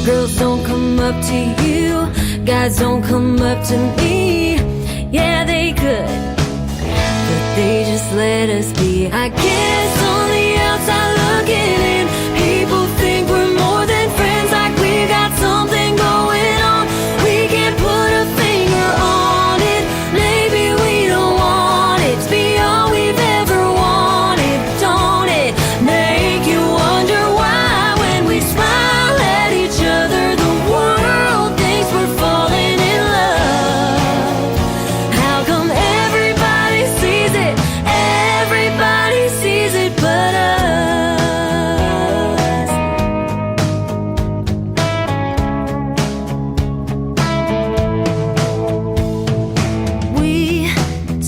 Girls don't come up to you, guys don't come up to me. Yeah, they could, but they just let us be. I guess on the outside looking in, people think we're more than friends, like we got something going on. We can't put a finger on it. Maybe we don't want it to be all we've ever wanted. Don't it make you wonder why when we smile at each other, the world thinks we're falling in love? How come everybody sees it? Everybody sees it but us. We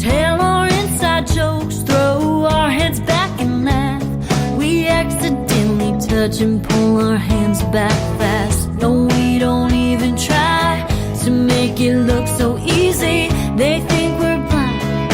tell our inside jokes, throw our heads back and laugh. We accidentally touch and pull our hands back fast. No, we don't even try to make it look so easy. They think we're blind,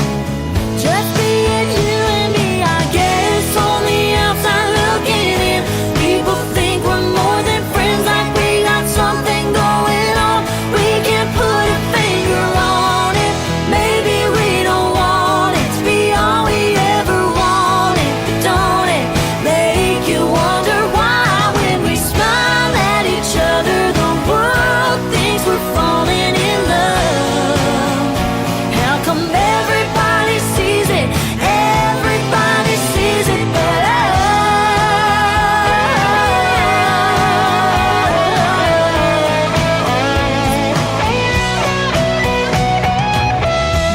just being you and me. I guess on the outside looking in, people think we're more than friends, like we got something going on. We can't put a finger on it. Maybe we don't want it to be all we ever wanted. Don't it make you wonder why when we smile at each other, the world thinks we're falling in love? How come everybody sees it? Everybody sees it but us.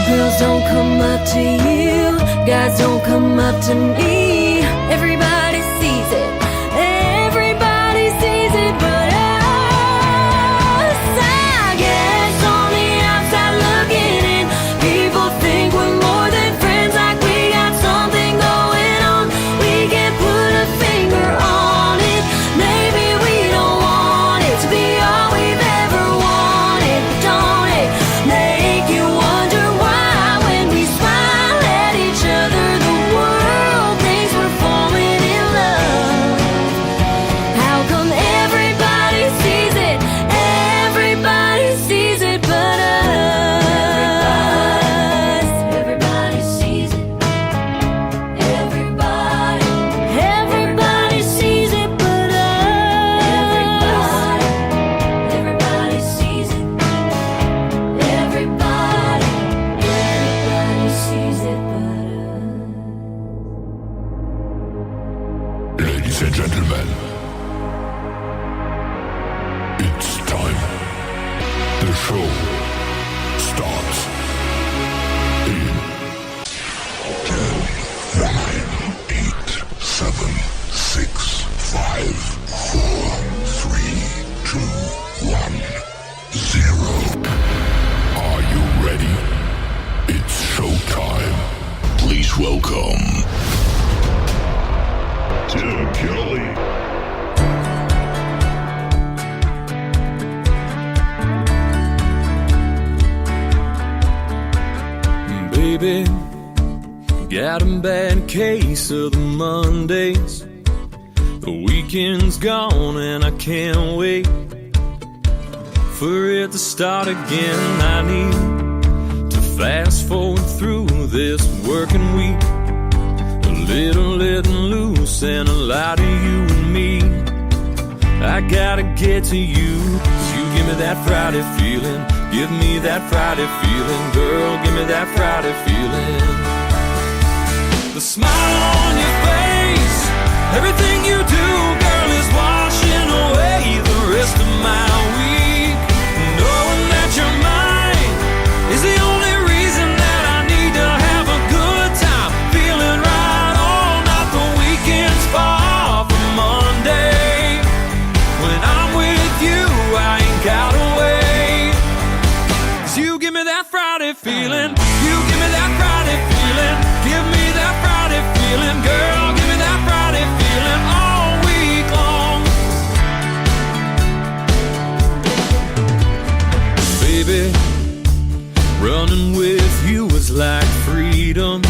Girls don't come up to you, guys don't come up to me. Everybody sees it. Everybody sees it but us. I guess on the outside looking in, people think we're more than friends, like we got something going on. We can't put a finger on it. Maybe we don't want it to be all we've ever wanted. Don't it make you wonder why when we smile at each other, the world thinks we're falling in love? How come everybody sees it? Everybody sees it but us. Everybody sees it. Everybody. Everybody sees it but us. Everybody sees it. Everybody. Everybody sees it but us. Ladies and gentlemen, it's time. The show starts in 10, 9, 8, 7, 6, 5, 4, 3, 2, 1, 0. Are you ready? It's showtime. Please welcome Tim Kelly. Baby, got a bad case of the Mondays. The weekend's gone and I can't wait for it to start again. I need to fast forward through this working week, a little letting loose and a lot of you and me. I gotta get to you, 'cause you give me that Friday feeling. Give me that Friday feeling, girl, give me that Friday feeling. The smile on your face, everything you do, girl, is washing away the rest of my week. Knowing that you're mine is the only reason that I need to have a good time. Feeling right all night, the weekend's far from Monday. When I'm with you, I ain't gotta wait. 'Cause you give me that Friday feeling. You give me that Friday feeling. Give me that Friday feeling, girl. Give me that Friday feeling all week long. Baby, running with you is like freedom.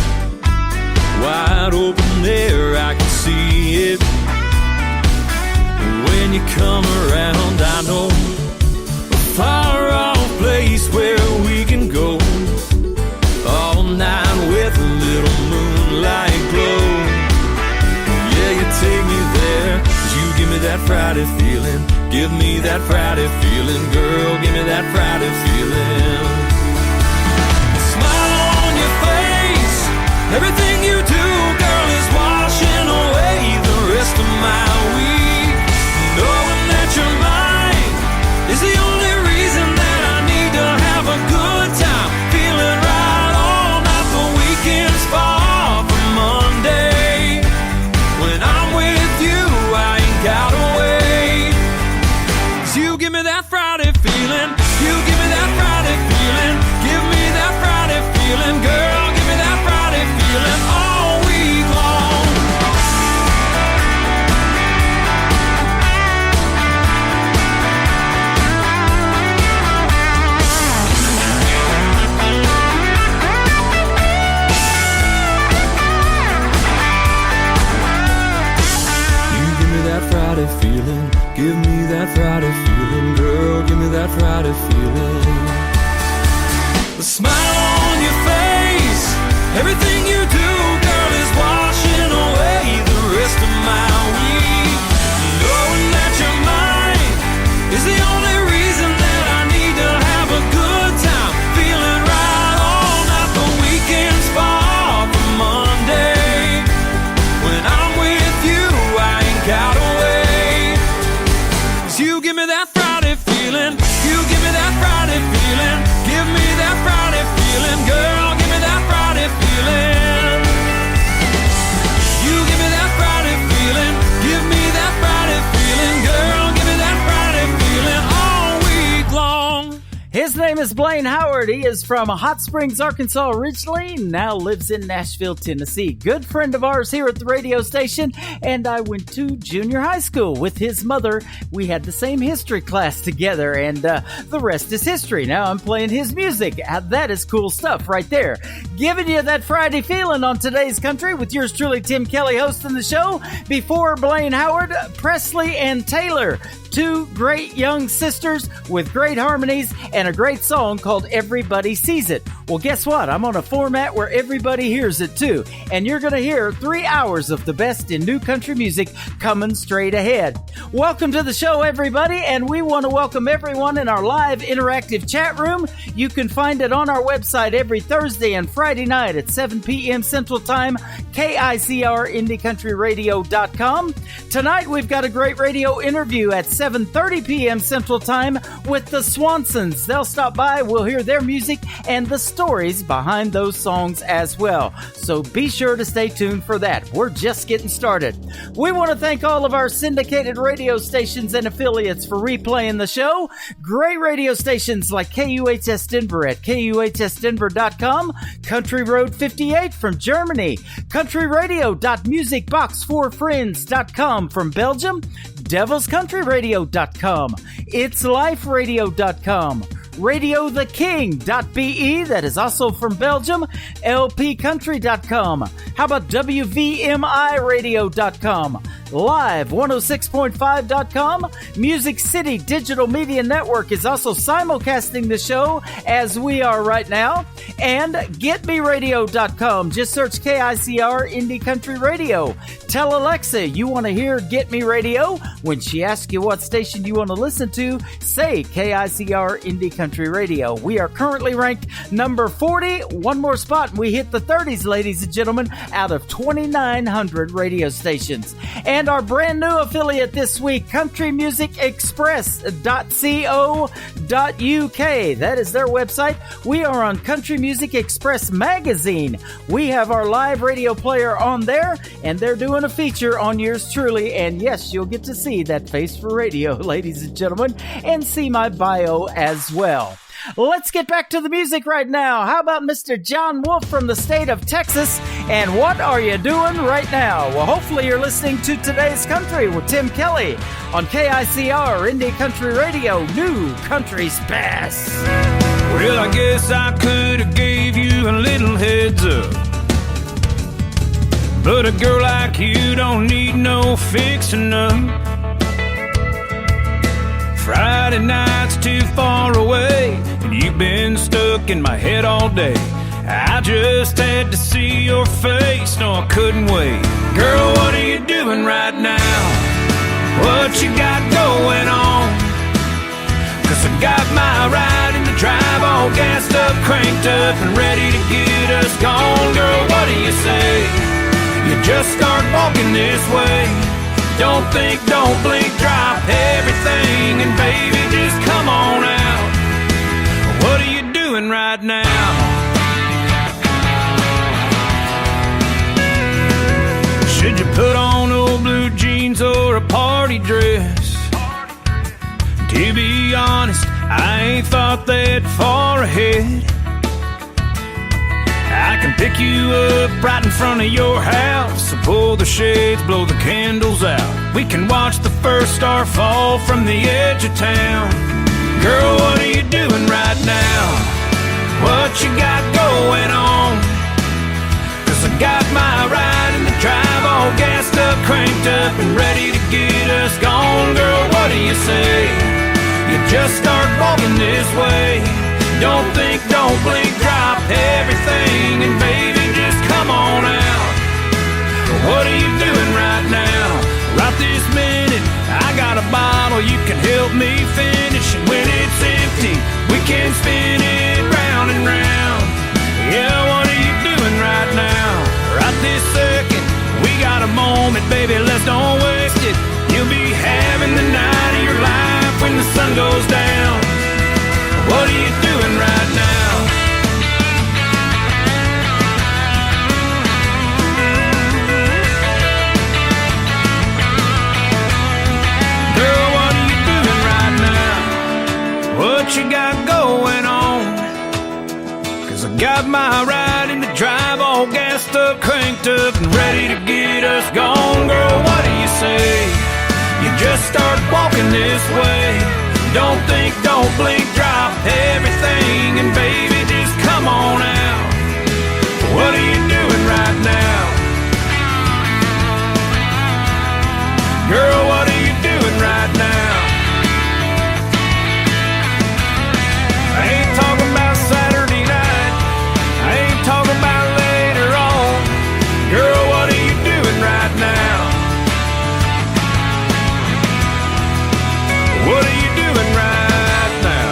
Wide open there, I can see it. When you come come around. I know a far off place where we can go all night with a little moonlight glow. Yeah, you take me there, 'cause you give me that Friday feeling. Give me that Friday feeling, girl, give me that Friday feeling. Smile on your face, everything you do, girl, is washing away the rest of my week. Knowing that you're mine is the only reason that I need to have a good time. Feeling right all night, the weekend's far from Monday. When I'm with you, I ain't gotta wait. 'Cause you give me that Friday feeling. You give me that Friday feeling. Give me that Friday feeling, girl. Give me that Friday feeling all week long. You give me that Friday feeling. Give me that Friday feeling, girl. Give me that Friday feeling. The smile on your face, everything you do, girl, is washing away the rest of my week. Knowing that you're mine is the only reason that I need to have a good time. Feeling right all night, the weekend's far from Monday. When I'm with you, I ain't gotta wait. 'Cause you give me that Friday feeling. You give me that Friday feeling. Give me that Friday feeling, girl. Give me that Friday feeling. You give me that Friday feeling. Give me that Friday feeling, girl. Give me that Friday feeling all week long. His name is Blaine Howard. He is from Hot Springs, Arkansas originally, now lives in Nashville, Tennessee. Good friend of ours here at the radio station, and I went to junior high school with his mother. We had the same history class together, and the rest is history. Now I'm playing his music. That is cool stuff right there. Giving you that Friday feeling on today's country with yours truly, Tim Kelly, hosting the show. Before Blaine Howard, Presley and Taylor. Two great young sisters with great harmonies and a great song called Everybody Sees It. Well, guess what? I'm on a format where everybody hears it too. And you're going to hear 3 hours of the best in new country music coming straight ahead. Welcome to the show, everybody. And we want to welcome everyone in our live interactive chat room. You can find it on our website every Thursday and Friday night at 7 p.m. Central Time, KICR IndieCountryRadio.com. Tonight, we've got a great radio interview at 7:30 p.m. Central Time with the Swansons. They'll stop by, we'll hear their music and the stories behind those songs as well. So be sure to stay tuned for that. We're just getting started. We want to thank all of our syndicated radio stations and affiliates for replaying the show. Great radio stations like KUHS Denver at KUHSdenver.com, Country Road 58 from Germany, countryradio.musicbox4friends.com from Belgium, devilscountryradio.com, itsliferadio.com, radiotheking.be, that is also from Belgium, lpcountry.com. How about wvmiradio.com, live106.5.com, Music City Digital Media Network is also simulcasting the show as we are right now, and getmeradio.com. Just search KICR Indie Country Radio. Tell Alexa you want to hear Get Me Radio. When she asks you what station you want to listen to, say KICR Indie Country Radio. We are currently ranked number 40. One more spot and we hit the 30s, ladies and gentlemen, out of 2,900 radio stations. And our brand new affiliate this week, countrymusicexpress.co.uk. That is their website. We are on Country Music Express magazine. We have our live radio player on there, and they're doing a feature on yours truly. And yes, you'll get to see that face for radio, ladies and gentlemen, and see my bio as well. Let's get back to the music right now. How about Mr. John Wolf from the state of Texas? And what are you doing right now? Well, hopefully you're listening to Today's Country with Tim Kelly on KICR Indie Country Radio, New Country's Best. Well, I guess I could have gave you a little heads up, but a girl like you don't need no fixing up. Friday night's too far away, and you've been stuck in my head all day. I just had to see your face, no, I couldn't wait. Girl, what are you doing right now? What you got going on? 'Cause I got my ride in the drive, all gassed up, cranked up, and ready to get us gone. Girl, what do you say? You just start walking this way. Don't think, don't blink, drop everything, and baby, just come on out. What are you doing right now? Should you put on old blue jeans or a party dress? To be honest, I ain't thought that far ahead. I can pick you up right in front of your house, so pull the shades, blow the candles out. We can watch the first star fall from the edge of town. Girl, what are you doing right now? What you got going on? 'Cause I got my ride in the drive, all gassed up, cranked up, and ready to get us gone. Girl, what do you say? You just start walking this way. Don't think, don't blink, drop everything, and baby, just come on out. What are you doing right now? Right this minute, I got a bottle you can help me finish, and when it's empty, we can spin it round and round. Yeah, what are you doing right now? Right this second, we got a moment, baby, let's don't waste it. You'll be having the night of your life when the sun goes down. What are you doing right now? Girl, what are you doing right now? What you got going on? 'Cause I got my ride in the drive, all gassed up, cranked up, and ready to get us gone. Girl, what do you say? You just start walking this way. Don't think, don't blink, drop everything, and baby, just come on out. What are you doing right now? Girl, what are you doing right now? I ain't talking about Saturday night, I ain't talking about later on. Girl, what are you doing right now? What are you doing right now?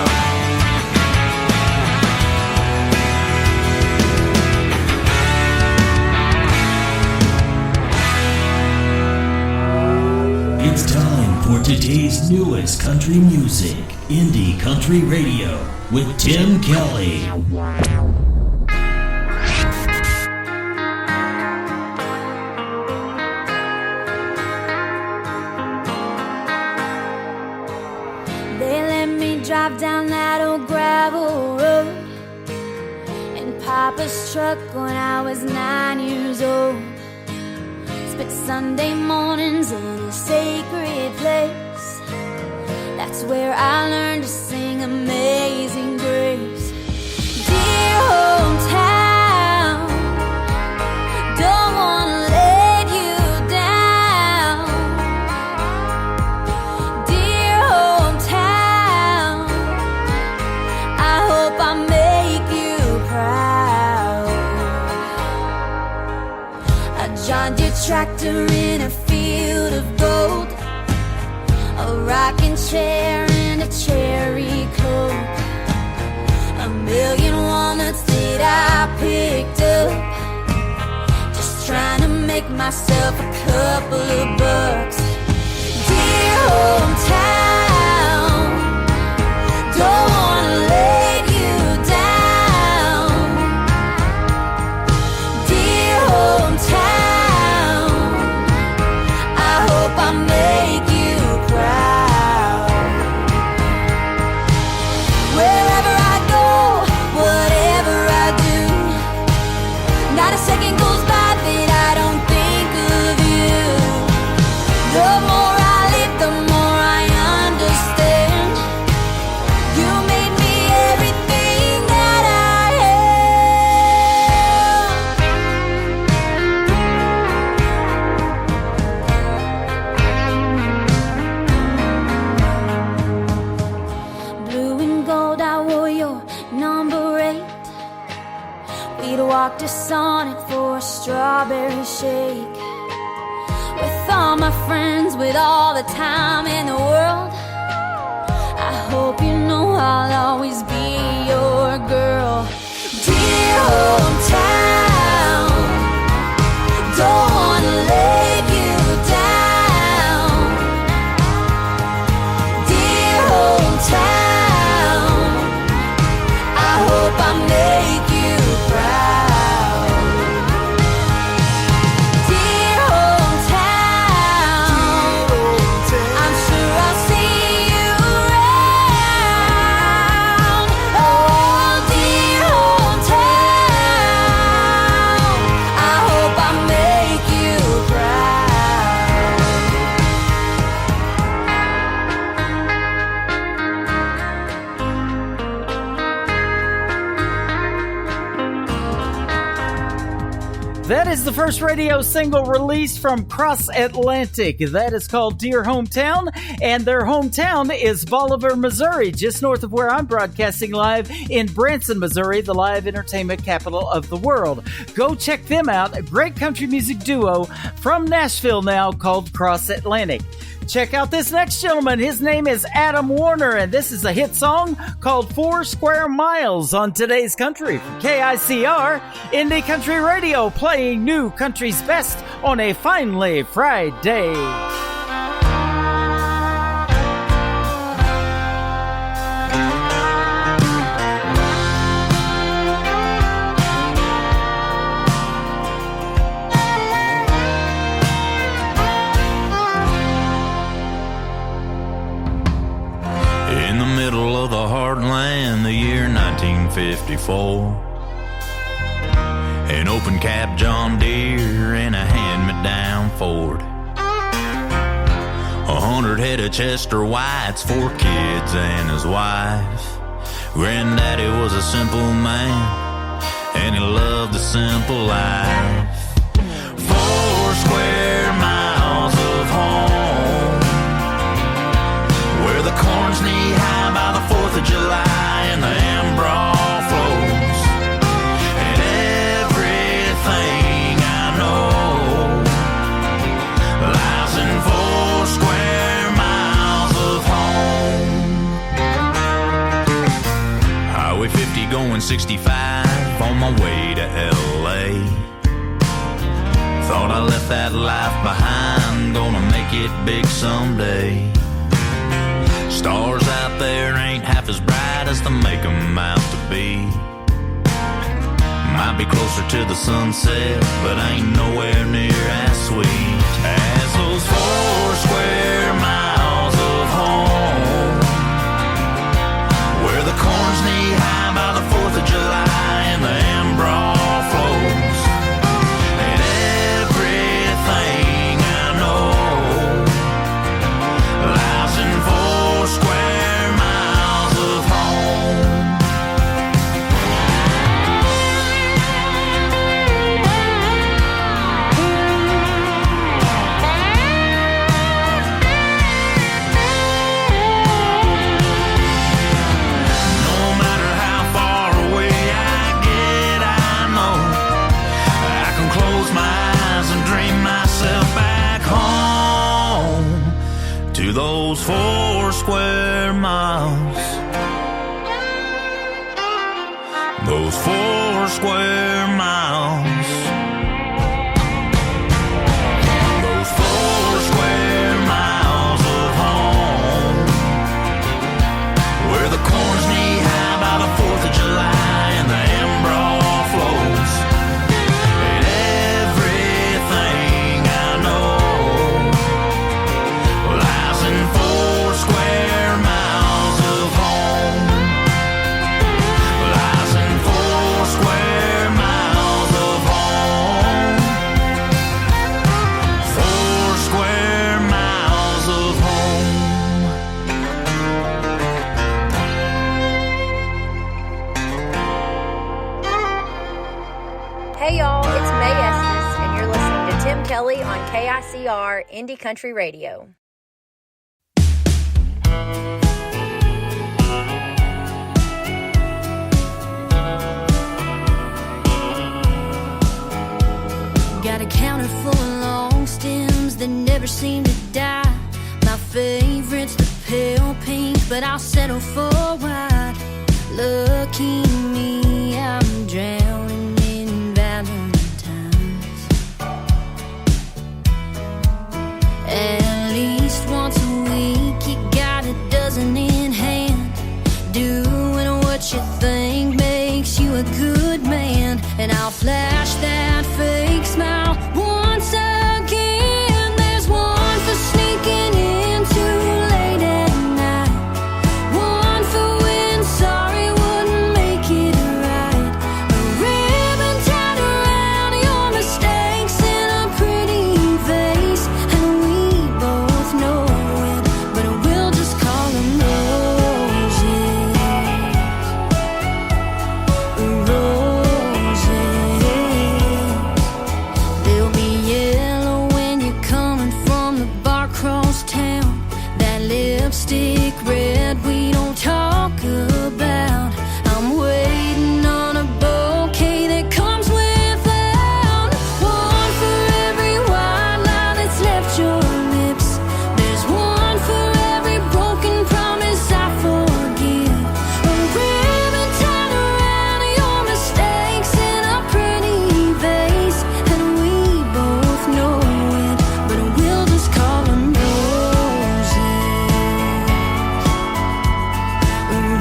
It's time for today's newest country music, Indie Country Radio, with Tim Kelly. Drive down that old gravel road in Papa's truck when I was 9 years old. Spent Sunday mornings in a sacred place. That's where I learned to sing Amazing Grace. Dear hometown, don't wanna let you down. Dear hometown, I hope I make you proud. I joined your tractor in a field of gold, a rocking chair and a cherry coke, a million walnuts that I picked up, just trying to make myself a couple of bucks. Dear hometown, don't wanna let you down. Dear hometown, I hope I make you proud. Wherever I go, whatever I do, not a second goes by that I don't think of you. The more I live, the more I understand. walked a Sonic for a strawberry shake. With all my friends, with all the time in the world, I hope you know I'll always be your girl. Dear hometown, don't wanna let you down. Dear hometown, I hope I make you proud. Dear hometown, I'm sure I'll see you around. Oh, dear hometown, I hope I make you proud. That is the first radio single released from Cross Atlantic. That is called Dear Hometown, and their hometown is Bolivar, Missouri, just north of where I'm broadcasting live in Branson, Missouri, the live entertainment capital of the world. Go check them out, a great country music duo from Nashville now called Cross Atlantic. Check out this next gentleman. His name is Adam Warner, and this is a hit song called 4 Square Miles on Today's Country from KICR, Indie Country Radio, playing new country's best on a finally Friday. In the middle of the heartland, the year 1954, an open cab John Deere and a hand-me-down Ford, 100 head of Chester Whites, 4 kids and his wife. Granddaddy was a simple man, and he loved the simple life. 4 square miles of home, where the corn's knee-high by the 4th of July and the Ambrol flows. And everything I know lies in 4 square miles of home. Highway 50 going 65 on my way to L.A. Thought I left that life behind, gonna make it big someday. Stars out there ain't half as bright as they make 'em out to be. Might be closer to the sunset, but ain't nowhere near as sweet as those 4 square miles of home, where the corn's knee-high by the 4th of July and the Ambrol flows. And everything I know lies in 4 square miles of home. No matter how far away I get, I know I can close my eyes and dream myself back home to those 4 square miles. Those 4 square miles. Those 4 square miles of home, where the corn's knee-high by the 4th of July and the Ambrol flows. And everything I know lies in 4 square miles of home. Lies in 4 square miles of home. 4 square miles of home. Hey y'all, it's May Estes, and you're listening to Tim Kelly on KICR Indie Country Radio. but I'll settle for white. Lucky me, I'm drowning in Valentine's. At least once a week, you got a dozen in hand, doing what you think makes you a good man. And I'll flash that fake smile once again. There's one for sneaking in too late at night, one for when sorry wouldn't make it right. A ribbon tied around your mistakes in a pretty vase, and we both know it, but we'll just call them roses. Roses. They'll be yellow when you're coming from the bar across town. That lipstick red we don't talk about. I'm waiting on a bouquet that comes without. One for every white lie that's left your lips. There's one for every broken promise I forgive. A ribbon tied around your mistakes in a pretty vase, and we both know it, but we'll just call them roses.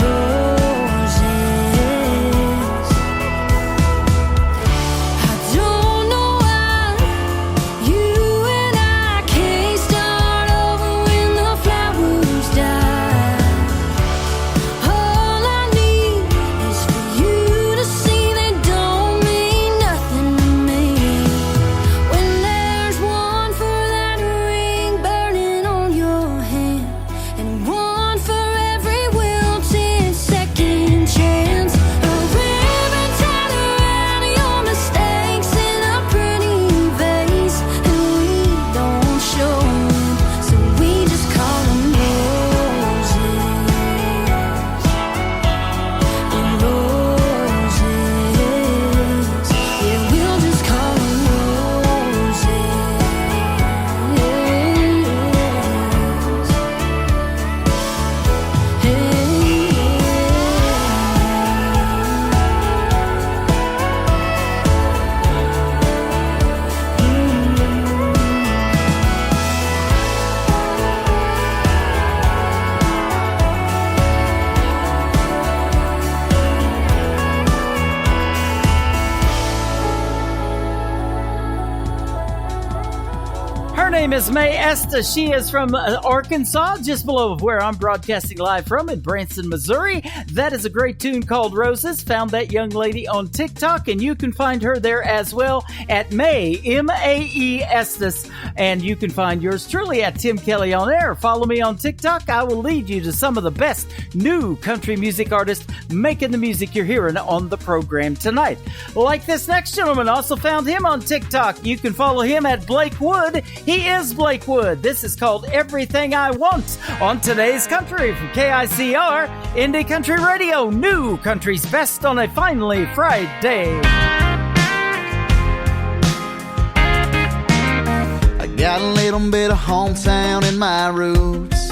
Roses. I don't know why you and I can't start over when the flowers die. All I need is for you to see they don't mean nothing to me. When there's one for that ring burning on your hand, and one for every wilted second chance. A ribbon tied around your mistakes in a pretty vase, and we don't show it, so we just call them roses. Roses. Yeah, we'll just call them roses. Her name is May Esta. She is from Arkansas, just below where I'm broadcasting live from in Branson, Missouri. That is a great tune called Roses. Found that young lady on TikTok, and you can find her there as well at May, M-A-E Estes. And you can find yours truly at Tim Kelly on Air. Follow me on TikTok. I will lead you to some of the best new country music artists making the music you're hearing on the program tonight. Like this next gentleman, also found him on TikTok. You can follow him at Blake Wood. He is Blake Wood. This is called Everything I Want on Today's Country from KICR, Indie Country Radio, new country's best on a finally Friday. I got a little bit of hometown in my roots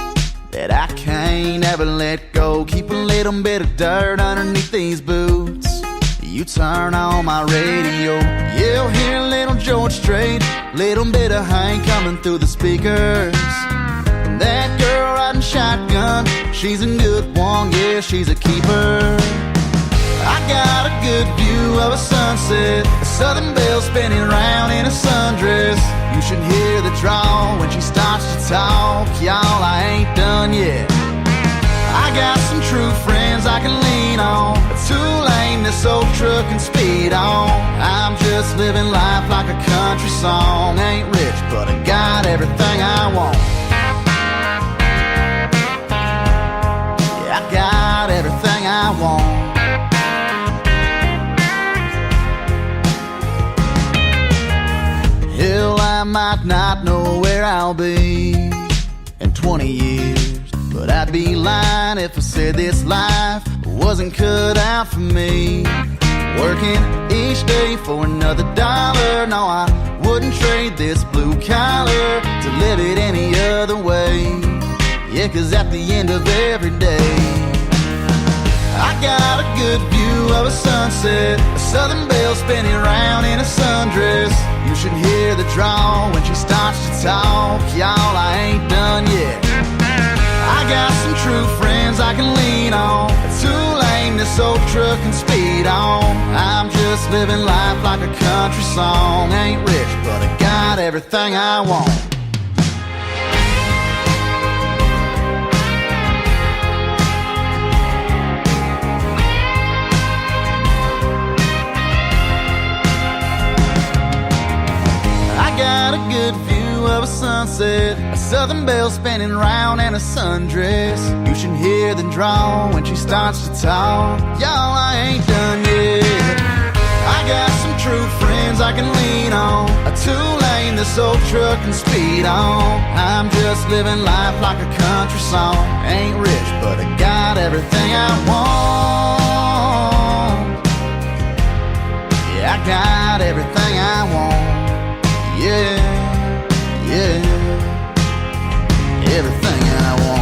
that I can't ever let go. Keep a little bit of dirt underneath these boots. You turn on my radio, you'll hear a little George Strait, little bit of Hank coming through the speakers. That girl riding shotgun, she's a good one, yeah, she's a keeper. I got a good view of a sunset, a southern belle spinning around in a sundress. You should hear the drawl when she starts to talk, y'all, I ain't done yet. I got some true friends I can lean on, a two-lane this old truck can speed on. I'm just living life like a country song. Ain't rich, but I got everything I want. Yeah, I got everything I want. Hell, I might not know where I'll be in 20 years, but I'd be lying if I said this life wasn't cut out for me. Working each day for another dollar, no, I wouldn't trade this blue collar to live it any other way. Yeah, 'cause at the end of every day, I got a good view of a sunset, a southern belle spinning round in a sundress. You should hear the drawl when she starts to talk. Y'all, I ain't done yet. I got some true friends I can lean on. Too lame this old truck can speed on. I'm just living life like a country song. Ain't rich, but I got everything I want. Got a good view of a sunset, a southern belle spinning round in a sundress. You should hear the drawl when she starts to talk. Y'all, I ain't done yet. I got some true friends I can lean on. A two-lane this old truck can speed on. I'm just living life like a country song. Ain't rich, but I got everything I want. Yeah, I got everything I want. Yeah, yeah, everything I want.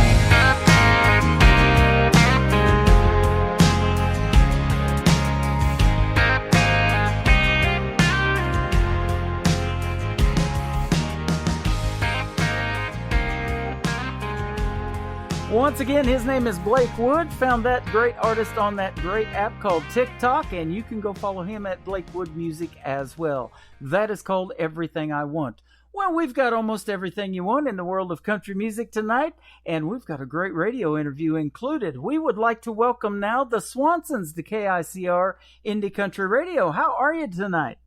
Once again, his name is Blake Wood. Found that great artist on that great app called TikTok, and you can go follow him at Blake Wood Music as well. That is called Everything I Want. Well, we've got almost everything you want in the world of country music tonight, and we've got a great radio interview included. We would like to welcome now the Swansons to KICR Indie Country Radio. How are you tonight?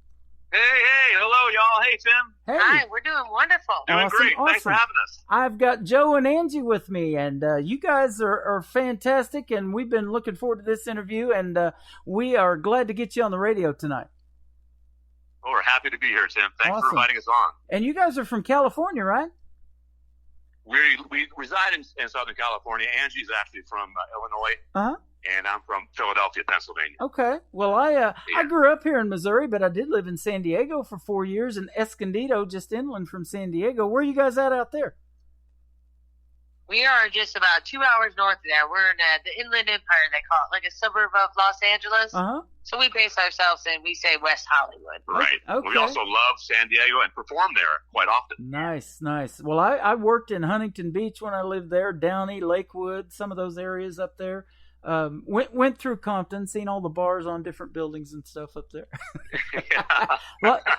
Hey, hello, y'all. Hey, Tim. Hey. Hi, we're doing wonderful. Doing great. Thanks for having us. I've got Joe and Angie with me, and you guys are fantastic, and we've been looking forward to this interview, and we are glad to get you on the radio tonight. Well, we're happy to be here, Tim. Thanks Awesome. for inviting us on. And you guys are from California, right? We reside in Southern California. Angie's actually from Illinois. Uh-huh. And I'm from Philadelphia, Pennsylvania. Okay. Well, I grew up here in Missouri, but I did live in San Diego for 4 years, in Escondido, just inland from San Diego. Where are you guys at out there? We are just about 2 hours north of there. We're in the Inland Empire, they call it, like a suburb of Los Angeles. Uh-huh. So we base ourselves in, we say West Hollywood. Right. Okay. We also love San Diego and perform there quite often. Nice. Well, I worked in Huntington Beach when I lived there, Downey, Lakewood, some of those areas up there. Went through Compton, seen all the bars on different buildings and stuff up there. Yeah.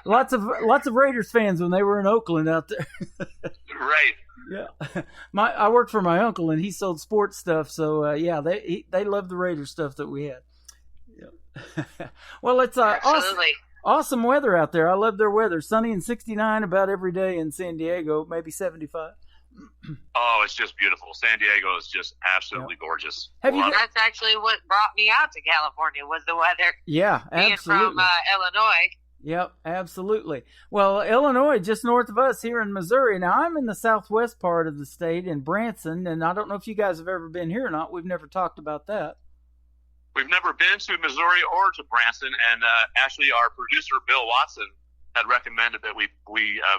lots of Raiders fans when they were in Oakland out there. Right. Yeah, I worked for my uncle and he sold sports stuff, so they loved the Raiders stuff that we had. Yeah. Well, it's awesome weather out there. I love their weather. Sunny and 69 about every day in San Diego, maybe 75. Oh, it's just beautiful. San Diego is just absolutely gorgeous. That's actually what brought me out to California was the weather. Yeah, absolutely. Being from Illinois. Yep, absolutely. Well, Illinois, just north of us here in Missouri. Now, I'm in the southwest part of the state in Branson, and I don't know if you guys have ever been here or not. We've never talked about that. We've never been to Missouri or to Branson, and actually our producer, Bill Watson, had recommended that we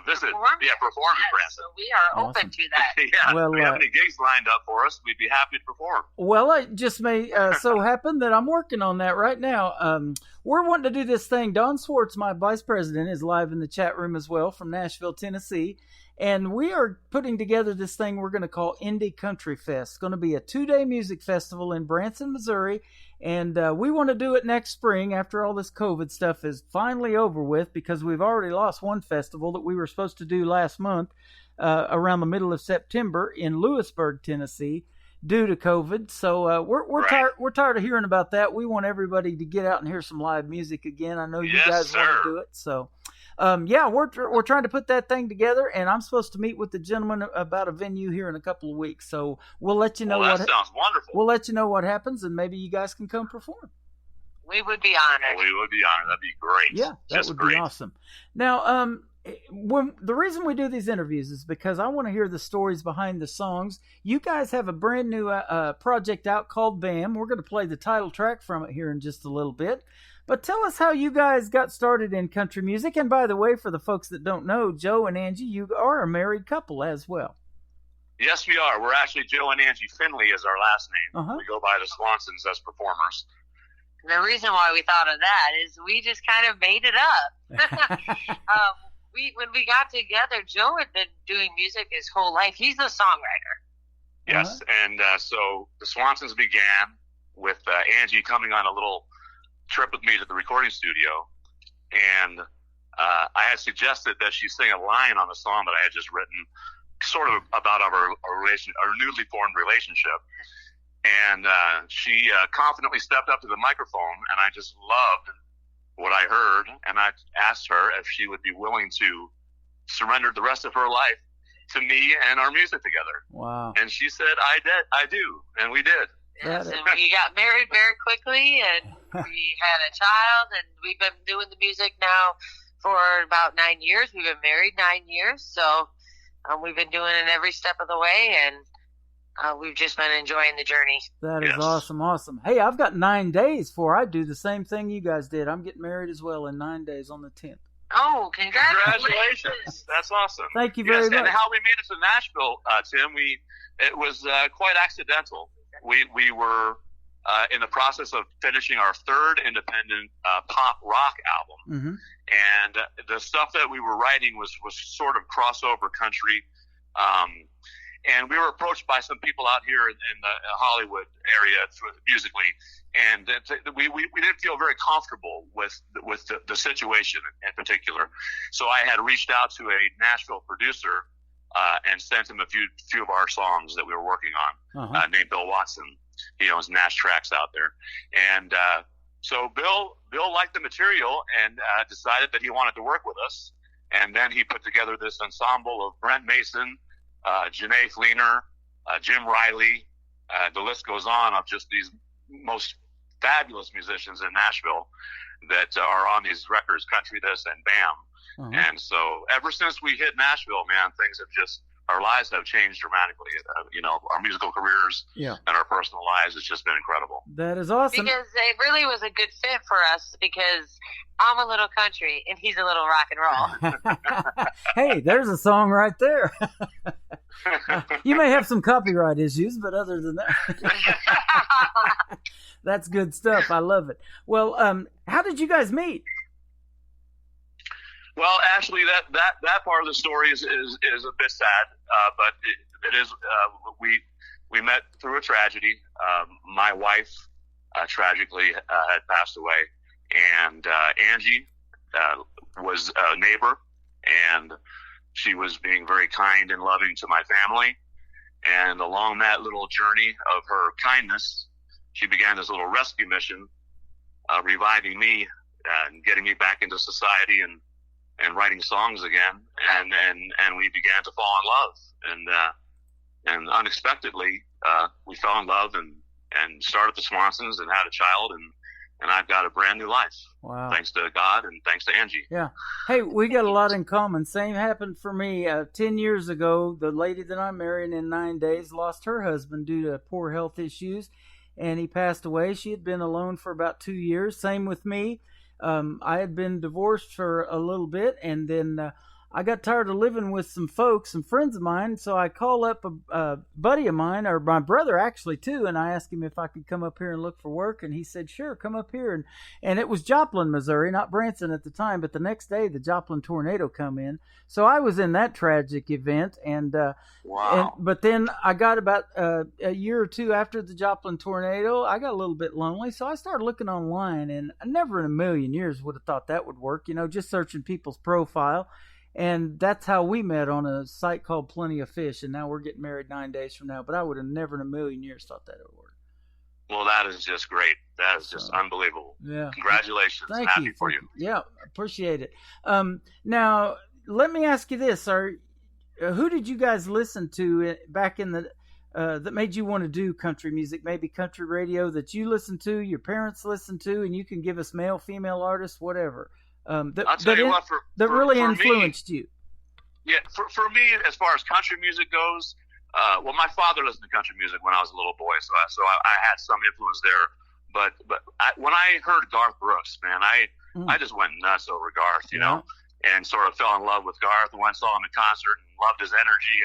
visit, perform in Branson. So we are open to that. Yeah, if we have any gigs lined up for us, we'd be happy to perform. Well, it just may so happen that I'm working on that right now. We're wanting to do this thing. Don Swartz, my vice president, is live in the chat room as well from Nashville, Tennessee. And we are putting together this thing we're going to call Indie Country Fest. It's going to be a 2-day music festival in Branson, Missouri. And we want to do it next spring after all this COVID stuff is finally over with, because we've already lost one festival that we were supposed to do last month around the middle of September in Lewisburg, Tennessee, due to COVID. So we're tired of hearing about that. We want everybody to get out and hear some live music again. I know you guys want to do it. So we're trying to put that thing together, and I'm supposed to meet with the gentleman about a venue here in a couple of weeks. So we'll let you know. That sounds wonderful. We'll let you know what happens, and maybe you guys can come perform. We would be honored. We would be honored. That'd be great. Yeah, that would be awesome. Now, the reason we do these interviews is because I want to hear the stories behind the songs. You guys have a brand new project out called BAM. We're going to play the title track from it here in just a little bit. But tell us how you guys got started in country music. And by the way, for the folks that don't know, Joe and Angie, you are a married couple as well. Yes, we are. We're actually Joe and Angie Finley is our last name. Uh-huh. We go by the Swansons as performers. The reason why we thought of that is we just kind of made it up. When we got together, Joe had been doing music his whole life. He's a songwriter. Yes, and so the Swansons began with Angie coming on a little trip with me to the recording studio, and I had suggested that she sing a line on the song that I had just written, sort of about our newly formed relationship. And she confidently stepped up to the microphone, and I just loved what I heard, and I asked her if she would be willing to surrender the rest of her life to me and our music together. Wow. And she said, I do, and we did. Yes, and we got married very quickly, and we had a child, and we've been doing the music now for about 9 years. We've been married 9 years, so we've been doing it every step of the way, and we've just been enjoying the journey. That is awesome. Hey, I've got 9 days before I do the same thing you guys did. I'm getting married as well in 9 days on the 10th. Oh, Congratulations. That's awesome. Thank you very much. And how we made it to Nashville, Tim, it was quite accidental. We were in the process of finishing our third independent pop rock album. Mm-hmm. And the stuff that we were writing was sort of crossover country. And we were approached by some people out here in the Hollywood area musically, and we didn't feel very comfortable with the situation in particular. So I had reached out to a Nashville producer and sent him a few of our songs that we were working on, named Bill Watson. He owns Nash Tracks out there, and so Bill liked the material and decided that he wanted to work with us. And then he put together this ensemble of Brent Mason, Janae Fleener, Jim Riley, the list goes on of just these most fabulous musicians in Nashville that are on these records, Country This and BAM. And so ever since we hit Nashville, man, our lives have changed dramatically. Our musical careers and our personal lives, it's just been incredible. That is awesome. Because it really was a good fit for us, because I'm a little country and he's a little rock and roll. Hey, there's a song right there. You may have some copyright issues, but other than that, that's good stuff. I love it. Well, how did you guys meet? Well, actually, that part of the story is a bit sad, but it is. We met through a tragedy. My wife tragically had passed away, and Angie was a neighbor, and she was being very kind and loving to my family. And along that little journey of her kindness, she began this little rescue mission, reviving me and getting me back into society and writing songs again, and we began to fall in love, and unexpectedly we fell in love and started the Swansons and had a child, and I've got a brand new life. Wow! Thanks to God and thanks to Angie. Yeah. Hey, we got a lot in common. Same happened for me 10 years ago. The lady that I'm marrying in 9 days lost her husband due to poor health issues, and he passed away. She had been alone for about 2 years. Same with me. I had been divorced for a little bit, and then I got tired of living with some folks, some friends of mine, so I called up a buddy of mine, or my brother actually too, and I asked him if I could come up here and look for work, and he said, sure, come up here. And it was Joplin, Missouri, not Branson at the time, but the next day the Joplin tornado come in. So I was in that tragic event, and but then I got about a year or two after the Joplin tornado, I got a little bit lonely, so I started looking online, and I never in a million years would have thought that would work, just searching people's profile. And that's how we met, on a site called Plenty of Fish, and now we're getting married 9 days from now. But I would have never in a million years thought that would work. Well, that is just great. That is just unbelievable. Yeah. Congratulations. Thank Happy you. for you. Yeah, appreciate it. Now, let me ask you this. Who did you guys listen to back in the that made you want to do country music? Maybe country radio that you listened to, your parents listened to, and you can give us male, female artists, whatever. I'll tell you what, that really for influenced you. Yeah, for me, as far as country music goes, well, my father listened to country music when I was a little boy, so I had some influence there. But when I heard Garth Brooks, man, I just went nuts over Garth, you know, and sort of fell in love with Garth. And when I saw him in concert and loved his energy,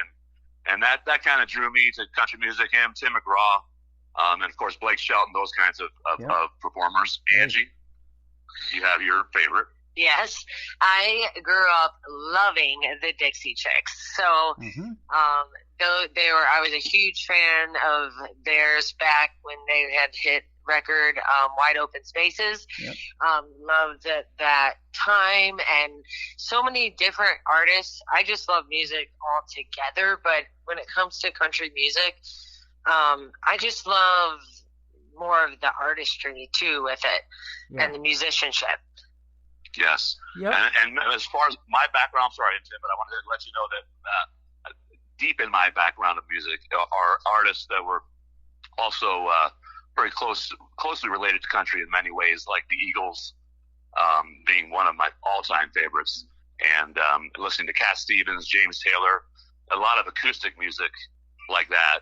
And that kind of drew me to country music. Him, Tim McGraw, and of course Blake Shelton, those kinds of performers. Angie, you have your favorite. Yes, I grew up loving the Dixie Chicks. So, I was a huge fan of theirs back when they had hit record Wide Open Spaces. Loved that time, and so many different artists. I just love music all together, but when it comes to country music, I just love more of the artistry too with it and the musicianship. Yes. Yep. And as far as my background, I'm sorry, Tim, but I wanted to let you know that deep in my background of music are artists that were also very closely related to country in many ways, like the Eagles being one of my all-time favorites, and listening to Cat Stevens, James Taylor, a lot of acoustic music like that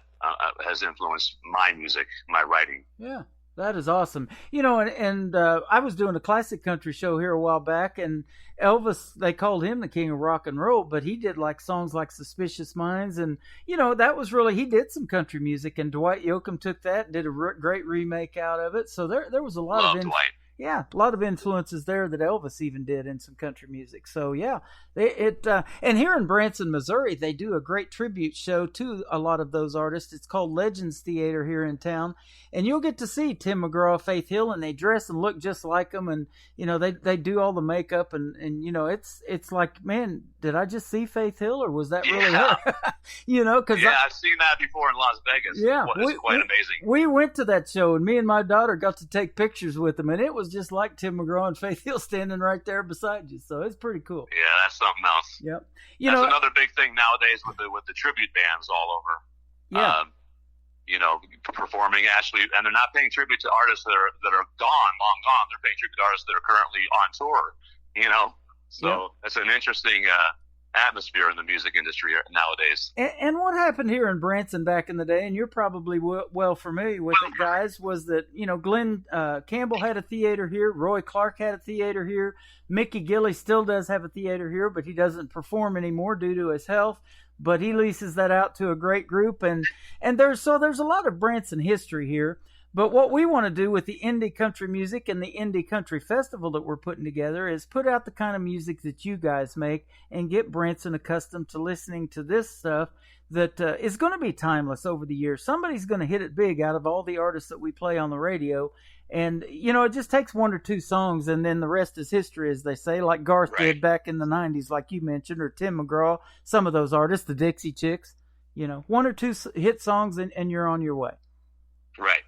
has influenced my music, my writing. Yeah. That is awesome. You know, and I was doing a classic country show here a while back, and Elvis, they called him the king of rock and roll, but he did like songs like Suspicious Minds, and, you know, that was really, he did some country music, and Dwight Yoakam took that and did a great remake out of it. So there was a lot of Dwight. Yeah, a lot of influences there that Elvis even did in some country music. So yeah, and here in Branson, Missouri, they do a great tribute show to a lot of those artists. It's called Legends Theater here in town, and you'll get to see Tim McGraw, Faith Hill, and they dress and look just like them, and you know they do all the makeup, and you know it's like, man, did I just see Faith Hill or was that really her? You know, because I've seen that before in Las Vegas. Yeah, it's quite amazing. We went to that show, and me and my daughter got to take pictures with them, and it was just like Tim McGraw and Faith Hill standing right there beside you. So it's pretty cool. Yeah, that's something else. Yep. That's another big thing nowadays with the tribute bands all over. Yeah. You know, performing actually, and they're not paying tribute to artists that are gone, long gone. They're paying tribute to artists that are currently on tour. You know, so it's an interesting atmosphere in the music industry nowadays. And what happened here in Branson back in the day, and you're probably well familiar with it, guys, was that, you know, Glenn Campbell had a theater here, Roy Clark had a theater here, Mickey Gilley still does have a theater here, but he doesn't perform anymore due to his health, but he leases that out to a great group, and there's a lot of Branson history here. But what we want to do with the Indie Country Music and the Indie Country Festival that we're putting together is put out the kind of music that you guys make and get Branson accustomed to listening to this stuff that is going to be timeless over the years. Somebody's going to hit it big out of all the artists that we play on the radio. And, you know, it just takes one or two songs, and then the rest is history, as they say, like Garth did back in the 90s, like you mentioned, or Tim McGraw, some of those artists, the Dixie Chicks. You know, one or two hit songs, and you're on your way. Right.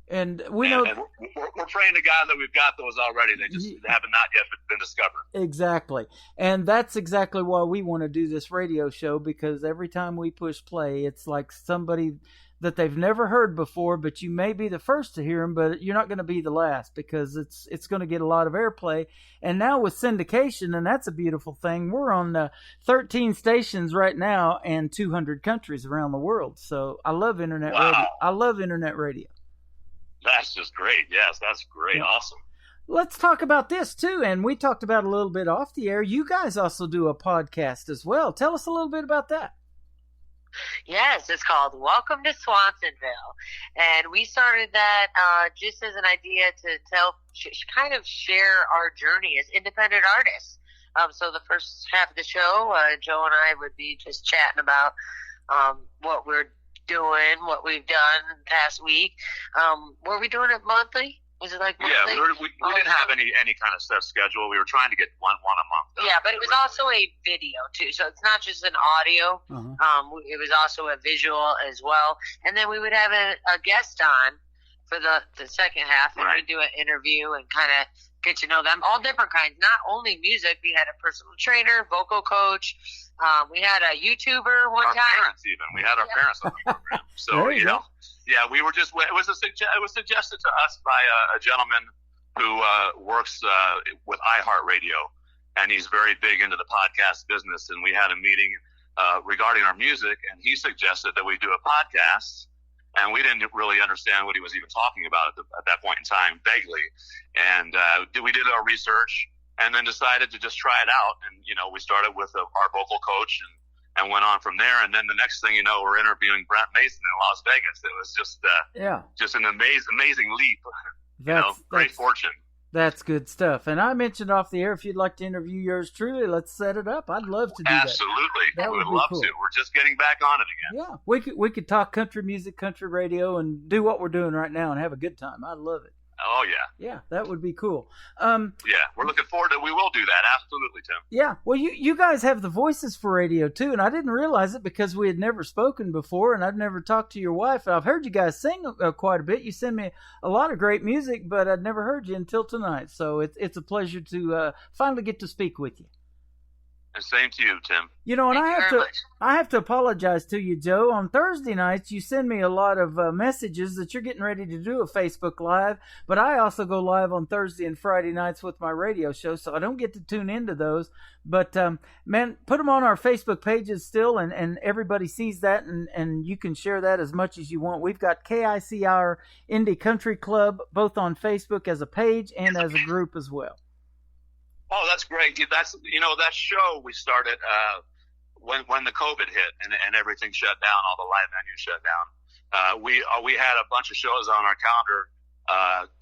And we know and we're praying to God that we've got those already. They just haven't not yet been discovered. Exactly. And that's exactly why we want to do this radio show, because every time we push play, it's like somebody that they've never heard before, but you may be the first to hear them, but you're not going to be the last, because it's going to get a lot of airplay. And now with syndication, and that's a beautiful thing, we're on 13 stations right now and 200 countries around the world. So I love internet radio. I love internet radio. That's just great. Yes, that's great. Yeah. Awesome. Let's talk about this, too. And we talked about it a little bit off the air. You guys also do a podcast as well. Tell us a little bit about that. Yes, it's called Welcome to Swansonville. And we started that just as an idea to kind of share our journey as independent artists. So the first half of the show, Joe and I would be just chatting about what we're doing, what we've done past week. Were we doing it monthly? Was it like monthly? Yeah, we didn't have any kind of set schedule. We were trying to get one a month. Yeah, but it was also a video too, so it's not just an audio. It was also a visual as well. And then we would have a guest on for the second half, and we'd do an interview and kind of get to know them. All different kinds, not only music. We had a personal trainer, vocal coach. We had a YouTuber one time. Parents even. We had our parents on the program. So, you know, yeah, we were just, it was suggested to us by a gentleman who works with iHeartRadio, and he's very big into the podcast business. And we had a meeting regarding our music, and he suggested that we do a podcast. And we didn't really understand what he was even talking about at that point in time, vaguely. And we did our research and then decided to just try it out. And, you know, we started with our vocal coach and went on from there. And then the next thing you know, we're interviewing Brent Mason in Las Vegas. It was just an amazing leap. Great fortune. That's good stuff. And I mentioned off the air, if you'd like to interview yours truly, let's set it up. I'd love to do Absolutely. that. We would love to. We're just getting back on it again. Yeah. We could talk country music, country radio, and do what we're doing right now and have a good time. I'd love it. Oh, yeah. Yeah, that would be cool. Yeah, we're looking forward to it. We will do that. Absolutely, Tim. Yeah. Well, you guys have the voices for radio, too, and I didn't realize it because we had never spoken before, and I'd never talked to your wife. I've heard you guys sing quite a bit. You send me a lot of great music, but I'd never heard you until tonight, so it's a pleasure to finally get to speak with you. And same to you, Tim. You know, and I have to apologize to you, Joe. On Thursday nights, you send me a lot of messages that you're getting ready to do a Facebook Live, but I also go live on Thursday and Friday nights with my radio show, so I don't get to tune into those. But, man, put them on our Facebook pages still, and everybody sees that, and you can share that as much as you want. We've got KICR Indie Country Club, both on Facebook as a page and as a group as well. Oh, that's great. That's that show we started when the COVID hit and everything shut down, all the live venues shut down. We had a bunch of shows on our calendar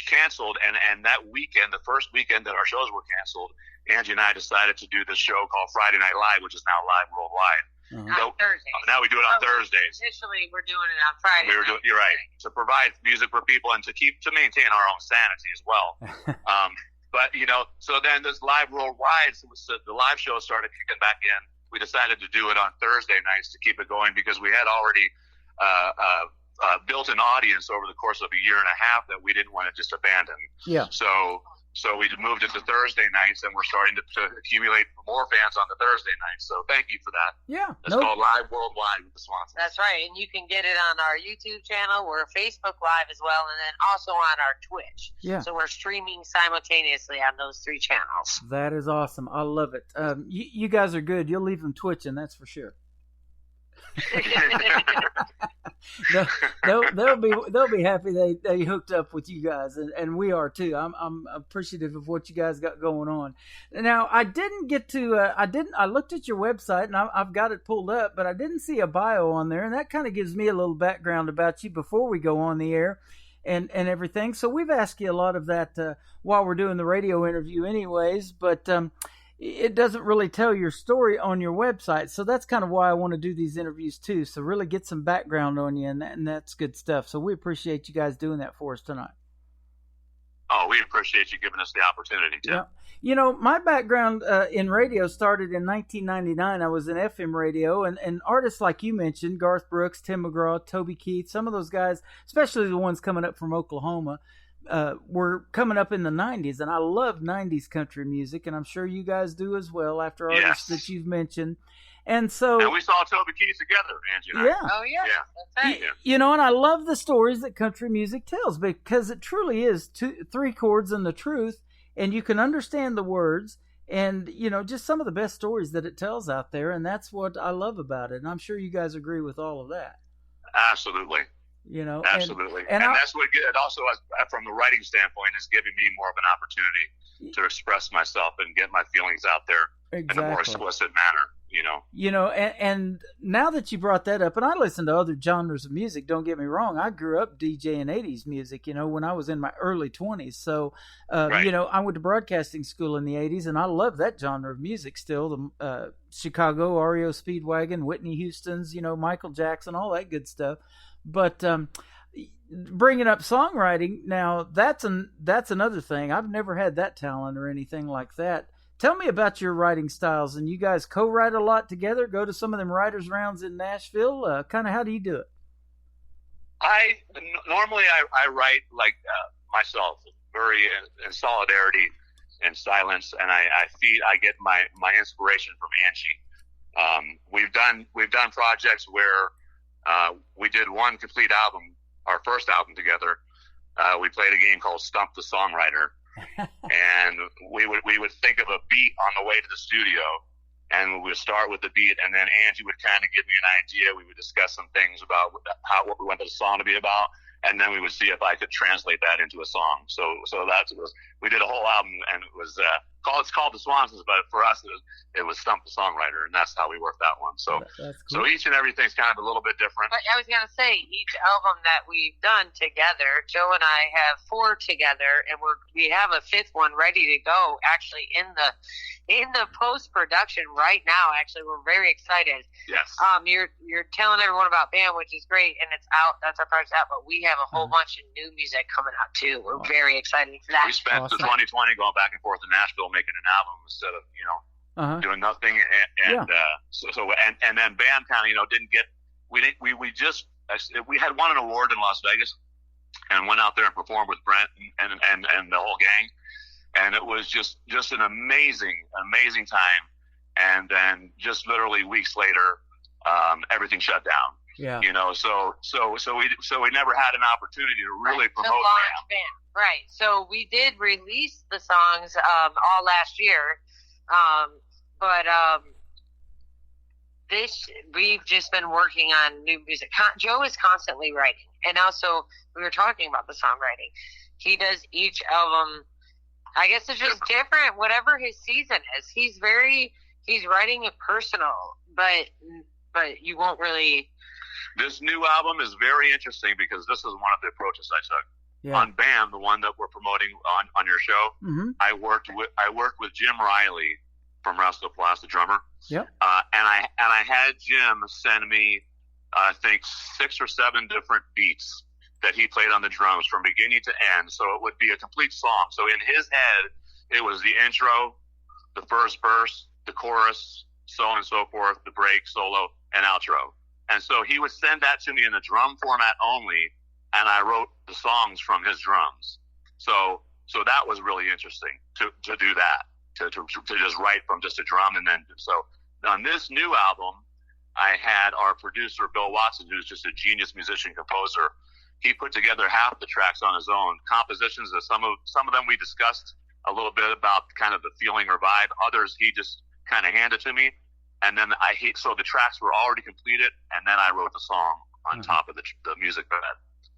canceled, and that weekend, the first weekend that our shows were canceled, Angie and I decided to do this show called Friday Night Live, which is now live worldwide. On Thursdays. Now we do it on Thursdays. Initially, we're doing it on Friday. You're right, to provide music for people and to maintain our own sanity as well. But, so then this live worldwide, so the live show started kicking back in. We decided to do it on Thursday nights to keep it going because we had already built an audience over the course of a year and a half that we didn't want to just abandon. Yeah. So we moved it to Thursday nights, and we're starting to accumulate more fans on the Thursday nights. So thank you for that. Yeah. It's called Live Worldwide with the Swansons. That's right. And you can get it on our YouTube channel. We're Facebook Live as well, and then also on our Twitch. Yeah. So we're streaming simultaneously on those 3 channels. That is awesome. I love it. You guys are good. You'll leave them twitching, that's for sure. They'll be happy they hooked up with you guys, and we are too. I'm appreciative of what you guys got going on. Now, I didn't get to I looked at your website and I've got it pulled up, but I didn't see a bio on there, and that kind of gives me a little background about you before we go on the air and everything. So we've asked you a lot of that while we're doing the radio interview anyways, but it doesn't really tell your story on your website. So that's kind of why I want to do these interviews too. So really get some background on you, and that's good stuff. So we appreciate you guys doing that for us tonight. Oh, we appreciate you giving us the opportunity, Tim. Yeah. My background in radio started in 1999. I was in FM radio, and artists like you mentioned, Garth Brooks, Tim McGraw, Toby Keith, some of those guys, especially the ones coming up from Oklahoma, were coming up in the 90s, and I love 90s country music, and I'm sure you guys do as well after artists that you've mentioned. And we saw Toby Keith together, Angie and I. Yeah. Oh, yeah. That's right. And I love the stories that country music tells, because it truly is 3 chords and the truth, and you can understand the words, and, just some of the best stories that it tells out there, and that's what I love about it, and I'm sure you guys agree with all of that. Absolutely. Absolutely. And that's what it also, from the writing standpoint, is giving me more of an opportunity to express myself and get my feelings out there in a more explicit manner. And now that you brought that up, and I listen to other genres of music, don't get me wrong, I grew up DJing 80s music, when I was in my early 20s. So, I went to broadcasting school in the 80s, and I love that genre of music still. The Chicago, REO Speedwagon, Whitney Houston's, Michael Jackson, all that good stuff. But bringing up songwriting, now that's another thing. I've never had that talent or anything like that. Tell me about your writing styles. And you guys co-write a lot together, go to some of them writers' rounds in Nashville. Kind of how do you do it? Normally I write like myself, very in solidarity and silence, and I get my inspiration from Angie. We've done projects where we did one complete album, our first album together. We played a game called Stump the Songwriter. And we would think of a beat on the way to the studio, and we would start with the beat, and then Angie would kind of give me an idea. We would discuss some things about what we wanted the song to be about, and then we would see if I could translate that into a song. So we did a whole album, and it was It's called The Swansons, but for us it was Stump the Songwriter, and that's how we worked that one. So That's cool. so each and everything's kind of a little bit different. But I was gonna say, each album that we've done together, Joe and I have 4 together, and we have a 5th one ready to go. Actually, in the post production right now. Actually, we're very excited. Yes. You're telling everyone about BAM, which is great, and it's out. That's our project out. But we have a whole bunch of new music coming out too. We're very excited for that. We spent the 2020 going back and forth to Nashville making an album instead of doing nothing, and then BAM kind of didn't get. We had won an award in Las Vegas and went out there and performed with Brent and the whole gang, and it was just an amazing time. And then just literally weeks later, everything shut down. Yeah. So we never had an opportunity to really promote BAM. Right. So we did release the songs all last year, but we've just been working on new music. Joe is constantly writing, and also we were talking about the songwriting. He does each album. I guess it's just different. Whatever his season is, he's writing it personal, but you won't really. This new album is very interesting because this is one of the approaches I took. Yeah. On BAM, the one that we're promoting on your show, I worked with Jim Riley from Restoplast, the drummer. Yep. And I had Jim send me, I think, 6 or 7 different beats that he played on the drums from beginning to end. So it would be a complete song. So in his head, it was the intro, the first verse, the chorus, so on and so forth, the break, solo, and outro. And so he would send that to me in the drum format only, and I wrote the songs from his drums. So that was really interesting to do that, to just write from just a drum. And then, so on this new album, I had our producer, Bill Watson, who's just a genius musician, composer. He put together half the tracks on his own compositions. That some of them we discussed a little bit about kind of the feeling or vibe. Others he just kind of handed to me. And then so the tracks were already completed, and then I wrote the song on top of the music bed.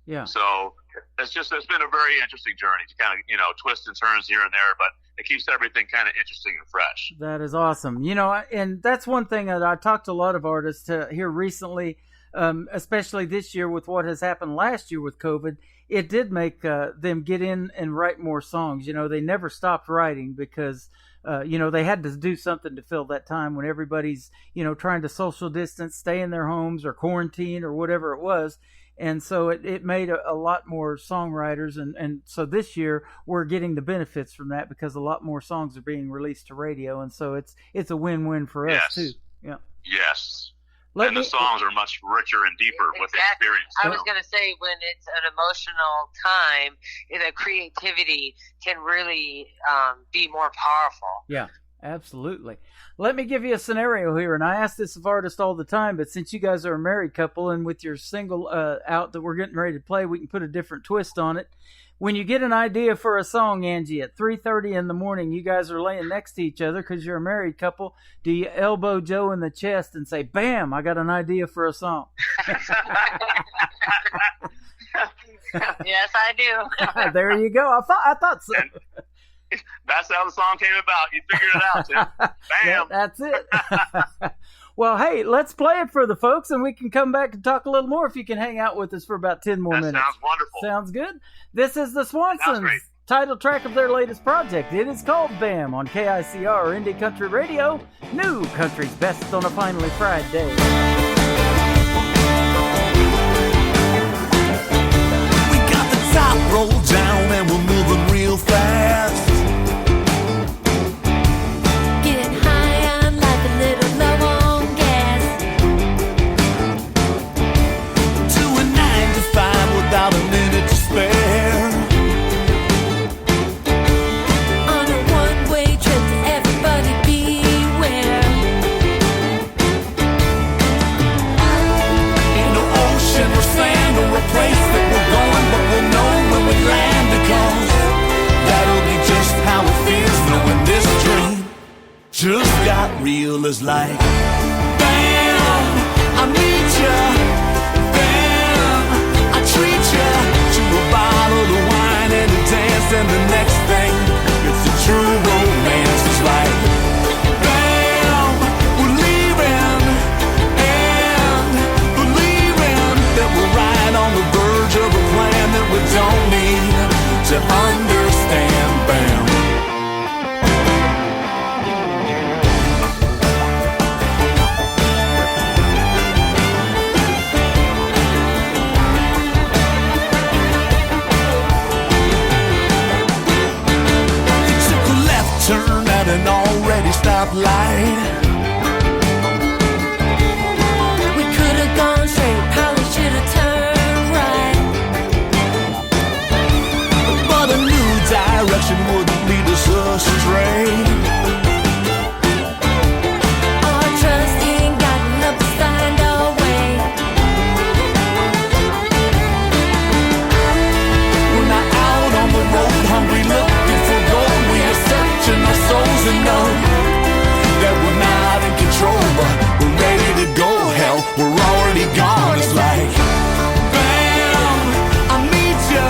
Yeah. So it's been a very interesting journey to kind of, twists and turns here and there, but it keeps everything kind of interesting and fresh. That is awesome. And that's one thing that I talked to a lot of artists here recently, especially this year with what has happened last year with COVID. It did make them get in and write more songs. They never stopped writing because they had to do something to fill that time when everybody's, trying to social distance, stay in their homes or quarantine or whatever it was. And so it made a lot more songwriters. And so this year we're getting the benefits from that because a lot more songs are being released to radio. And so it's a win-win for us too. Yeah. Yes. The songs are much richer and deeper with experience. I was going to say, when it's an emotional time, the creativity can really be more powerful. Yeah, absolutely. Let me give you a scenario here, and I ask this of artists all the time, but since you guys are a married couple and with your single out that we're getting ready to play, we can put a different twist on it. When you get an idea for a song, Angie, at 3:30 in the morning, you guys are laying next to each other because you're a married couple. Do you elbow Joe in the chest and say, "Bam, I got an idea for a song"? Yes, I do. There you go. I thought so. And that's how the song came about. You figured it out, Tim. Bam. Yeah, that's it. Well, hey, let's play it for the folks, and we can come back and talk a little more if you can hang out with us for about 10 more minutes. That sounds wonderful. Sounds good. This is the Swansons, title track of their latest project. It is called BAM on KICR Indie Country Radio, new country's best on a finally Friday. We got the top rolled down and we're moving real fast. Without a minute to spare. On a one-way trip, everybody beware. Ain't no ocean or sand or a place that we're going, but we'll know when we land, because that'll be just how it feels, knowing this dream just got real. As like, bam, I need ya. Treat ya to a bottle of wine and a dance, and the next thing, it's a true romance. stoplight. We could have gone straight, probably should have turned right. But a new direction wouldn't lead us astray. Our trust ain't got enough to find our way. We're not out on the road, hungry, looking for gold. We are searching our souls and know that we're not in control, but we're ready to go. Hell, we're already gone. It's like, bam, I meet ya,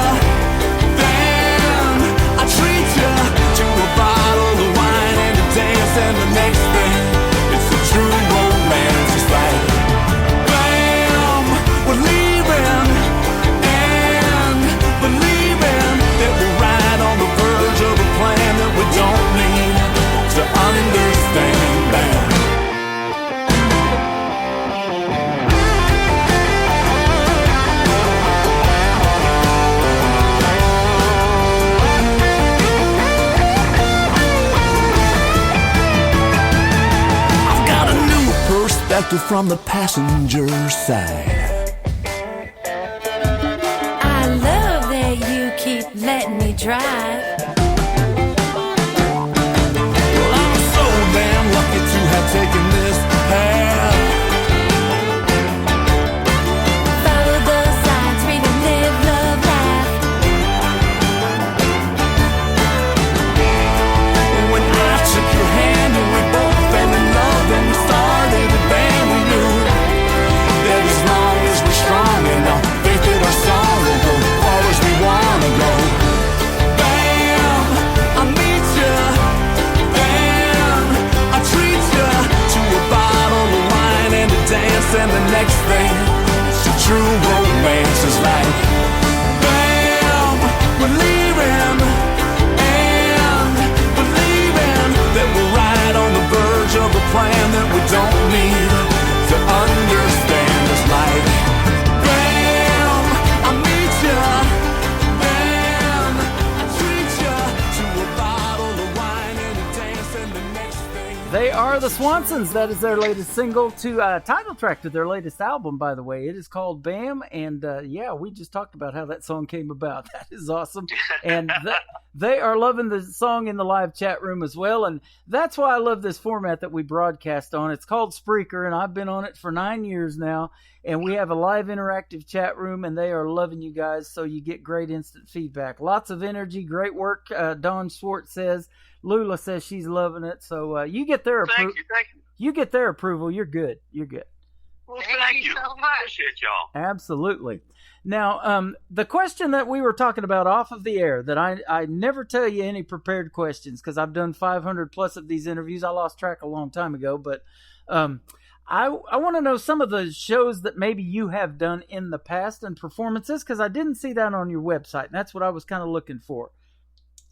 bam, I treat ya to a bottle of wine and a dance, and the next thing, it's a true romance. It's like, bam, we're leaving, and believing that we're right on the verge of a plan that we don't need to understand. Bam. I've got a new perspective from the passenger side. I love that you keep letting me drive. Well, I'm so damn lucky to have taken this path. Follow the signs, read and live, love, laugh. When I took your hand and we both fell in love and we started a band, we knew that as long as we're strong enough, faith in our song will go far as we wanna go. Bam, I meet ya, bam, I treat ya to a bottle of wine and a dance, and the next thing, it's a true romance. Is like, bam, we're leaving, and believing that we're right on the verge of a plan that we don't need to understand. It's like, bam, I meet ya, bam, I treat ya to a bottle of wine and a dance, and the next thing. They are the Swansons. That is their latest single to title track to their latest album, by the way. It is called Bam, and yeah, we just talked about how that song came about. That is awesome. And they are loving the song in the live chat room as well, and that's why I love this format that we broadcast on. It's called Spreaker, and I've been on it for 9 years now, and we have a live interactive chat room, and they are loving you guys, so you get great instant feedback. Lots of energy, great work, Dawn Schwartz says. Lula says she's loving it, so you get their approval. Thank you. You get their approval, you're good. You're good. Well, Thank you so much. Appreciate y'all. Absolutely. Now, the question that we were talking about off of the air, that I never tell you any prepared questions because I've done 500 plus of these interviews. I lost track a long time ago, but I want to know some of the shows that maybe you have done in the past and performances, because I didn't see that on your website, and that's what I was kind of looking for.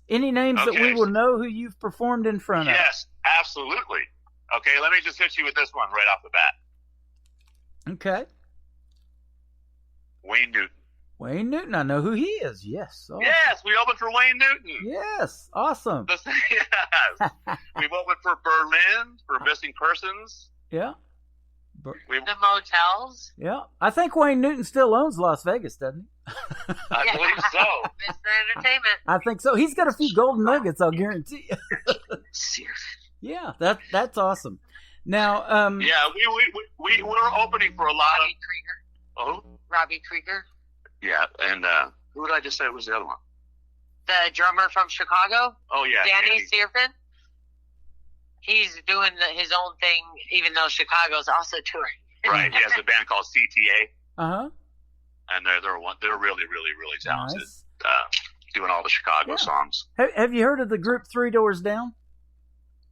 Any names that we will know who you've performed in front of? Yes, absolutely. Okay, let me just hit you with this one right off the bat. Okay. Wayne Newton. Wayne Newton, I know who he is. Yes. Awesome. Yes, we opened for Wayne Newton. Yes, awesome. Yes. We've opened for Berlin, for Missing Persons. Yeah. The motels. Yeah. I think Wayne Newton still owns Las Vegas, doesn't he? I believe so. Mr. Entertainment. I think so. He's got a few golden nuggets, I'll guarantee you. Seriously. Yeah, that's awesome. Now, yeah, we were opening for a lot Robbie of. Krieger. Oh. Robbie Krieger. Yeah, and who did I just say was the other one? The drummer from Chicago. Oh yeah, Danny Andy. Searfin. He's doing his own thing, even though Chicago's also touring. Right, he has a band called CTA. Uh-huh. And they're really, really, really talented. Nice. Doing all the Chicago songs. Have you heard of the group 3 Doors Down?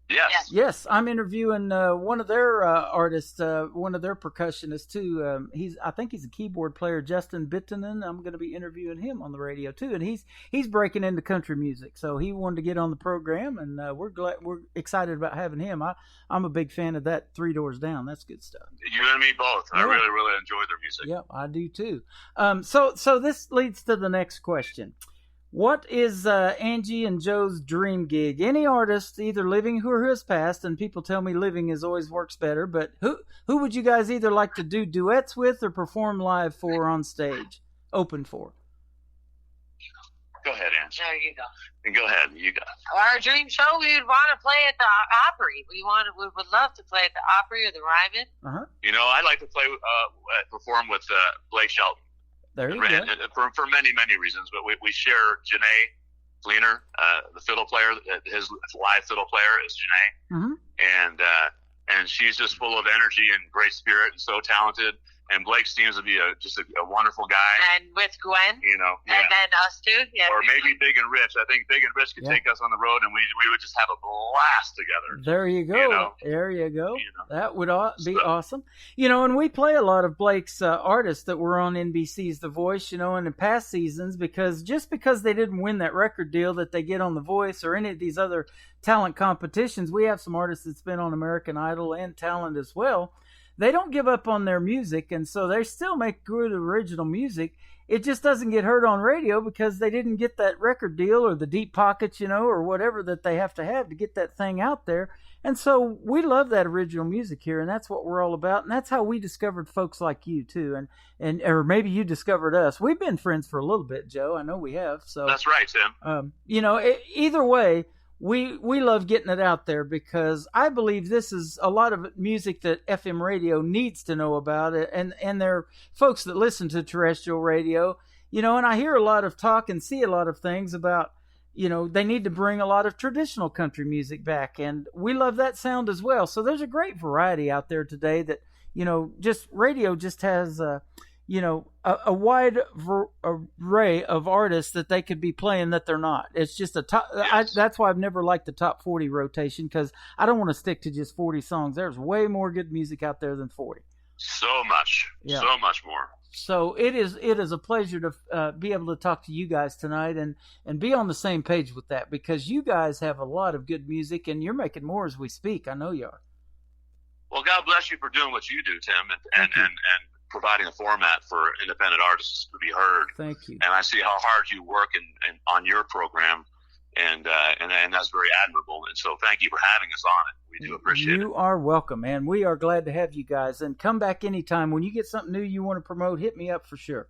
Yes. Yes, I'm interviewing one of their artists, one of their percussionists too. I think he's a keyboard player, Justin Bittinen. I'm going to be interviewing him on the radio too, and he's breaking into country music, so he wanted to get on the program, and we're excited about having him. I'm a big fan of that 3 Doors Down. That's good stuff. You and me both. I really, really enjoy their music. Yep, I do too. So this leads to the next question. What is Angie and Joe's dream gig? Any artist, either living or who has passed, and people tell me living is always works better, but who would you guys either like to do duets with or perform live for on stage? Open for. Go ahead, Angie. There you go. Go ahead. You got it. Our dream show, we would want to play at the Opry. We would love to play at the Opry or the Ryman. Uh-huh. You know, I'd like to perform with Blake Shelton. There you go. For many, many reasons, but we share Janae Fleener, the fiddle player. His live fiddle player is Janae, and she's just full of energy and great spirit and so talented. And Blake seems to be just a wonderful guy. And with Gwen, and then us too. Yeah. Or maybe Big and Rich. I think Big and Rich could take us on the road, and we would just have a blast together. There you go. There you go. That would be awesome. And we play a lot of Blake's artists that were on NBC's The Voice, in the past seasons, because just because they didn't win that record deal that they get on The Voice or any of these other talent competitions, we have some artists that's been on American Idol and Talent as well. They don't give up on their music, and so they still make good original music. It just doesn't get heard on radio because they didn't get that record deal or the deep pockets, or whatever that they have to get that thing out there. And so we love that original music here, and that's what we're all about. And that's how we discovered folks like you too, and or maybe you discovered us. We've been friends for a little bit, Joe. I know we have. So that's right, Tim. Either way. We love getting it out there because I believe this is a lot of music that FM radio needs to know about it. And there are folks that listen to terrestrial radio, and I hear a lot of talk and see a lot of things about, they need to bring a lot of traditional country music back. And we love that sound as well. So there's a great variety out there today that, just radio just has, a wide array of artists that they could be playing that they're not. It's just that's why I've never liked the top 40 rotation, because I don't want to stick to just 40 songs. There's way more good music out there than 40. So much more. So it is a pleasure to be able to talk to you guys tonight and be on the same page with that, because you guys have a lot of good music and you're making more as we speak. I know you are. Well, God bless you for doing what you do, Tim, and providing a format for independent artists to be heard. Thank you. And I see how hard you work on your program, and that's very admirable. And so thank you for having us on it. We do appreciate it. You are welcome, man. We are glad to have you guys. And come back anytime. When you get something new you want to promote, hit me up for sure.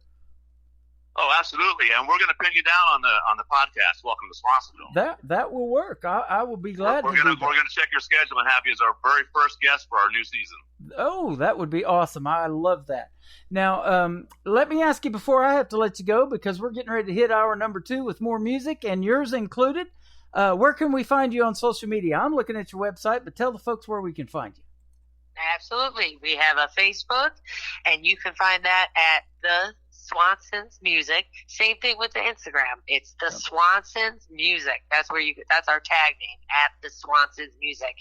Oh, absolutely. And we're going to pin you down on the podcast, Welcome to Swansonville. That will work. I will be glad we're going to check your schedule and have you as our very first guest for our new season. Oh, that would be awesome. I love that. Now, let me ask you before I have to let you go, because we're getting ready to hit hour number 2 with more music, and yours included. Where can we find you on social media? I'm looking at your website, but tell the folks where we can find you. Absolutely. We have a Facebook, and you can find that at the Swanson's Music. Same thing with the Instagram. It's the Swanson's Music. That's our tag name, at the Swanson's Music.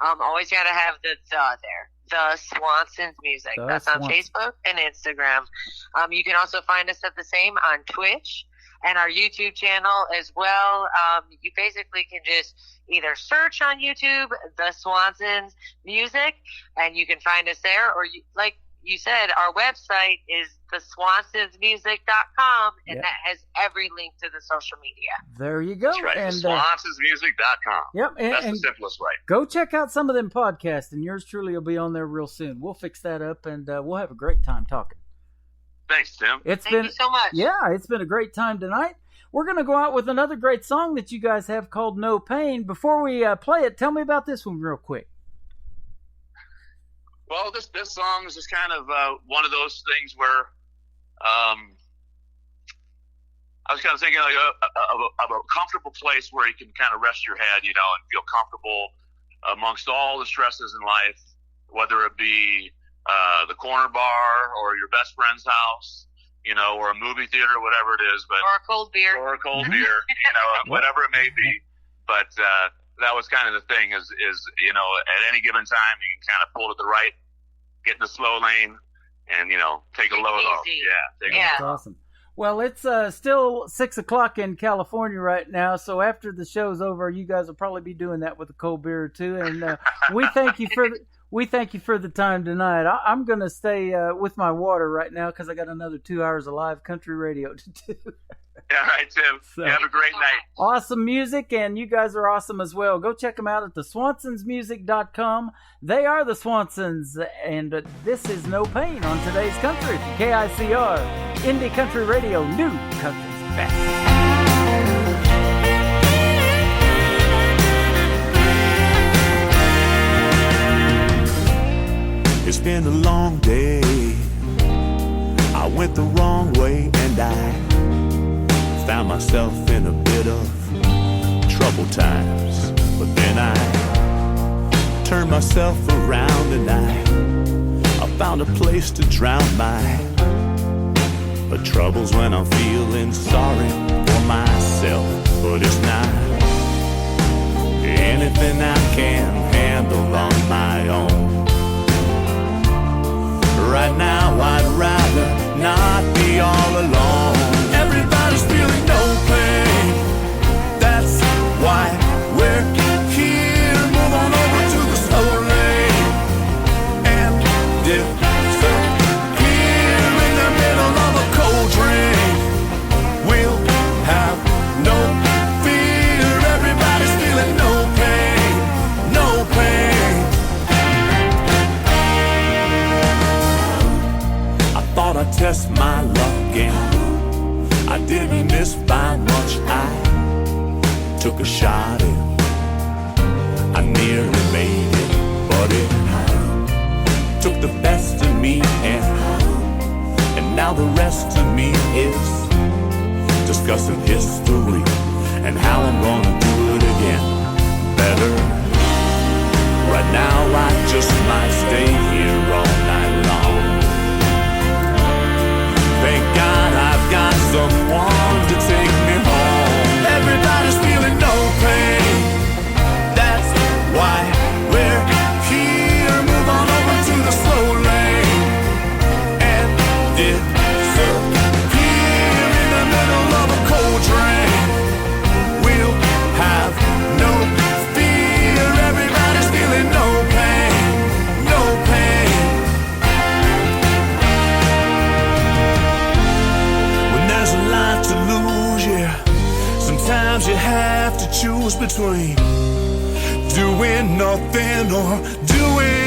Always got to have the there. The Swanson's Music. That's on Facebook and Instagram. You can also find us at the same on Twitch and our YouTube channel as well. You basically can just either search on YouTube, the Swanson's Music, and you can find us there, or like you said, our website is theswansonsmusic.com, and that has every link to the social media. There you go. That's right, and theswansonsmusic.com. Yep. That's the simplest way. Go check out some of them podcasts, and yours truly will be on there real soon. We'll fix that up, and we'll have a great time talking. Thanks, Tim. Thank you so much. Yeah, it's been a great time tonight. We're going to go out with another great song that you guys have called No Pain. Before we play it, tell me about this one real quick. Well, this song is just kind of one of those things where I was kind of thinking of a comfortable place where you can kind of rest your head, and feel comfortable amongst all the stresses in life, whether it be the corner bar or your best friend's house, or a movie theater, whatever it is. Or a cold beer. Whatever it may be. But that was kind of the thing is at any given time you can kind of pull to the right, get in the slow lane, and take a load off. That's awesome. Well, it's still 6:00 in California right now, so after the show's over, you guys will probably be doing that with a cold beer or two. And we thank you for the time tonight. I'm going to stay with my water right now because I got another 2 hours of live country radio to do. All right, Tim. So, have a great night. Awesome music, and you guys are awesome as well. Go check them out at theswansonsmusic.com. They are the Swansons, and this is No Pain on today's country. KICR, Indie Country Radio, New Country's Best. It's been a long day. I went the wrong way and I found myself in a bit of troubled times. But then I turned myself around and I found a place to drown my troubles when I'm feeling sorry for myself. But it's not anything I can handle on my own. Right now I'd rather not be all alone. Everybody's feeling no pain. That's why we're here. Move on over to the slow lane and disappear in the middle of a cold drain. We'll have no fear. Everybody's feeling no pain, no pain. Thought I'd test my luck and I didn't miss by much. I took a shot and I nearly made it, but it took the best of me and now the rest of me is discussing history and how I'm gonna do it again better. Right now I just might stay here all night long. Thank God I've got someone to take me home. Everybody's feeling no pain. That's why we're here. Move on over to the slow lane and disappear in the middle of a cold drain. We'll have no fear. Everybody's feeling no pain, no pain. There's a lot to lose, yeah. Sometimes you have to choose between doing nothing or doing.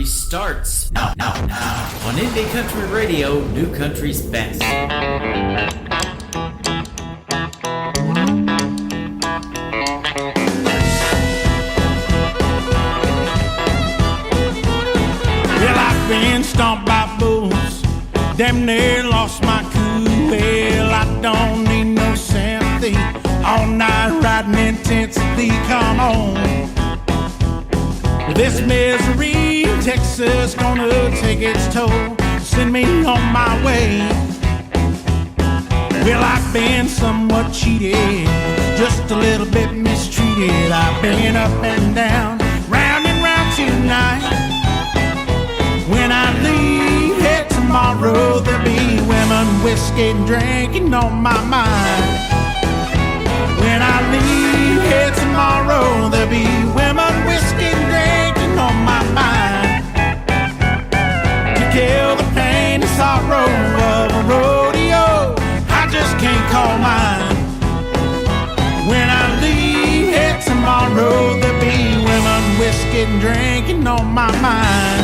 Starts now on Indie Country Radio, New Country's Best. Well, I've been stomped by bulls, damn near lost my cool. Well, I don't need no sympathy, all night riding intensely. Come on, this misery, Texas gonna take its toll, send me on my way. Well, I've been somewhat cheated, just a little bit mistreated. I've been up and down, round and round tonight. When I leave here tomorrow, tomorrow there'll be women, whiskey, and drinking on my mind. When I leave here tomorrow, there'll be women, whiskey, and drinking on my mind. To kill the pain and sorrow of a rodeo, I just can't call mine. When I leave here tomorrow, there'll be women, whiskey, and drinking on my mind.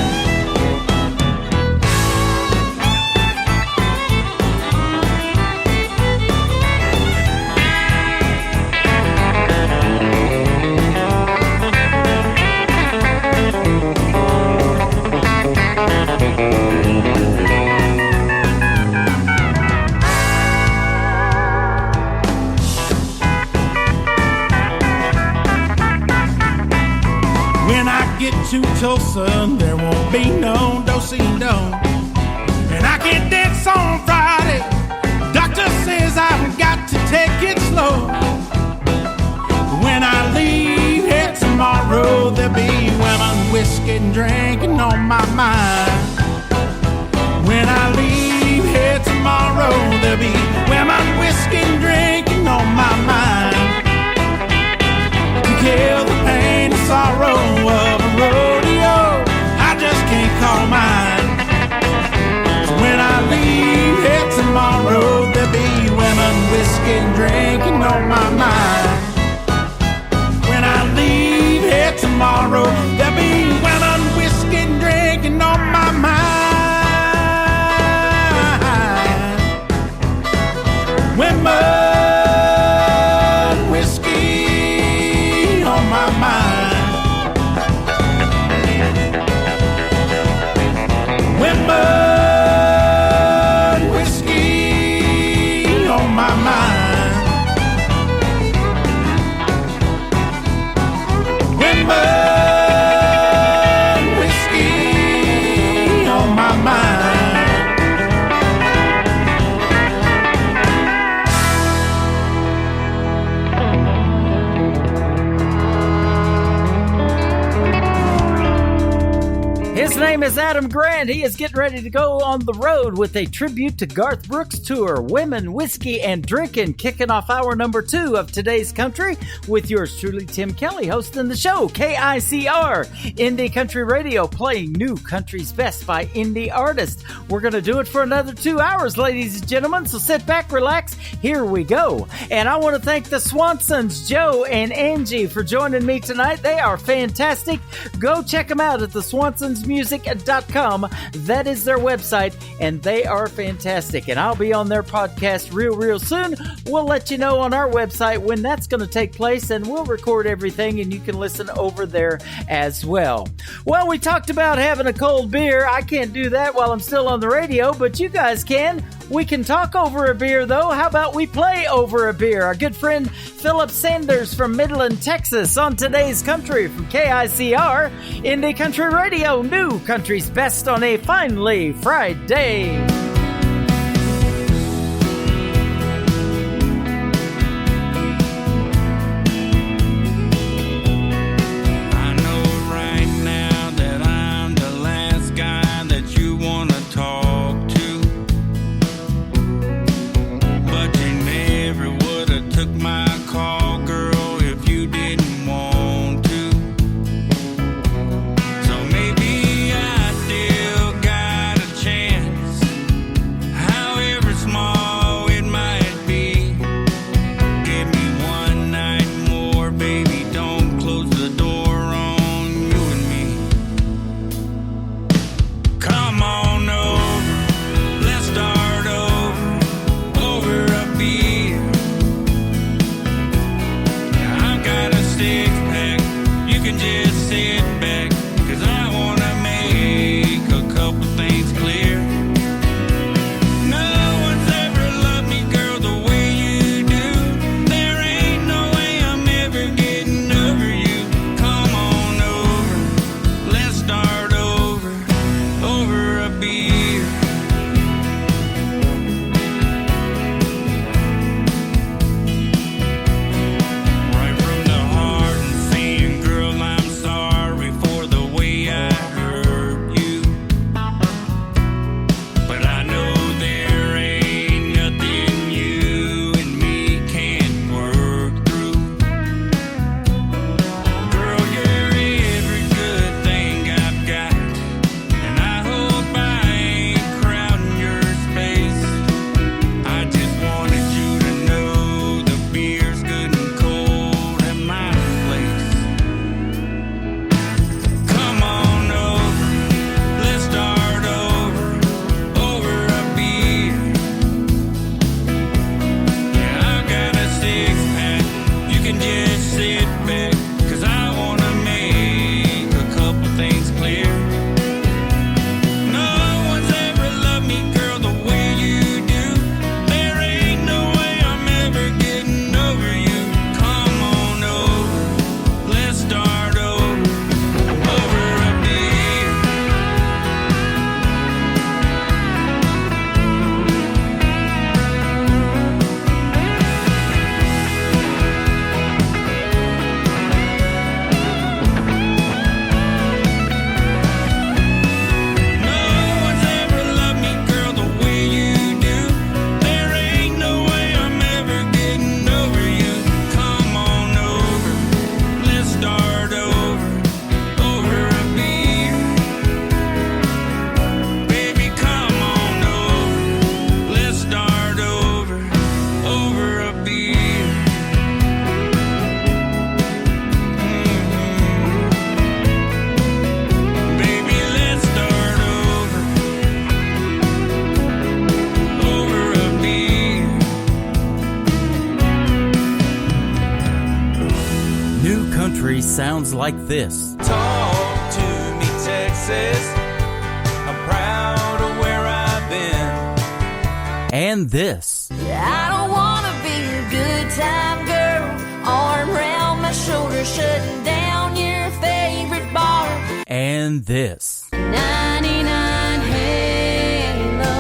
When I get to Tulsa, there won't be no do-si-do. And I can't dance on Friday. Doctor says I've got to take it slow. When I leave here tomorrow, there'll be women, whiskey, and drinking on my mind. When I leave here tomorrow, there'll be women, whiskey, and drinking on my mind. To kill the pain and sorrow of a rodeo, I just can't call mine. So when I leave here tomorrow, there'll be women, whiskey, and drinking on my mind. When I leave here tomorrow, there'll be women, whiskey, and drinking on my mind. Women, whiskey on my mind. Women, whiskey on my mind. Women, whiskey on my mind. His name is Adam Grant. He is getting ready to go on the road with a tribute to Garth Brooks tour, Women, Whiskey, and Drinking, kicking off hour number 2 of Today's Country with yours truly, Tim Kelly, hosting the show, KICR, Indie Country Radio, playing new country's best by indie artists. We're going to do it for another 2 hours, ladies and gentlemen, so sit back, relax, here we go. And I want to thank the Swansons, Joe and Angie, for joining me tonight. They are fantastic. Go check them out at theswansonsmusic.com. That is their website, and they are fantastic. And I'll be on their podcast real soon. We'll let you know on our website when that's going to take place, and we'll record everything, and you can listen over there as well. Well, we talked about having a cold beer. I can't do that while I'm still on the radio, but you guys can. We can talk over a beer, though. How about we play over a beer? Our good friend Philip Sanders from Midland, Texas, on Today's Country from KICR, Indie Country Radio, new country's best on a finally Friday. I know right now that I'm the last guy that you want to talk to, but you never would have took my call, girl, if you didn't want to. So maybe I still got a chance, however small it might be. Give me one night more, baby, don't close the door on you and me. Come on over, let's start over a beer. beer. Baby, let's start over a beer. New country sounds like this. Talk to me, Texas. I'm proud of where I've been. And this. I don't wanna be a good time girl, arm around my shoulder, shutting down your favorite bar. And this. 99 Halo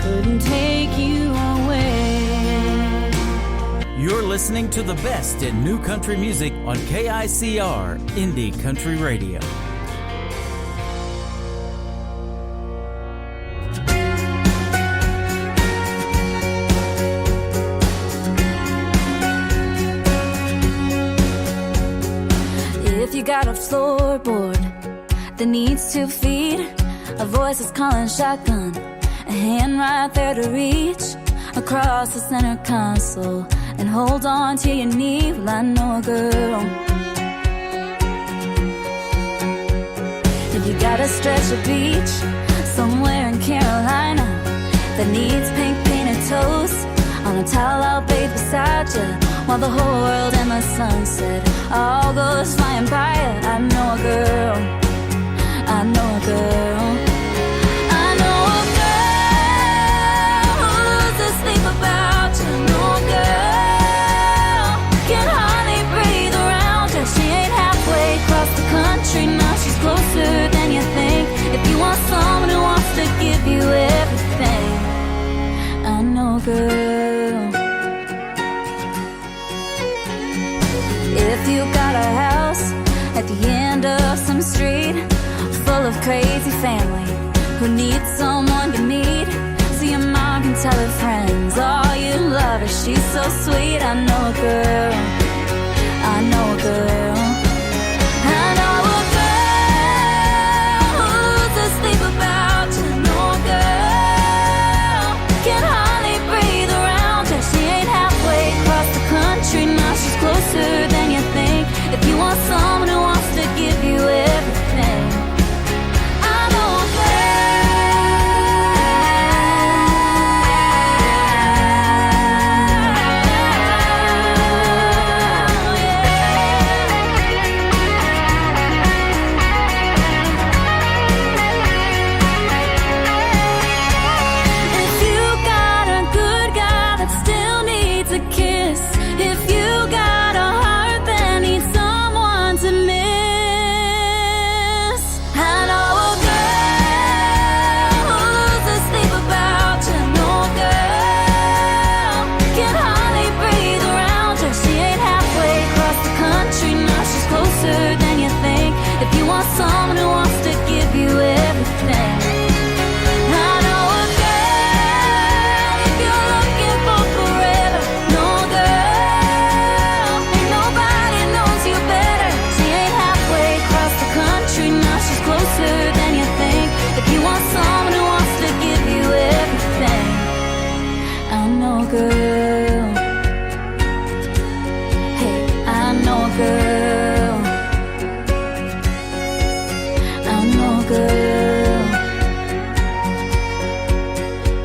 couldn't take you away. You're listening to the best in new country music on KICR, Indie Country Radio. If you got a floorboard that needs 2 feet, a voice is calling shotgun, a hand right there to reach across the center console and hold on to your knee. Well, I know a girl. If you got a stretch of beach somewhere in Carolina that needs pink painted toes on a towel I'll bathe beside you while the whole world in the sunset all goes flying by you. I know a girl. I know a girl. I know a girl who's asleep about you. I know a girl can hardly breathe around you. She ain't halfway across the country, now she's closer than you think. If you want someone who wants to give you everything, I know a girl. If you got a house at the end of some street full of crazy family who needs someone to meet, so your mom can tell her friends, oh, you love her, she's so sweet. I know a girl. I know a girl. I know a girl who's asleep about you. I know a girl can hardly breathe around you. She ain't halfway across the country, now she's closer than you think. If you want someone who wants to give you everything, I know a If you got a good guy that still needs a kiss, if you got a heart that needs someone to miss, I know a girl who's asleep about you. I know a girl can hardly breathe around you. She ain't halfway across the country, now she's closer than you think. If you want someone who wants to give you everything, I know a girl. If you're looking for forever, no girl, ain't nobody knows you better. She ain't halfway across the country, now she's closer than you think. If you want someone who wants to give you everything, I know a girl. Hey, I know a girl. I know a girl.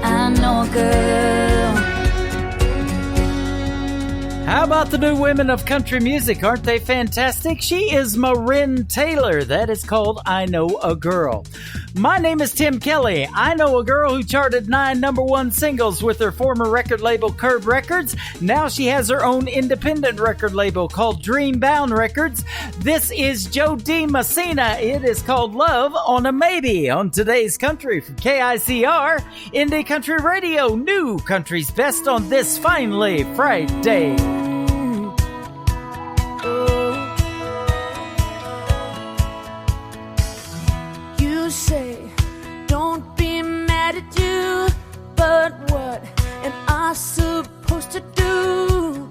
I know a girl. How about the new women of country music? Aren't they fantastic? She is Marin Taylor. That is called I Know a Girl. My name is Tim Kelly. I know a girl who charted 9 #1 singles with her former record label Curb Records. Now she has her own independent record label called Dreambound Records. This is Jody Messina. It is called Love on a Maybe on today's country from KICR, Indie Country Radio. New country's best on this finally Friday. You say, don't be mad at you, but what am I supposed to do?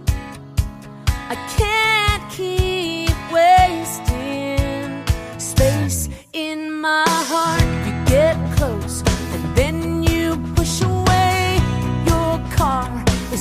I can't keep wasting space in my heart. You get close and then you push away. Your car is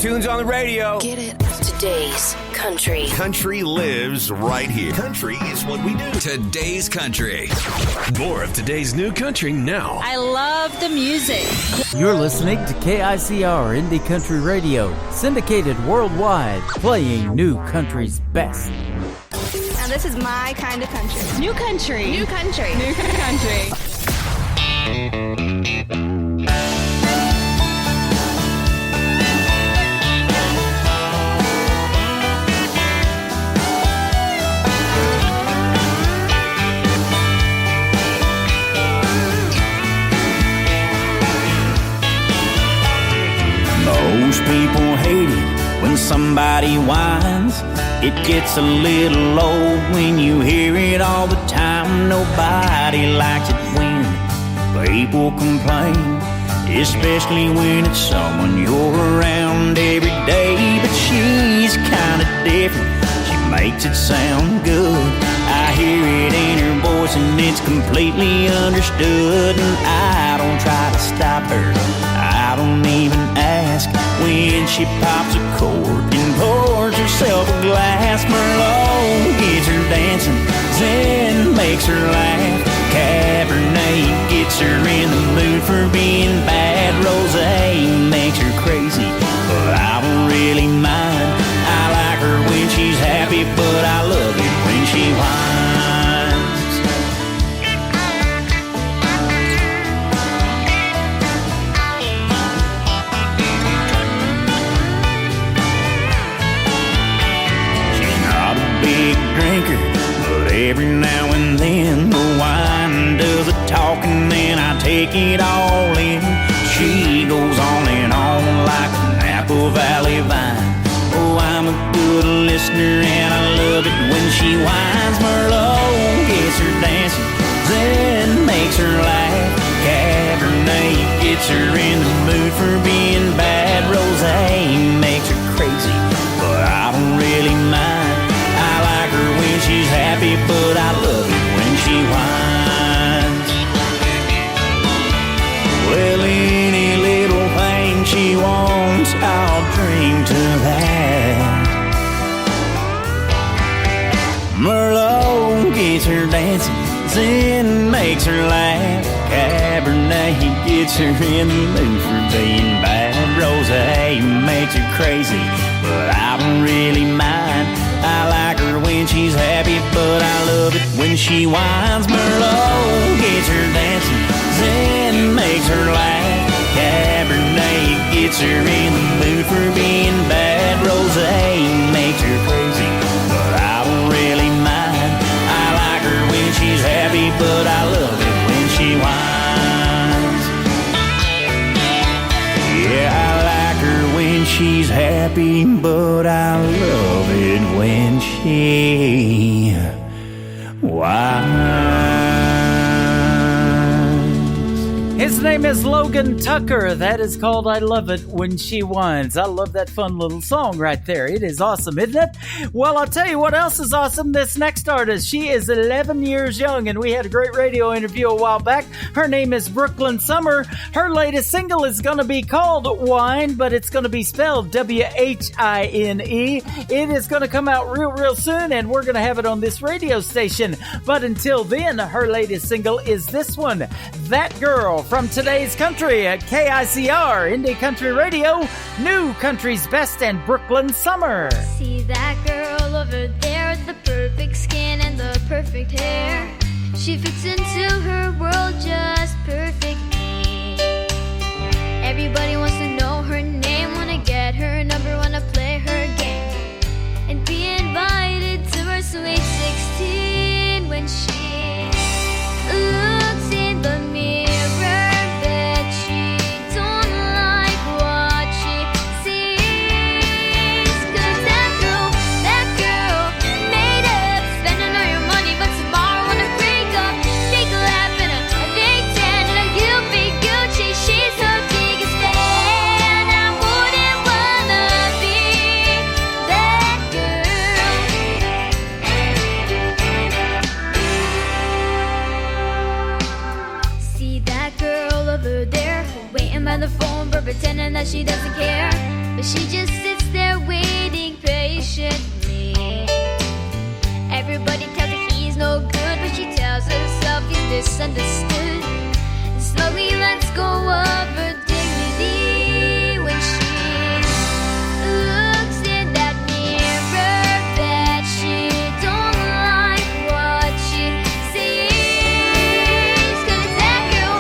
tunes on the radio. Get it. Today's country. Country lives right here. Country is what we do. Today's country. More of today's new country now. I love the music. You're listening to KICR Indie Country Radio, syndicated worldwide, playing new country's best. Now this is my kind of country. New country. New country. New country. Most people hate it when somebody whines. It gets a little old when you hear it all the time. Nobody likes it when people complain, especially when it's someone you're around every day. But she's kinda different, she makes it sound good. I hear it in her voice and it's completely understood. And I don't try to stop her, I don't even ask. When she pops a cork and pours herself a glass, Merlot gets her dancing, Zen makes her laugh, Cabernet gets her in the mood for being bad, Rosé makes her crazy, but I don't really mind. I like her when she's happy, but I love it when she whines. Drinker, but every now and then the wine does the talking, then I take it all in. She goes on and on like an Apple Valley vine. Oh, I'm a good listener and I love it when she whines. Merlot gets her dancing, Zen makes her laugh, Cabernet gets her in the mood for being bad, Rosé makes her crazy, but I don't really mind. She's happy, but I love it when she whines. Well, any little thing she wants, I'll drink to that. Merlot gets her dancing, Zen makes her laugh, Cabernet gets her in the mood for being bad, Rosé makes her crazy, but I don't really mind. I like her when she's happy, but I love it when she whines. Merlot gets her dancing, Zen makes her laugh, Cabernet gets her in the mood for being bad, Rosé makes her crazy, but I don't really mind. I like her when she's happy, but I love it when she whines. Yeah, I like her when she's happy, but I love it when she whines. His name is Logan Tucker. That is called I Love It When She Whines. I love that fun little song right there. It is awesome, isn't it? Well, I'll tell you what else is awesome. This next artist, she is 11 years young, and we had a great radio interview a while back. Her name is Brooklyn Summer. Her latest single is going to be called Wine, but it's going to be spelled Whine. It is going to come out real soon, and we're going to have it on this radio station. But until then, her latest single is this one, That Girl, from today's country at KICR Indie Country Radio, new country's best, and Brooklyn Summer. See that girl over there with the perfect skin and the perfect hair. She fits into her world just perfectly. Everybody wants to know her name, wanna get her number, wanna play her game, and be invited to her sweet 16 when she looks in the mirror. Pretending that she doesn't care, but she just sits there waiting patiently. Everybody tells her he's no good, but she tells herself he's misunderstood. And slowly lets go of her dignity when she looks in that mirror that she don't like what she sees. 'Cause that girl,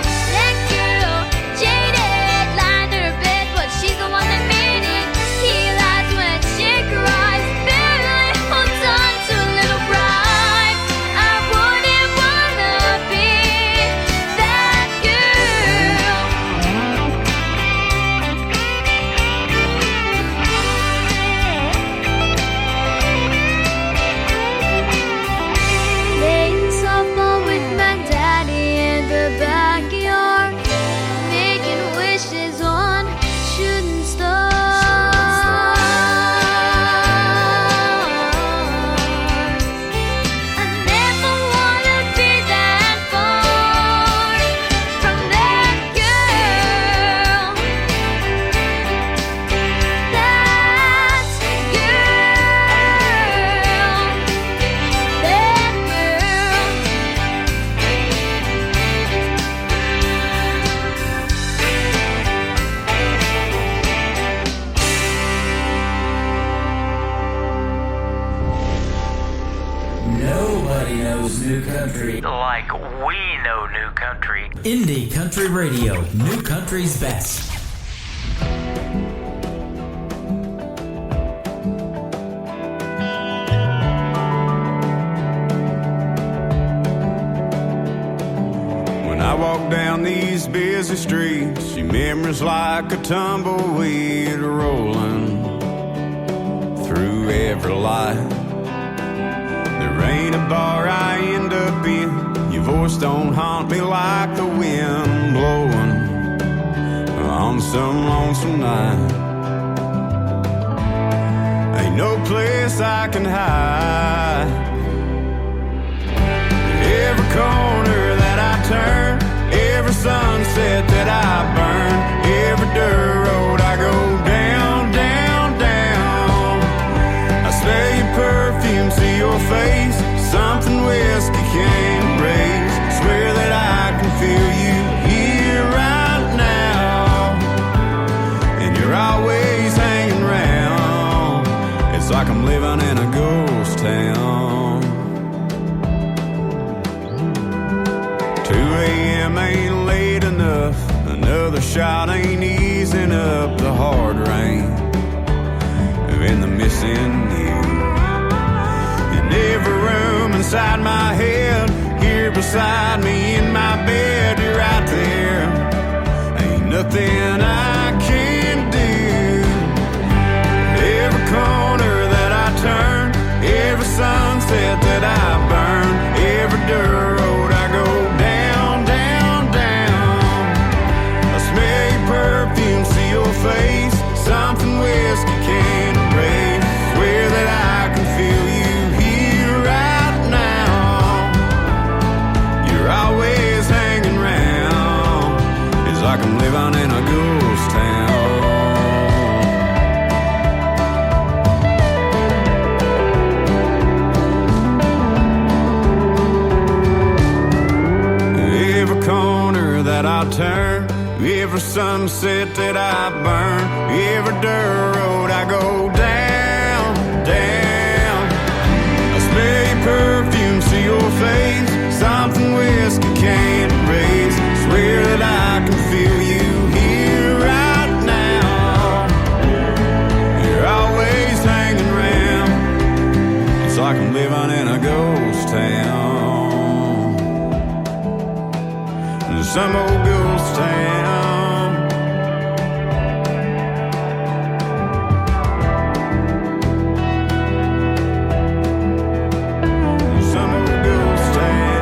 jaded, lying in her bed, but she's the one that made it. He lies when she cries, barely holds on to a little bride. I wouldn't wanna be that girl. Playing softball with my daddy in the backyard, making wishes on shooting stars. I never wanna be that far from that girl. That Nobody knows new country like we know new country. Indie Country Radio, new country's best. When I walk down these busy streets, see memories like a tumbleweed rolling through every light. There ain't a bar I end up in, your voice don't haunt me like the wind blowing on some lonesome night. Ain't no place I can hide. Every corner that I turn, every sunset that I burn, every dirt road I go down, down, down. I smell your perfume, see your face, something whiskey can't erase. Swear that I can feel you here right now, and you're always hanging around. It's like I'm living in a ghost town. 2 a.m. ain't late enough, another shot ain't easing up the hard rain and the missing you. In every room inside my head, here beside me in my bed, you're right there. Ain't nothing I can do. Every corner that I turn, every sunset that I burn, every dirt road I go down, down, down. I smell your perfume, see your face, something whiskey can't erase. Swear that I can feel you here right now. You're always hanging around. It's like I'm living in a ghost town. Every corner that I turn, every sunset that I burn, every dirt road I go down, down. I smell your perfume, see your face, something whiskey can't erase. Swear that I can feel you here right now. You're always hanging around. It's like I'm living in a ghost town. Some old ghost town. Some old ghost town.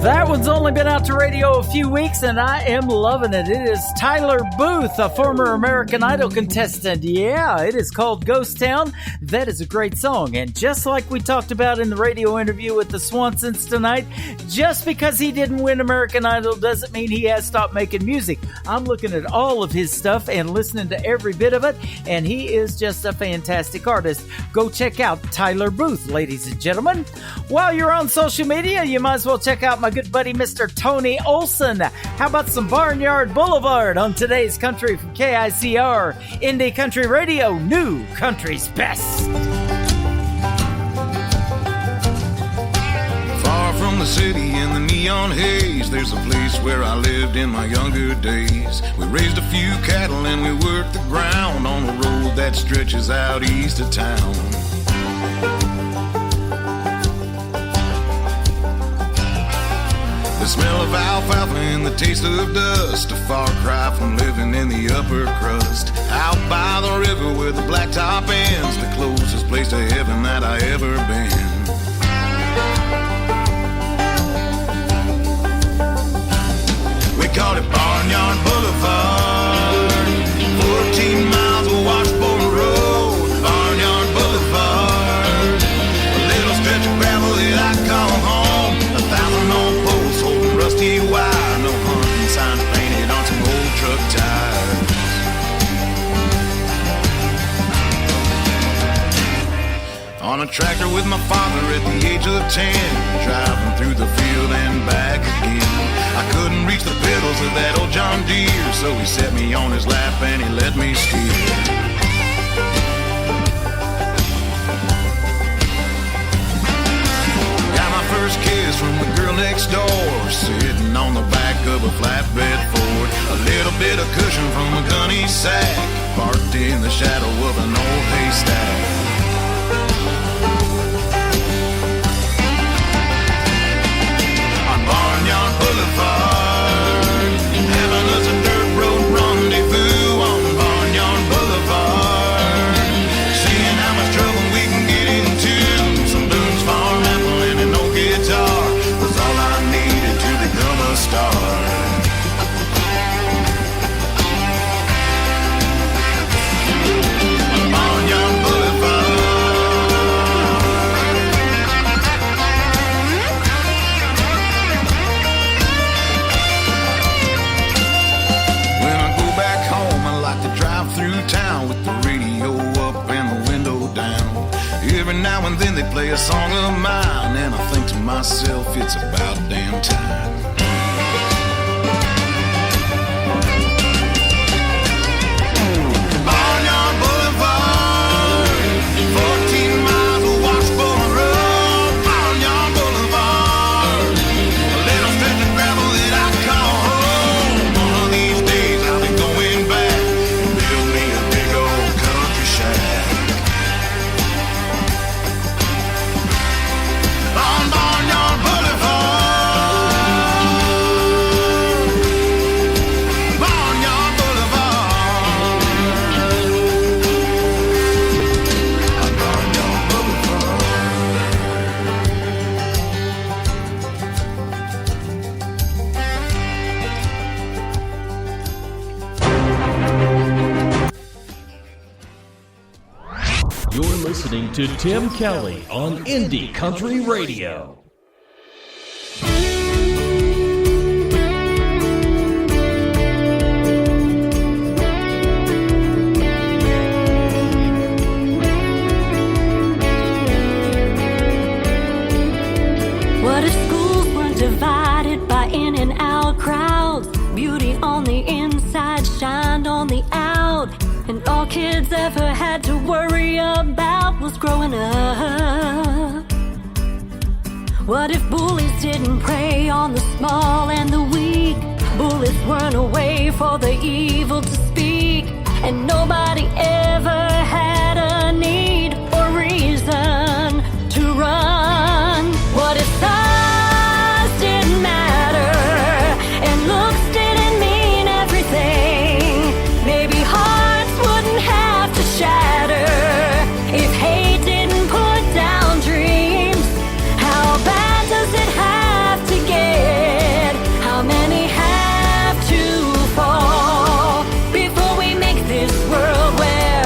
That one's only been out to radio a few weeks, and I am loving it. It is Tyler Booth, a former American Idol contestant. Yeah, it is called Ghost Town. That is a great song, and just like we talked about in the radio interview with the Swansons tonight, just because he didn't win American Idol doesn't mean he has stopped making music. I'm looking at all of his stuff and listening to every bit of it, and he is just a fantastic artist. Go check out Tyler Booth, ladies and gentlemen. While you're on social media, you might as well check out my good buddy Mr. Tony Olson. How about some Barnyard Boulevard on today's Country from KICR, Indie Country Radio, New Country's Best. Far from the city in the neon haze, there's a place where I lived in my younger days. We raised a few cattle and we worked the ground on a road that stretches out east of town. The smell of alfalfa and the taste of dust, a far cry from living in the upper crust. Out by the river where the blacktop ends, the closest place to heaven that I ever been. We called it Barnyard Boulevard, 14 miles of washboard road. Barnyard Boulevard, a little stretch of gravel that I call home. 1,000 old posts holding rusty wire, no hunting sign painted on some old truck tires. On a tractor with my father at the age of 10, driving through the field and back again. I couldn't reach the pedals of that old John Deere, so he set me on his lap and he let me steer. Got my first kiss from the girl next door, sitting on the back of a flatbed Ford. A little bit of cushion from a gunny sack, parked in the shadow of an old haystack. Barnyard Boulevard, having us a dirt road rendezvous on Barnyard Boulevard. Seeing how much trouble we can get into. Some Boone's Farm apple and an old guitar was all I needed to become a star. Barnyard Boulevard. Through town with the radio up and the window down. Every now and then they play a song of mine, and I think to myself, it's about damn time. Barnyard Boulevard, 14 miles of washboard road. Barnyard Boulevard, a little stretch of gravel that I call home. One of these days I'll be going back. On Barnyard Boulevard, Barnyard Boulevard, Barnyard Boulevard. You're listening to Tim Kelly on Indie Country Radio. What if schools weren't divided by in and out crowds? Beauty on the inside shined on the out, and all kids ever had to worry about was growing up. What if bullies didn't prey on the small and the weak? Bullets weren't a way for the evil to speak, and nobody ever had a need or reason to run. What if size didn't matter and looks didn't mean everything? Maybe hearts wouldn't have to shatter if hate didn't put down dreams. How bad does it have to get? How many have to fall before we make this world where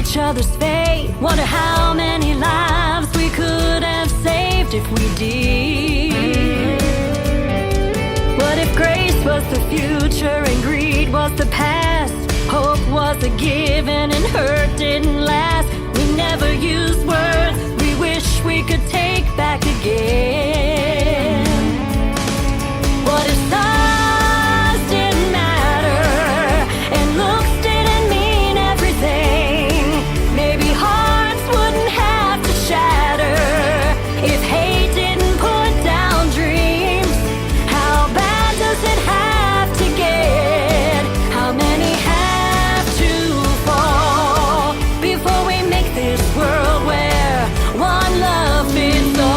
each other's fate. Wonder how many lives we could have saved if we did. What if grace was the future and greed was the past? Hope was a given and hurt didn't last. We never used words we wish we could take back again. What if stars didn't matter and looks didn't mean everything? Maybe hearts wouldn't have to shatter if hate didn't put down dreams. How bad does it have to get? How many have to fall before we make this world where one love fits all?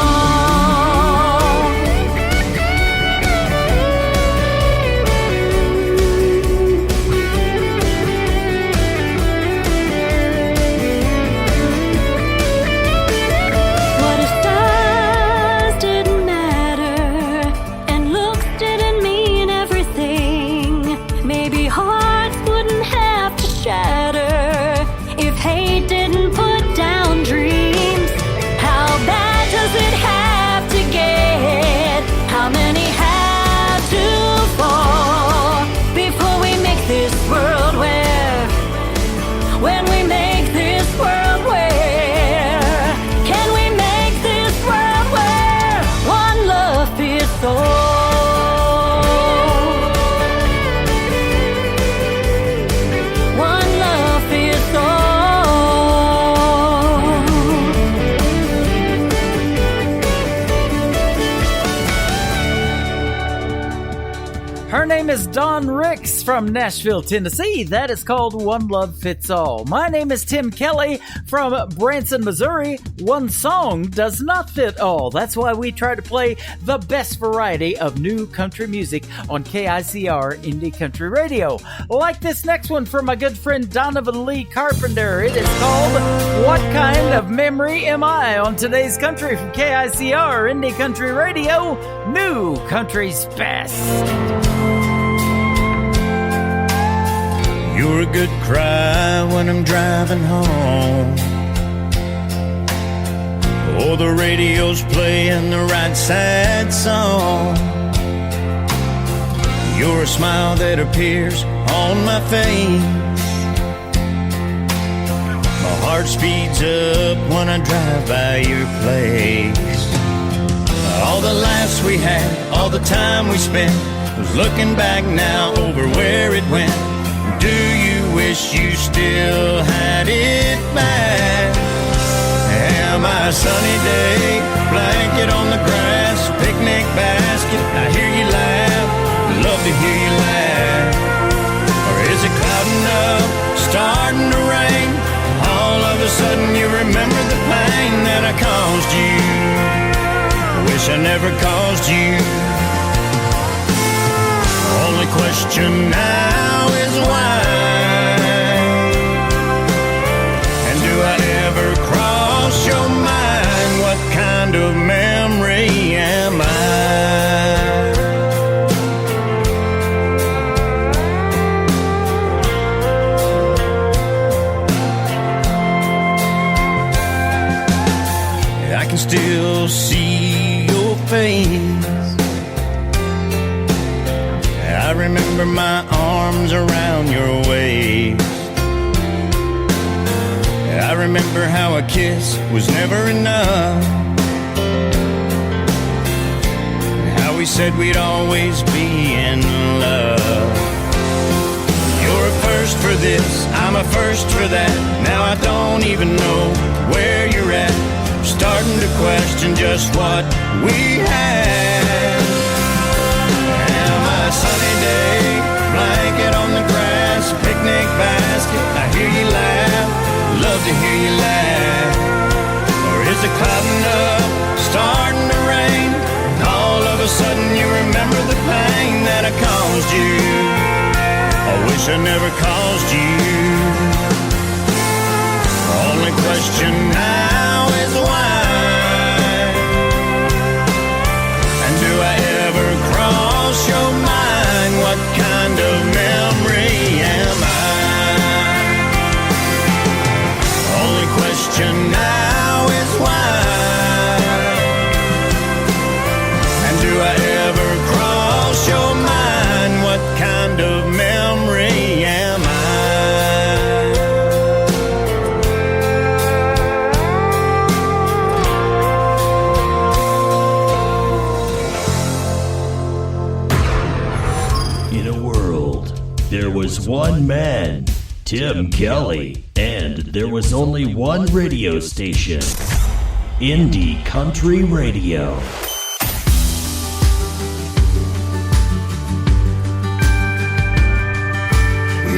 What if stars didn't matter and looks didn't mean everything? Maybe hearts wouldn't have to shatter if hate didn't put down dreams. How bad does it have to get? How many have to fall before we make this world where, when we make this world where, can we make this world where one love fits all? One love fits all. Her name is Dawn Ricks from Nashville, Tennessee. That is called One Love Fits All. My name is Tim Kelly from Branson, Missouri. One song does not fit all. That's why we try to play the best variety of new country music on KICR Indie Country Radio. Like this next one from my good friend Donovan Lee Carpenter. It is called What Kind of Memory Am I? On today's country from KICR Indie Country Radio, New Country's Best. You're a good cry when I'm driving home. Oh, the radio's playing the right sad song. You're a smile that appears on my face. My heart speeds up when I drive by your place. All the laughs we had, all the time we spent, was looking back now over where it went. Do you wish you still had it back? Am I a sunny day, blanket on the grass, picnic basket, I hear you laugh, love to hear you laugh. Or is it clouding up, starting to rain, all of a sudden you remember the pain that I caused you? I wish I never caused you. Only question now is why. And do I ever cross your mind? What kind of memory am I? I can still see your face. I remember my arms around your waist. I remember how a kiss was never enough. How we said we'd always be in love. You're a first for this, I'm a first for that. Now I don't even know where you're at. Starting to question just what we had. Am I a sunny day, blanket on the grass, picnic basket, I hear you laugh, love to hear you laugh. Or is it clouding up, starting to rain, and all of a sudden you remember the pain that I caused you? I wish I never caused you. Only question now is why. And do I ever cross your mind? What kind of memory am I? one man, Tim Kelly, and there was only one radio station, Indie Country Radio.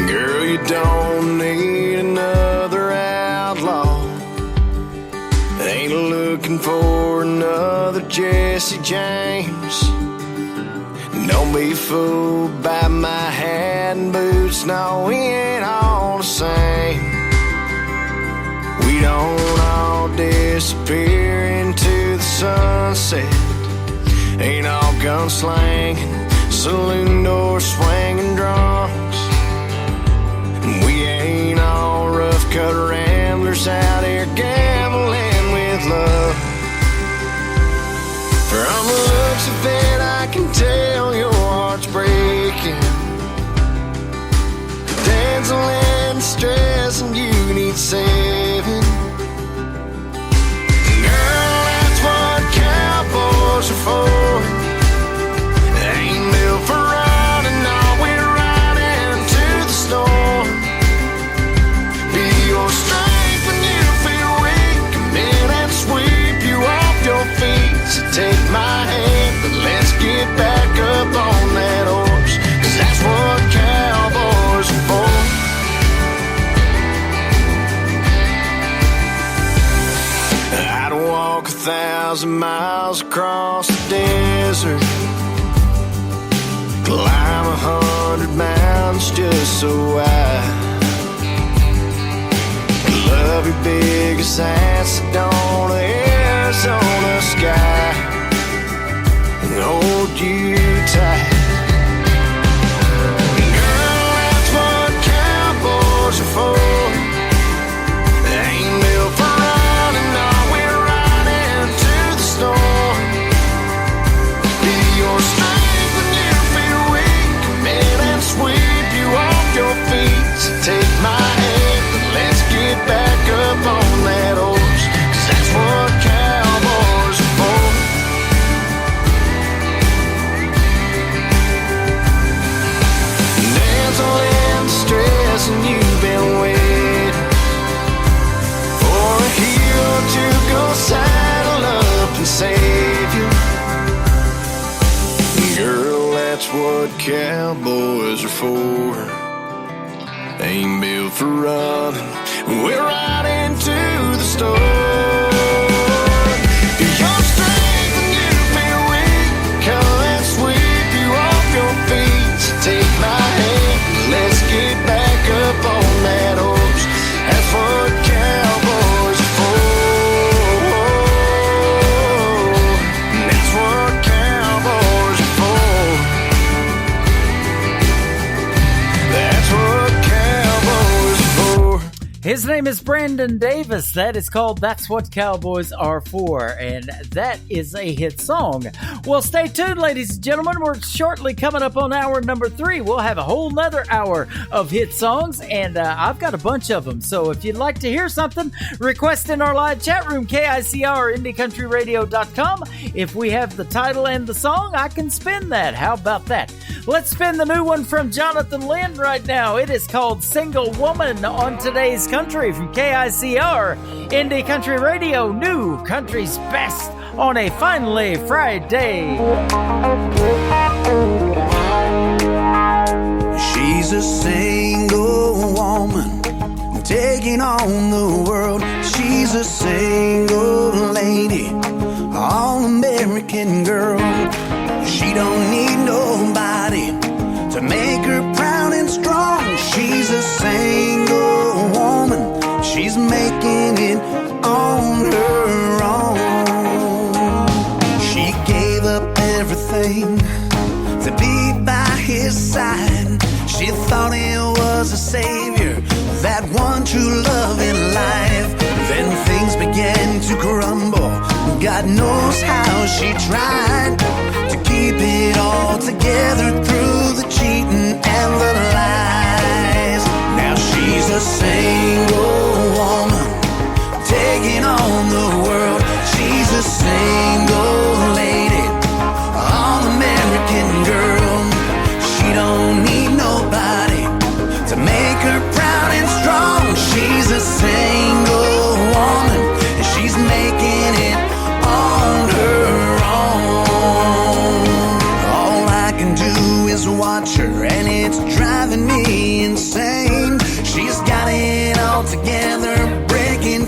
Girl, you don't need another outlaw. Ain't looking for another Jesse James. Don't be fooled by my hat and boots. No, we ain't all the same. We don't all disappear into the sunset. Ain't all gunslanging, saloon door swinging drunks. We ain't all rough cut ramblers out here gambling with love. From the looks of it, I can tell your heart's breaking. Dancing and stress, and you need saving. Girl, that's what cowboys are for. They ain't built for running, no, we're right into the storm. Be your strength when you feel weak. Come in and sweep you off your feet. So take my hand, but let's get back up on that horse, 'cause that's what cowboys are for. I'd walk 1,000 miles across the desert, climb 100 mountains just so I love your biggest Sedona, Arizona sky, and hold you tight. Girl, that's what cowboys are for. They ain't built for running, no, we're right into the storm. Be your strength when you feel weak. Come in and sweep you off your feet. So take my hand, and let's get back up on that horse, 'cause that's what cowboys are for. Dancing in the stress, and you've been waiting for a hero to go saddle up and save you. Girl, that's what cowboys are for. Ain't built for running, we're right into the storm. Your strength when you feel weak. Come and sweep you off your feet. So take my hand, let's get back up on that horse. That's what cowboys are for. That's what cowboys are for. That's what cowboys are for. His name is Brandon Davis. That is called That's What Cowboys Are For, and that is a hit song. Well, stay tuned, ladies and gentlemen. We're shortly coming up on hour number 3. We'll have a whole nother hour of hit songs, and I've got a bunch of them. So if you'd like to hear something, request in our live chat room, KICR, IndieCountryRadio.com. If we have the title and the song, I can spin that. How about that? Let's spin the new one from Jonathan Lynn right now. It is called Single Woman on Today's Country from KICR, Indie Country Radio, new country's best on a finally Friday. She's a single woman taking on the world. She's a single lady, all-American girl. She don't need nobody to make her proud and strong. She's a single woman, she's making it on her own. She gave up everything to be by his side. She thought he was a savior, that one true love in life. Then things began to crumble. God knows how she tried to keep it all together through the cheating and the lies. Now she's a single woman taking on the world. She's a single lady, all-American girl. She don't need nobody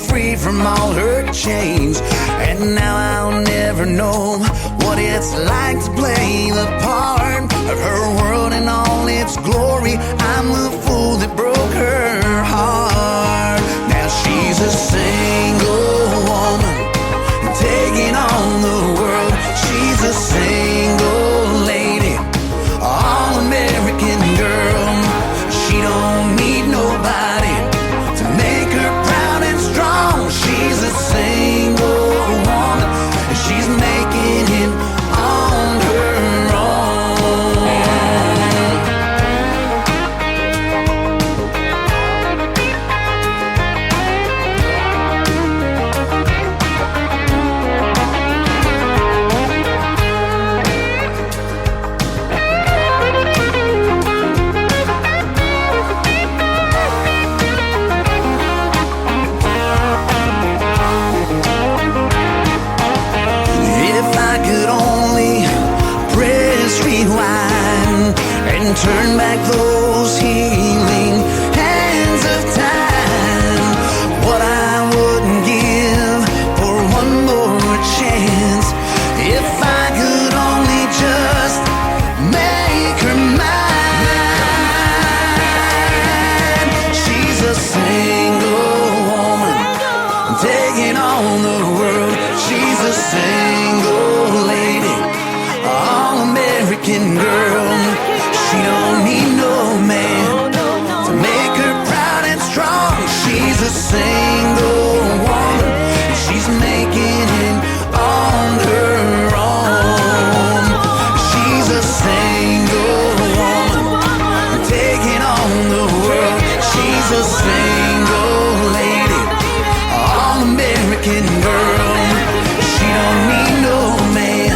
free from all her chains. And now I'll never know what it's like to play the part of her world in all its glory. I'm the fool that broke her heart. Now she's a single woman taking on the world. She's a single lady, all-American girl. She don't need nobody to make her proud and strong. She's a single woman, and she's making it on her own. Turn back those healing hands of time. What I wouldn't give for one more chance. If I could only just make her mine. She's a single woman taking on the world. She's a single lady, all-American girl. She don't need no man to make her proud and strong. She's a single woman, and she's making it on her own. She's a single woman taking on the world. She's a single lady, all-American girl. She don't need no man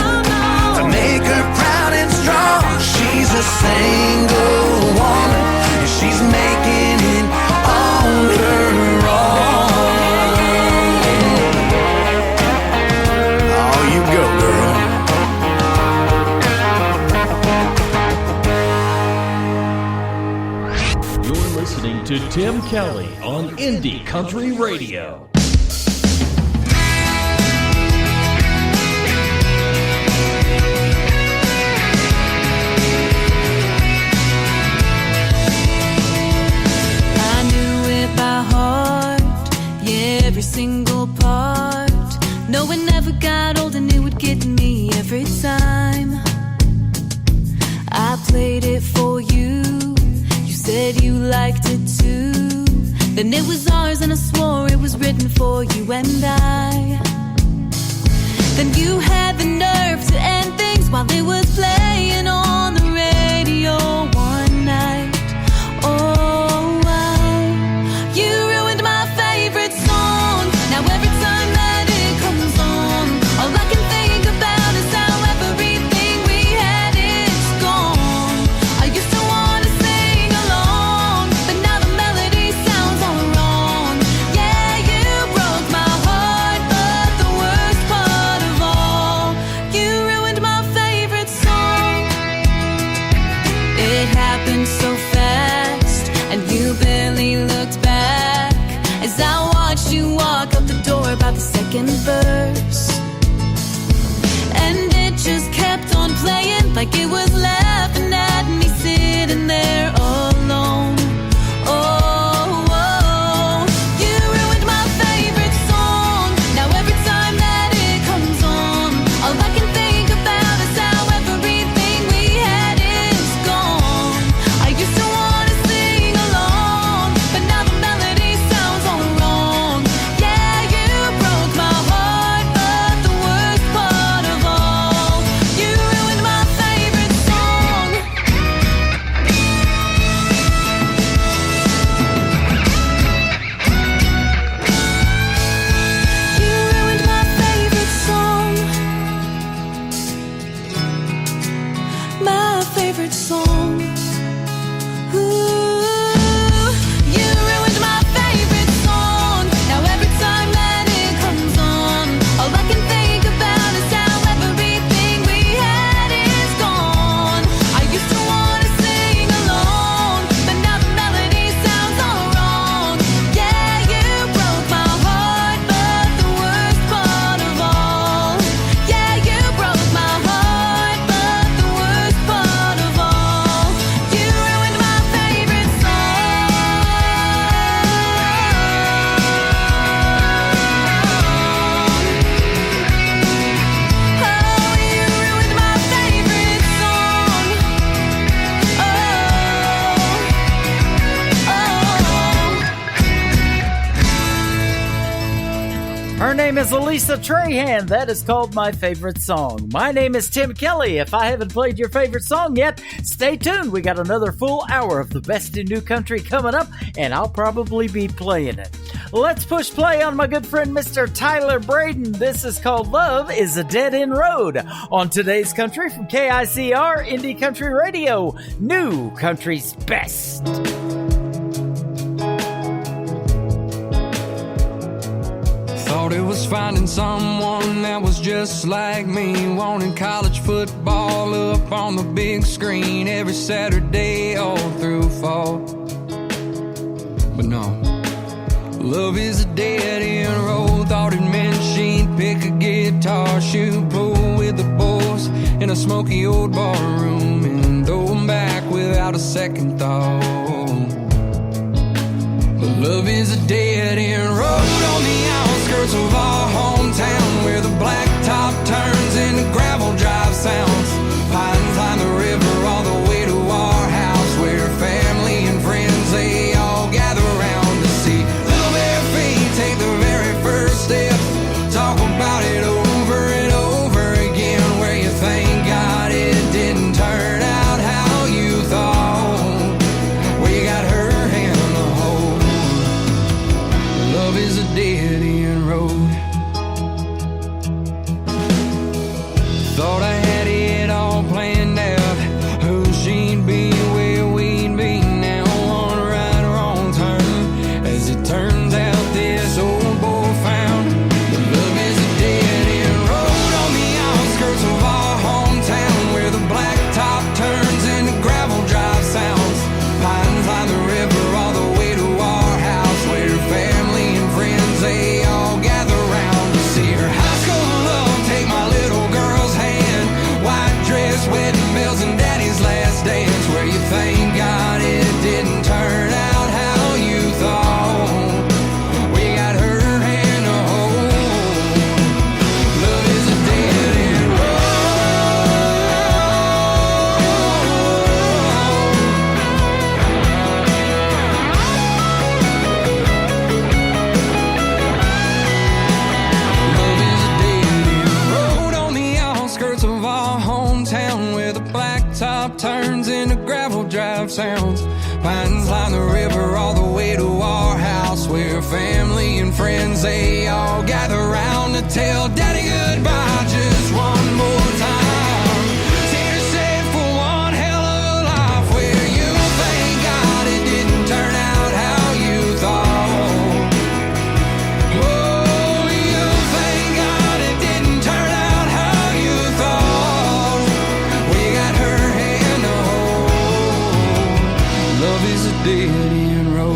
to make her proud and strong. She's a single woman, and she's making it on her own. Oh, you go, girl. You're listening to Tim Kelly on Indie Country Radio. Every single part. No, it never got old and it would get me every time. I played it for you. You said you liked it too. Then it was ours and I swore it was written for you and I. Then you had the nerve to end things while it was playing on the radio one night. Oh, why? You ruined my favorite song. Now every time that it comes on, all I can think about is how everything we had is gone. I used to want to sing along, but now the melody sounds all wrong. Yeah, you broke my heart, but the worst part of all, you ruined my favorite song. It happened so fast, and you barely looked back as I watched you walk out the door about the second verse. And it just kept on playing like it was laughing at me sitting there alone. Oh, oh, you ruined my favorite song. Now every time that it comes on, all I can think about is how everything we had is gone. I used to want to sing along, but now the melody sounds all wrong. Yeah, you broke my heart, but the worst part of all, you ruined my favorite song. Her name is Elisa Trahan. That is called My Favorite Song. My name is Tim Kelly. If I haven't played your favorite song yet, stay tuned. We got another full hour of the best in new country coming up, and I'll probably be playing it. Let's push play on my good friend Mr. Tyler Braden. This is called Love is a Dead End Road on today's country from KICR Indie Country Radio, New Country's Best. Thought it was finding someone that was just like me, wanting college football up on the big screen every Saturday all through fall. But no, love is a dead end road. Thought it meant she'd pick a guitar, shoot pool with the boys in a smoky old bar room, and throw 'em back without a second thought. But love is a dead end road on the outskirts of our hometown, where the blacktop turns into gravel drive sounds. Pines line the river all the way to our house, where family and friends, they all gather around to see little bare feet take the very first step. Talk about it over and over again, where you thank God it didn't turn out how you thought, where you got her hand on the hold. Love is a dead end road. Thought I had it all planned out, who she'd be, where we'd be now, one right or wrong turn. As it turns out, this old boy found that love is a dead end road on the outskirts of our hometown, where the blacktop turns into gravel drive sounds. Pines line the river all the way to our house, where family and friends, they all gather around to see her high school love take my little girl's hand. White dress, wedding bells, and daddy's last dance, where you thank God it didn't turn out how you thought. We got her hand to hold. Love is a dead end Love is a dead end road on the outskirts of our hometown, where the blacktop turns into gravel drive sounds. Pines line the river all the way to our house, where family and friends, they all gather round to tell daddy goodbye just one more time. Tears shed for one hell of a life, where you thank God it didn't turn out how you thought. Oh, you thank God it didn't turn out how you thought. We got her hand to hold. Love is a dead end road.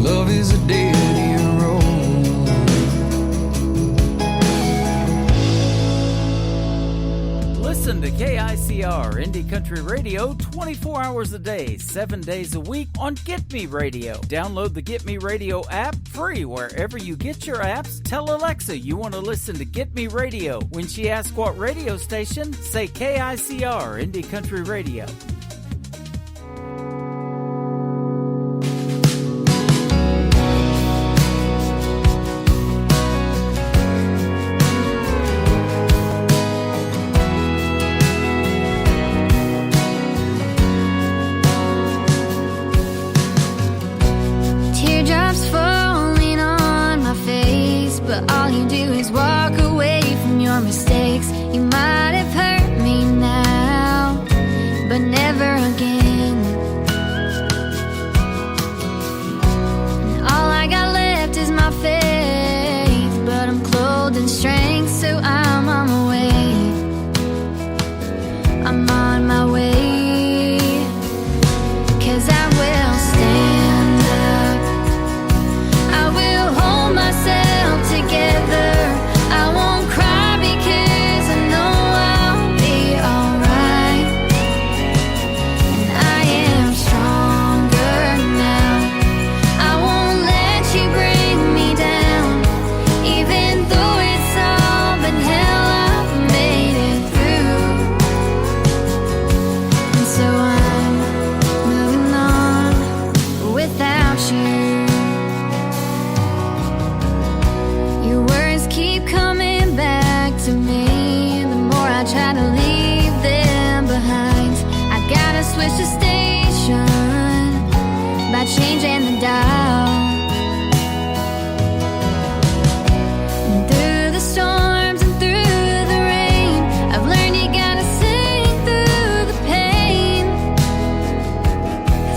Love is a dead end road. Listen to KICR Indie Country Radio 24 hours a day, 7 days a week on Get Me Radio. Download the Get Me Radio app free wherever you get your apps. Tell Alexa you want to listen to Get Me Radio. When she asks what radio station, say KICR Indie Country Radio. Teardrops falling on my face, but all you do is walk away from your mistakes. You might have hurt me now, but never again. And all I got left is my faith, but I'm clothed in strength, so I'm on my way. I'm on my way. 'Cause I will stand up, I will hold myself together. I won't cry because I know change and the dial. And through the storms and through the rain, I've learned you gotta sing through the pain,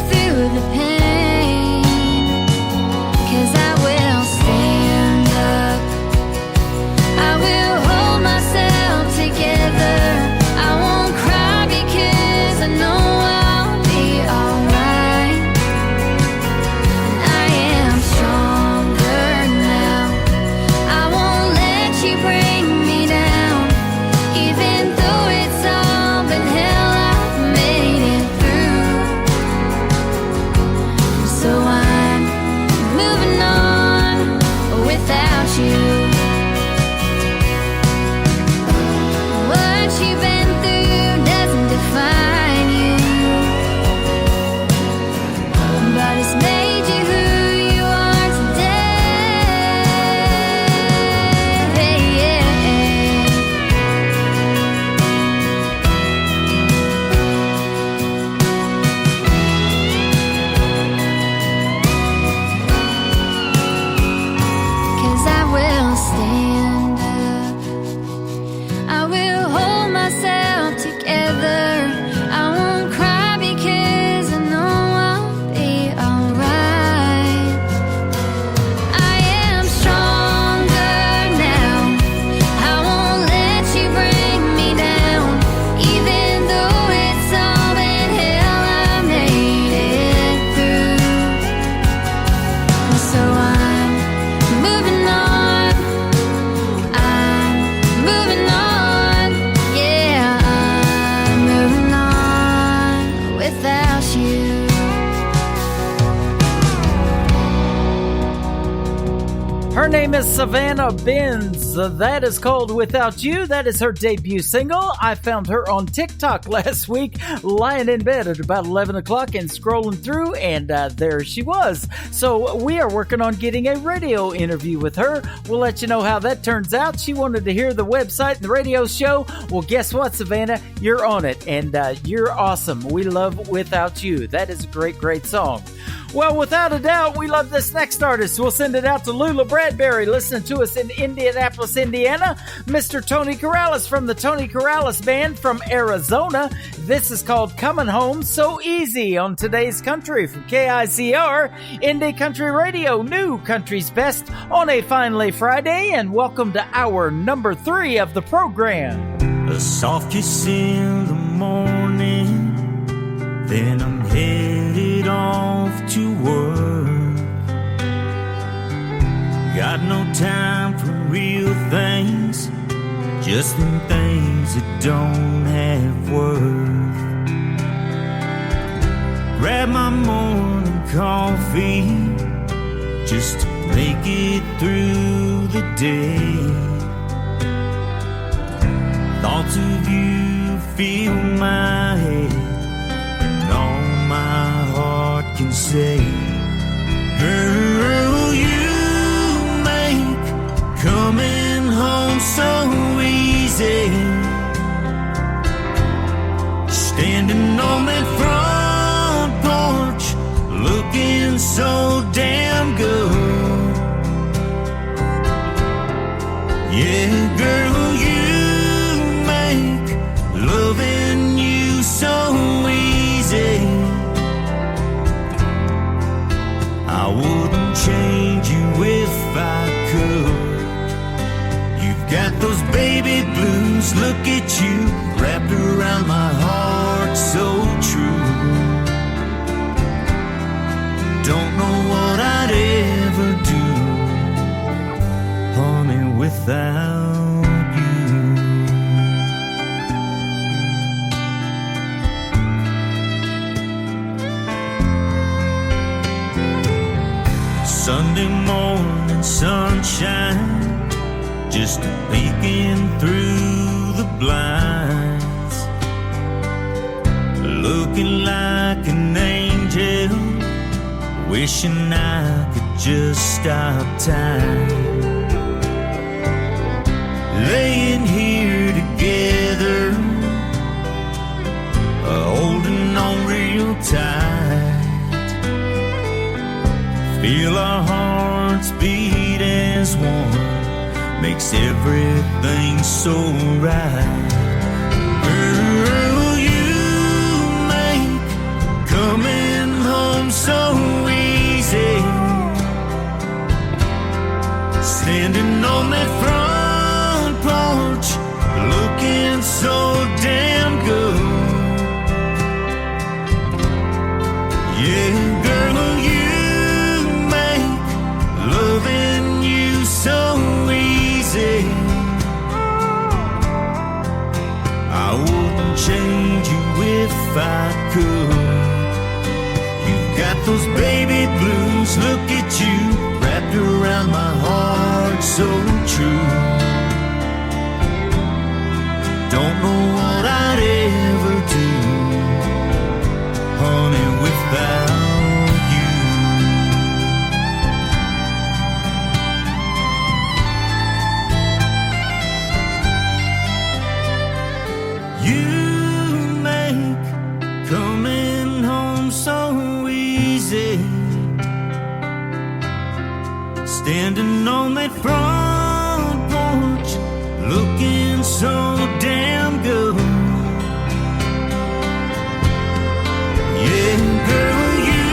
through the pain. 'Cause I will stand up, I will hold myself together. I won't cry because I know I'll be alright. And I am stronger now, I won't let you bring me down. Even though it's all been hell, I've made it through. So I'm moving on without you. What you've been through doesn't define you, but it's made you who you are today. 'Cause I will stand up, I will hold myself together. I won't cry because I know I'll be alright. I am stronger now, I won't let you bring me down. Even though it's all been hell, I made it through. So I'm moving on, I'm moving on, yeah, I'm moving on without you. Her name is Savannah Benz. That is called Without You. That is her debut single. I found her on TikTok last week, lying in bed at about 11 o'clock and scrolling through, and there she was. So we are working on getting a radio interview with her. We'll let you know how that turns out. She wanted to hear the website and the radio show. Well, guess what, Savannah? You're on it, and you're awesome. We love Without You. That is a great, great song. Well, without a doubt, we love this next artist. We'll send it out to Lula Bradbury, listening to us in Indianapolis, Indiana. Mr. Tony Corrales from the Tony Corrales Band from Arizona. This is called Coming Home So Easy on today's Country from KICR, Indie Country Radio, New Country's Best on a finally Friday. And welcome to hour number 3 of the program. A soft kiss in the morning, then I'm headed off to work. Got no time for real things, just them things that don't have worth. Grab my morning coffee just to make it through the day. Thoughts of you fill my head, and all my heart can say, girl, you make coming home so easy. Standing on that front porch, looking so damn good. Yeah, girl, you make loving you so easy. I wouldn't change you if I could. You've got those baby blues, look at you, wrapped around my heart so true. Don't know what I'd ever do, honey, without you. Sunday morning sunshine, just peeking through the blinds, looking like an angel, wishing I could just stop time. Laying here together, holding on real tight. Feel our hearts beat as one, makes everything so right. Girl, you make coming home so easy. Standing on that front porch, looking so damn good. Yeah, girl, you make loving you so easy. I wouldn't change you if I could. You've got those baby blues, look at you, wrapped around my heart so true. Don't know what I'd ever do, honey, without you. You make coming home so easy. Standing on that front porch, looking so damn good. Yeah, girl, you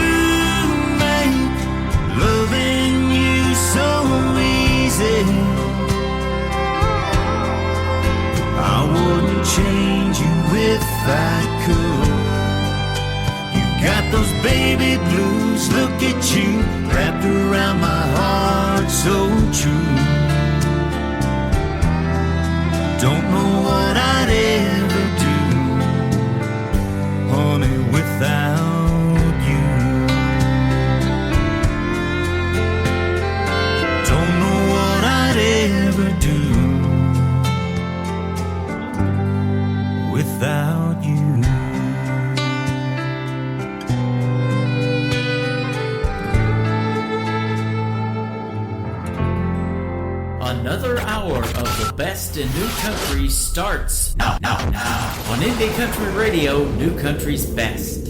make loving you so easy. I wouldn't change you if I could. You got those baby blues, look at you, wrapped around my heart so true. Don't know what I'd ever do, honey, without you. Don't know what I'd ever do without you. Another hour of the best in new country starts now on Indie Country Radio, New Country's Best.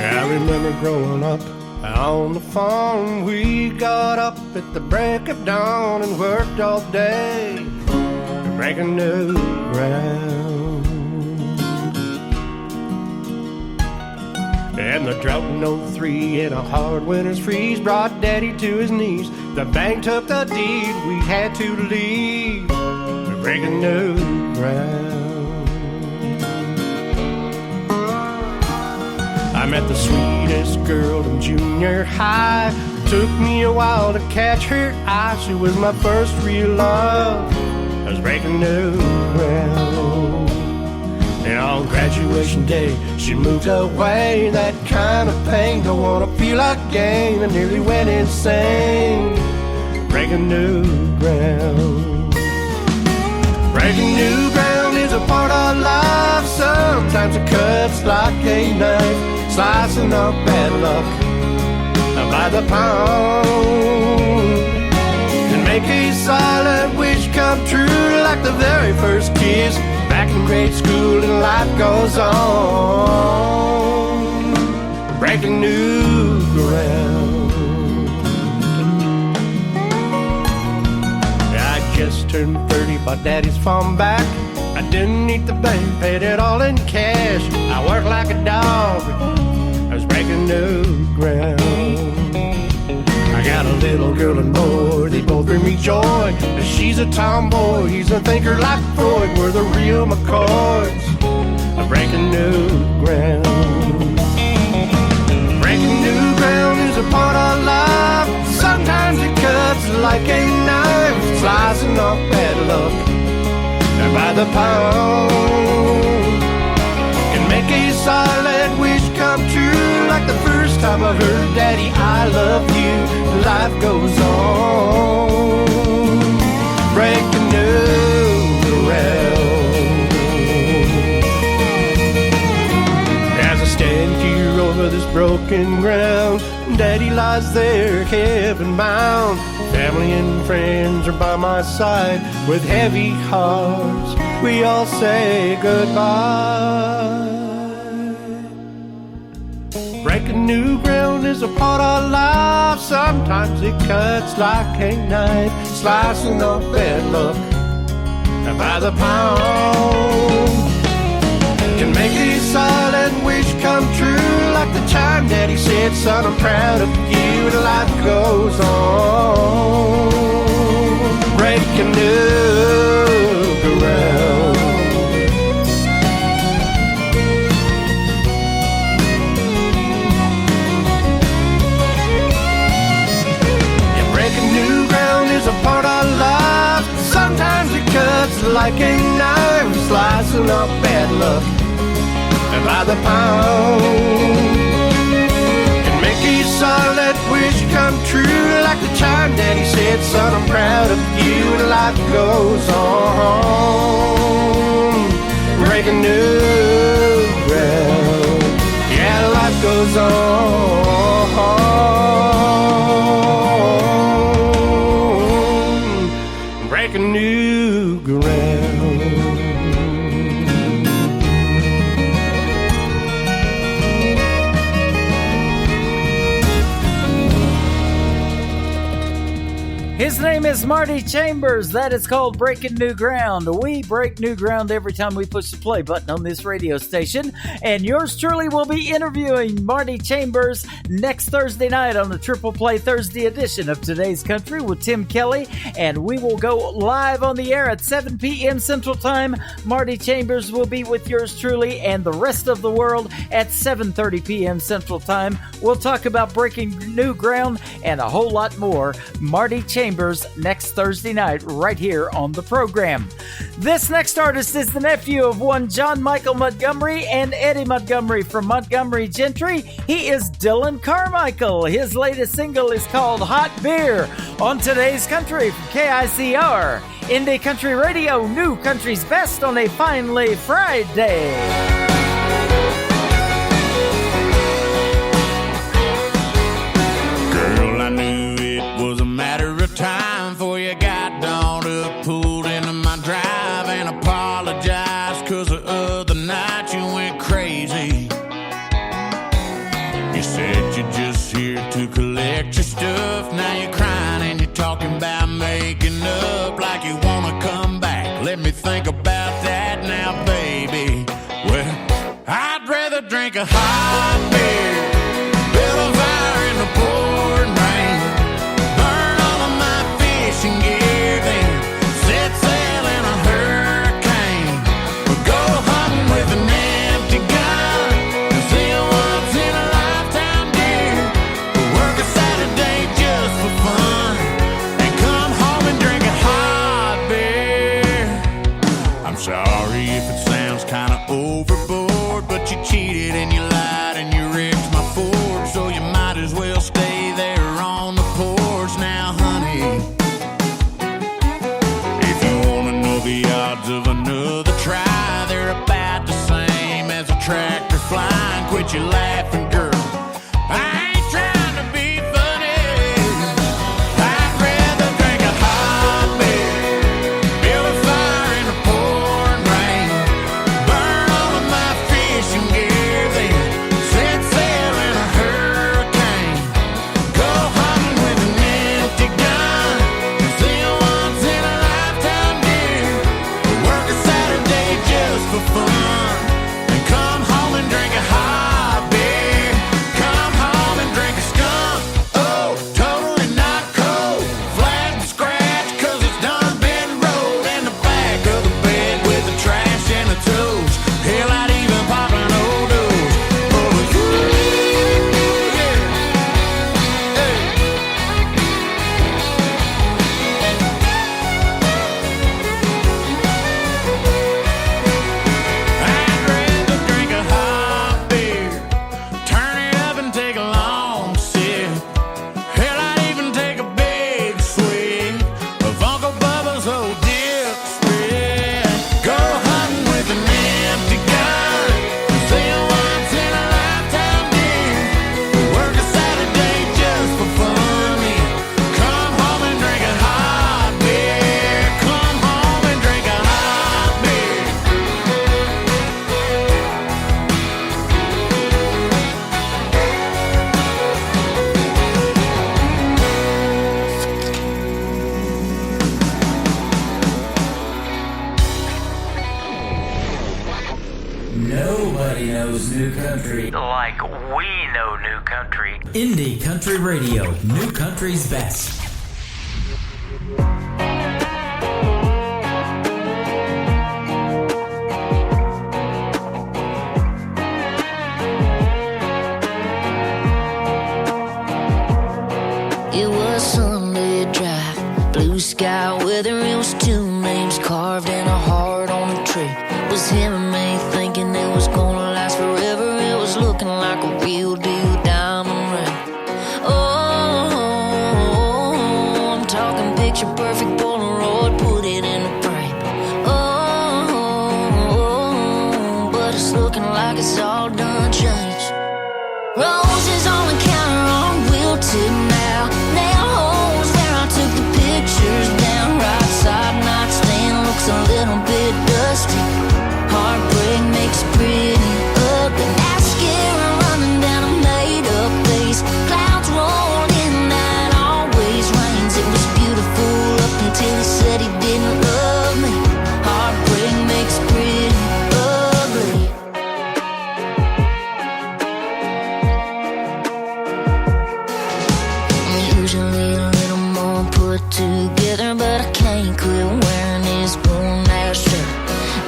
I remember growing up on the farm. We got up at the break of dawn and worked all day to break a new ground. And the drought in 03 and a hard winter's freeze brought Daddy to his knees. The bank took the deed, we had to leave to break a new ground. I met the sweetest girl in junior high. Took me a while to catch her eye. She was my first real love. I was breaking new ground. And on graduation day, she moved away. That kind of pain, don't wanna feel again. I nearly went insane. Breaking new ground. Breaking new ground is a part of life. Sometimes it cuts like a knife, slicing up bad luck by the pound. And make a silent wish come true, like the very first kiss back in grade school, and life goes on. Breaking new ground. I just turned 30, bought Daddy's farm back. I didn't need the bank, paid it all in cash. I worked like a dog, I was breaking new ground. I got a little girl and boy, they both bring me joy. She's a tomboy, he's a thinker like Freud. We're the real McCoys, breaking new ground. Breaking new ground is a part of life. Sometimes it cuts like a knife, slicing off bad luck by the pound. Can make a silent wish come true, like the first time I heard Daddy, I love you. Life goes on. Breaking new ground. As I stand here over this broken ground, Daddy lies there heaven bound. family and friends are by my side. With heavy hearts, we all say goodbye. Breaking new ground is a part of life. Sometimes it cuts like a knife, slicing up bad luck by the pound. Can make a silent wish come true, like the time Daddy said, son, I'm proud of you, and life goes on. Breaking new ground. New ground is a part of life. Sometimes it cuts like a knife, slicing up bad luck by the pound. Can make a solid wish come true, like the time Daddy said, son, I'm proud of you, and life goes on. Breaking new ground. Yeah, life goes on. Breaking new ground. His name is Marty Chambers. That is called Breaking New Ground. We break new ground every time we push the play button on this radio station. And yours truly will be interviewing Marty Chambers next Thursday night on the Triple Play Thursday edition of Today's Country with Tim Kelly. And we will go live on the air at 7 p.m. Central Time. Marty Chambers will be with yours truly and the rest of the world at 7:30 p.m. Central Time. We'll talk about breaking new ground and a whole lot more. Marty Chambers next Thursday night right here on the program. This next artist is the nephew of one John Michael Montgomery and Eddie Montgomery from Montgomery Gentry. He is Dylan Carmichael. His latest single is called Hot Beer on Today's Country from KICR. Indie Country Radio, new country's best on a finally Friday. Girl, I knew it was a matter of time before you got dawned up, pulled into my drive, and apologized 'cause the other night you went crazy. You said you're just here to collect your stuff. Now you're crying and you're talking about making up, like you wanna come back. Let me think about that now, baby. Well, I'd rather drink a hot beer, build a fire in the pouring rain, burn all of my fishing gear, then set sail in a hurricane, or go hunting with an empty gun, 'cause then once in a lifetime dear, or work a Saturday just for fun, and come home and drink a hot beer. I'm sorry if it sounds kinda overboard, but you cheated and you lied and you wrecked my Ford, so you might as well stay there on the porch now, honey. If you wanna know the odds of another try, they're about the same as a tractor flying. Quit your laughing, girl. I ain't trying to be funny. I'd rather drink a hot beer, build a fire in the pouring rain, burn all of my fishing gear, then set sail in a hurricane, go hunting with an empty gun, 'cause then once in a lifetime dear, work a Saturday just for fun, and come home and drink a hot beer. Everybody knows new country. Like we know new country. Indie Country Radio, new country's best. It was Sunday drive, blue sky weather. It was two names carved in a heart on a tree. It was him and me thinking it was gonna last forever. It was looking like a real deal diamond ring. Oh, I'm talking picture perfect Polaroid, put it in a frame. Oh, but it's looking like it's all done changed. Roses on the counter are wilted now. Nail holes where I took the pictures down. Right side nightstand looks a little bit dusty. Heartbreak makes pretty ugly. Mascara running down a made-up face. Clouds rolled in that always rains. It was beautiful up until he said he didn't love me. Heartbreak makes pretty ugly. Usually a little more put together, but I can't quit wearing this worn-out shirt.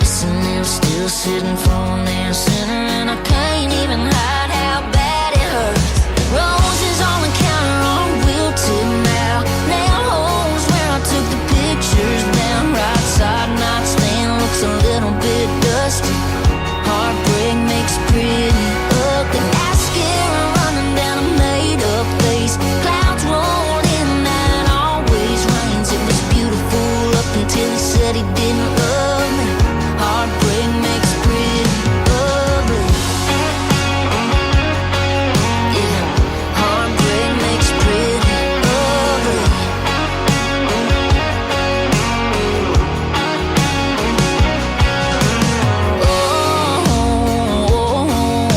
Listening, still sitting front and center, and I can't even hide how bad it hurts. Roses on the counter are wilted now. Nail holes where I took the pictures down. Right side nightstand looks a little bit dusty. Heartbreak makes pretty ugly. Mascara running down a made-up face. Clouds rolled in that always rains. It was beautiful up until he said he didn't love me. Heartbreak makes pretty ugly. Yeah, heartbreak makes pretty ugly. Oh,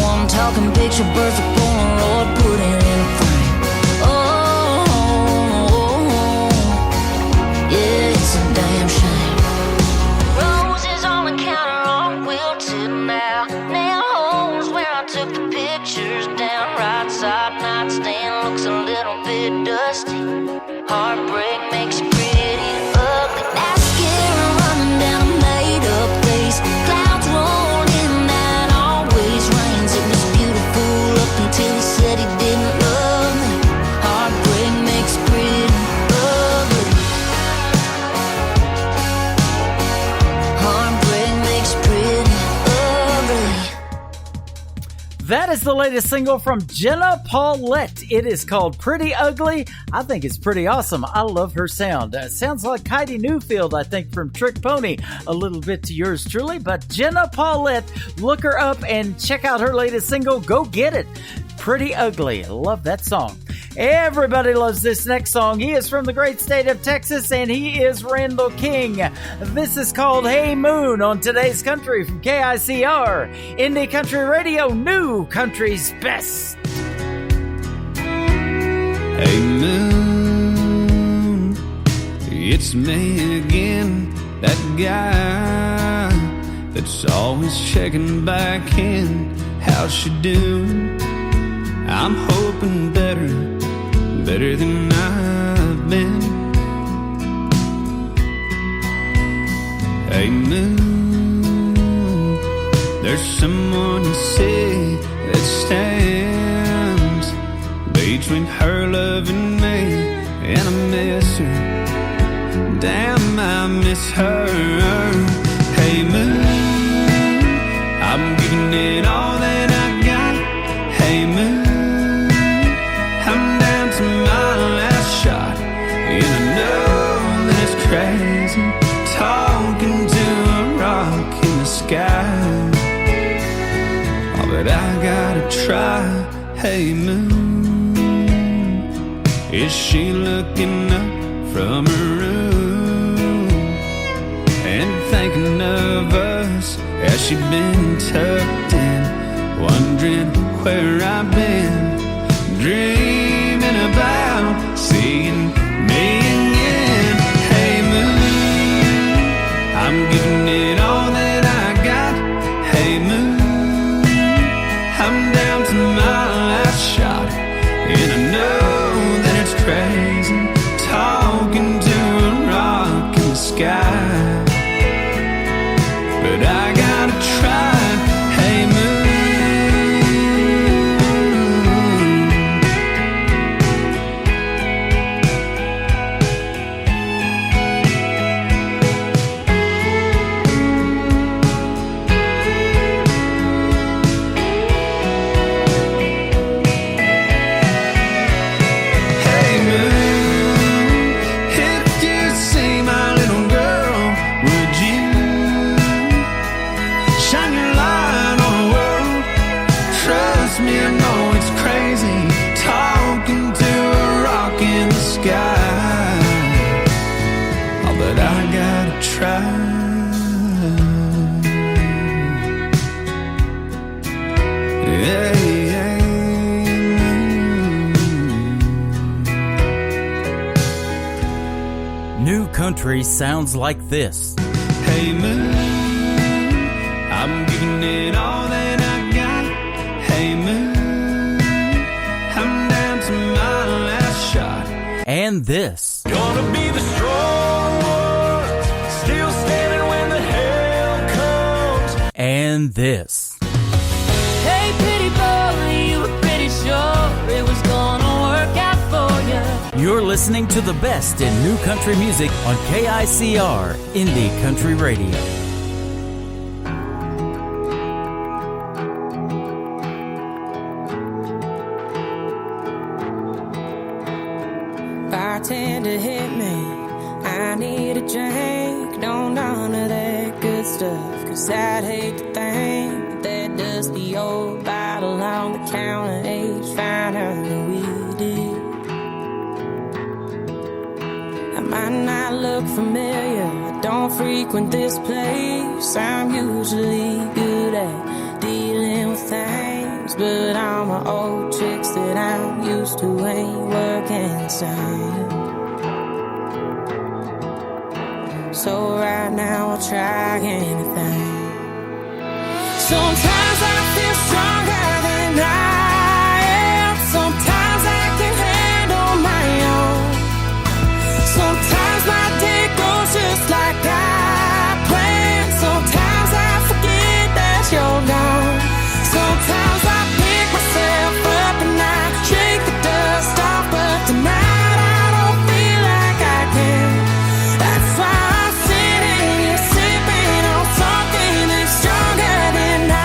I'm talking picture perfect Polaroid, put it in a frame. Oh, yeah, it's a damn shame. Roses on the counter are wilted now. Nail holes where I took the pictures down. Right side nightstand looks a little bit dusty. Heartbreak makes pretty ugly. Mascara running down a made-up face. Clouds rolled in that always rains. It was beautiful up until he said he didn't love me. Heartbreak makes pretty ugly. Heartbreak makes pretty ugly. That is the latest single from Jenna Paulette. It is called Pretty Ugly. I think it's pretty awesome. I love her sound. Sounds like Heidi Newfield, I think, from Trick Pony. A little bit to yours truly. But Jenna Paulette, look her up and check out her latest single. Go get it. Pretty Ugly. Love that song. Everybody loves this next song. He is from the great state of Texas, and he is Randall King. This is called Hey Moon on Today's Country from KICR. Indie Country Radio, new country's best. Hey moon, it's me again, that guy that's always checking back in. How's she doing? I'm hoping better than I've been. Hey moon, there's someone you see that stands between her love and me, and I miss her. Damn, I miss her. Hey moon, I'm giving it all that I got. Hey moon, I'm down to my last shot, and I know that it's crazy talking to a rock in the sky. Oh, but I gotta try. Hey moon, is she looking up from her room and thinking of us? Has she been tucked in, wondering where I've been, dreaming about seeing me again? Hey moon, I'm giving it all that I got. Hey moon, sky. But I gotta try. Hey, moon. New country sounds like this. Hey moon, I'm giving it all that I got. Hey moon, I'm down to my last shot. And this. Gonna be the strong one, still standing when the hell comes. And this. Hey, pretty boy, you were pretty sure it was gonna work out for you. You're listening to the best in new country music on KICR Indie Country Radio. Bartender hit me, I need a drink. Don't none of that good stuff, 'cause I'd hate to think that dusty old bottle on the counter aged finer than we did. I might not look familiar, I don't frequent this place. I'm usually good at dealing with things, but all my old tricks that I'm used to ain't working the same. So right now I'll try anything. Sometimes I feel stronger than I am. Sometimes I can handle my own. Sometimes my day goes just like I planned. Sometimes I forget that you're gone. Sometimes I pick myself up and I shake the dust off, but tonight I don't feel like I can. That's why I'm sitting here sipping on something that's stronger than I.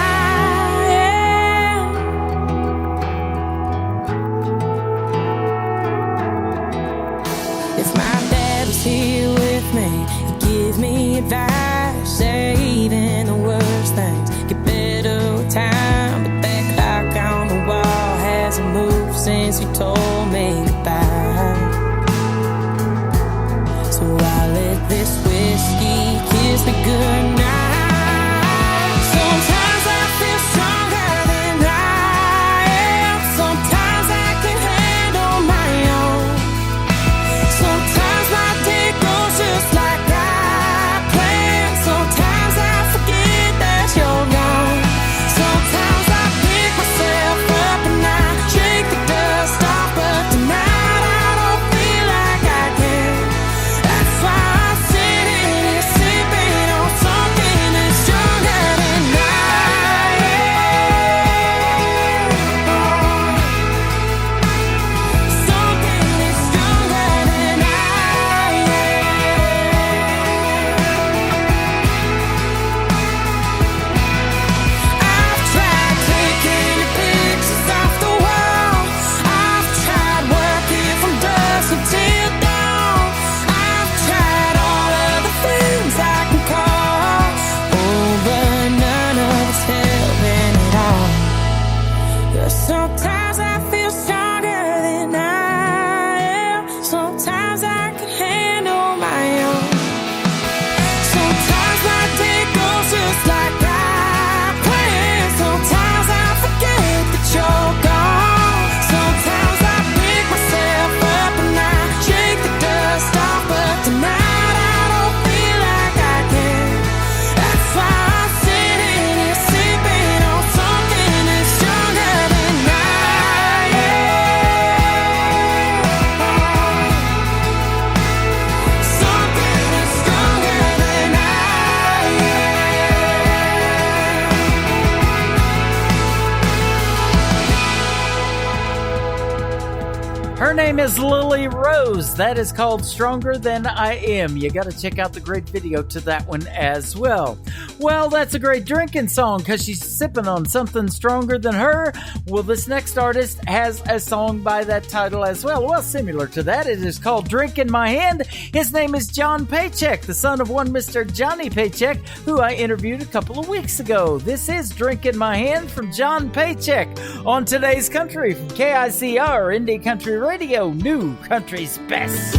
name is Lily Rose. That is called Stronger Than I Am. You got to check out the great video to that one as well. Well, that's a great drinking song because she's sipping on something stronger than her. Well, this next artist has a song by that title as well. Well, similar to that. It is called Drink in My Hand. His name is John Paycheck, the son of one Mr. Johnny Paycheck, who I interviewed a couple of weeks ago. This is Drink in My Hand from John Paycheck on Today's Country from KICR, Indie Country Radio, New Country's Best.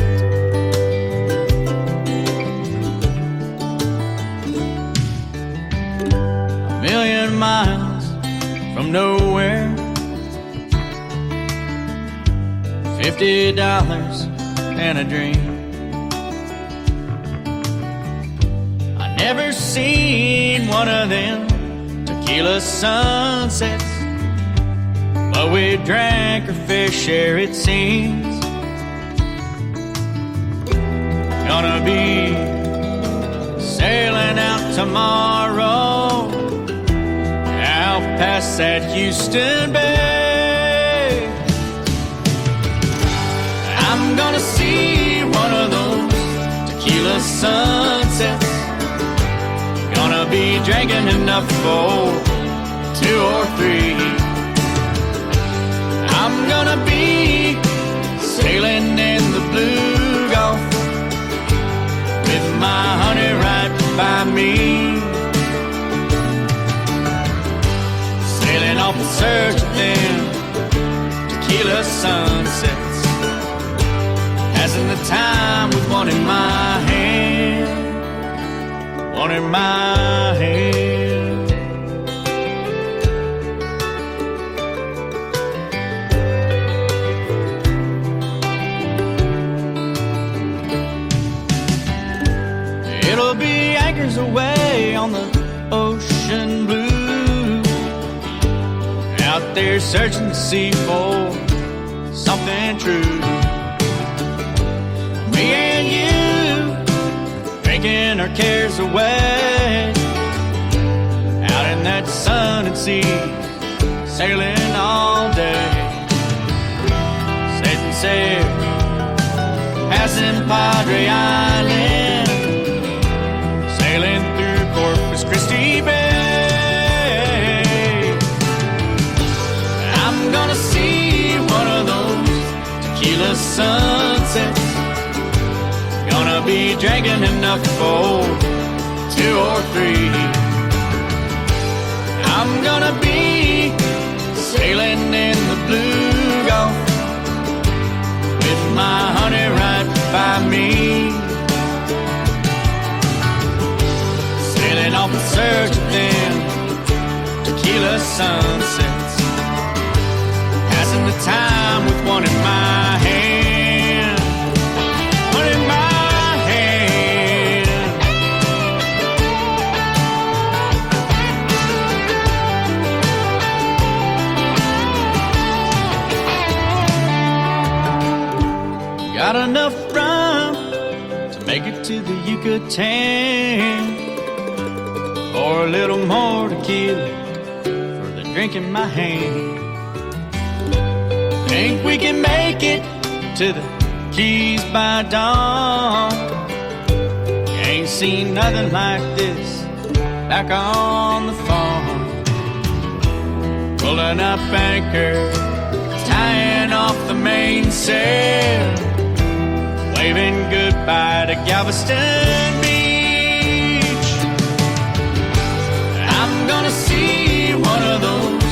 A million miles from nowhere, $50 and a dream. I never seen one of them tequila sunsets, but we drank our fair share, it seems. Gonna be sailing out tomorrow, out past that Houston Bay. I'm gonna see one of those tequila sunsets. Gonna be drinking enough for 2 or 3. I'm gonna be sailing in the blue Gulf with my honey right by me, sailing off in search of them tequila sunsets, passing the time with one in my hand, one in my hand. It'll be anchors away on the ocean blue, out there searching the sea for something true. Me and you, drinking our cares away, out in that sun and sea, sailing all day. Setting sail, passing Padre Island, sailing through Corpus Christi Bay. I'm gonna see one of those tequila sunsets. Gonna be drinking enough for 2 or 3. I'm gonna be sailing in the blue Gulf with my honey right by me, sailing off in search of them tequila sunsets, passing the time with one in my hand, one in my hand. Got enough rum to make it to the Yucatan, or a little more tequila for the drink in my hand. Think we can make it to the Keys by dawn. You ain't seen nothing like this back on the farm. Pulling up anchor, tying off the mainsail, waving goodbye to Galveston Beach. I'm gonna see one of those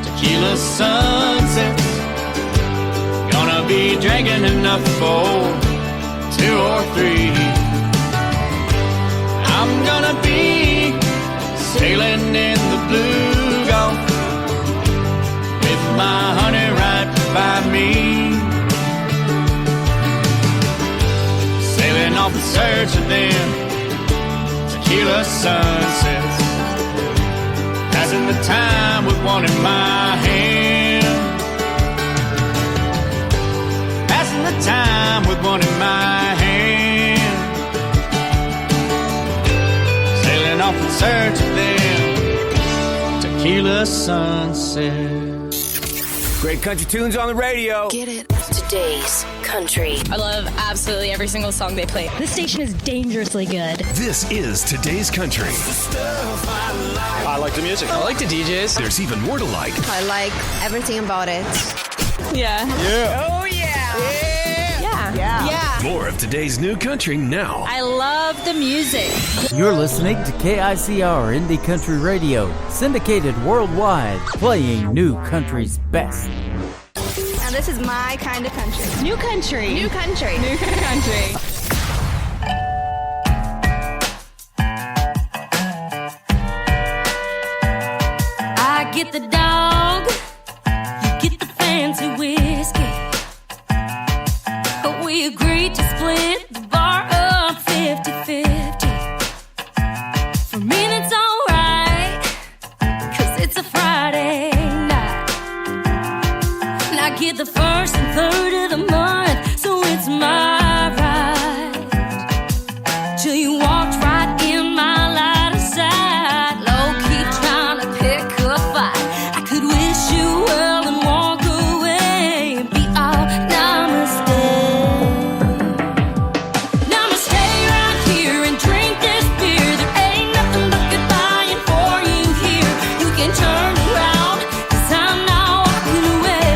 tequila sunsets. Gonna be drinking enough for 2 or 3. I'm gonna be sailing in the blue Gulf with my honey right by me, sailing off in search of them tequila sunsets, passing the time with one in my hand, passing the time with one in my hand, sailing off in search of them tequila sunsets. Great country tunes on the radio. Get it today's country. I love absolutely every single song they play. This station is dangerously good. This is today's country. I like the music. I like the DJs. There's even more to like. I like everything about it. Yeah. Yeah. Oh, yeah. Yeah. More of today's new country now. I love the music. You're listening to KICR Indie Country Radio, syndicated worldwide, playing new country's best. And this is my kind of country. New country. New country. New country. I get the dog, you get the fancy whiskey. But we agreed to split the bar up 50-50. For me that's alright, 'cause it's a Friday night. And I get the first and third of the month, so it's my right. Till you walked right in my line of sight, low-key trying to pick a fight. I could wish you well and walk away and be all namaste. Namaste right here and drink this beer. There ain't nothing but goodbye for you here. You can turn around, 'cause I'm not walking away.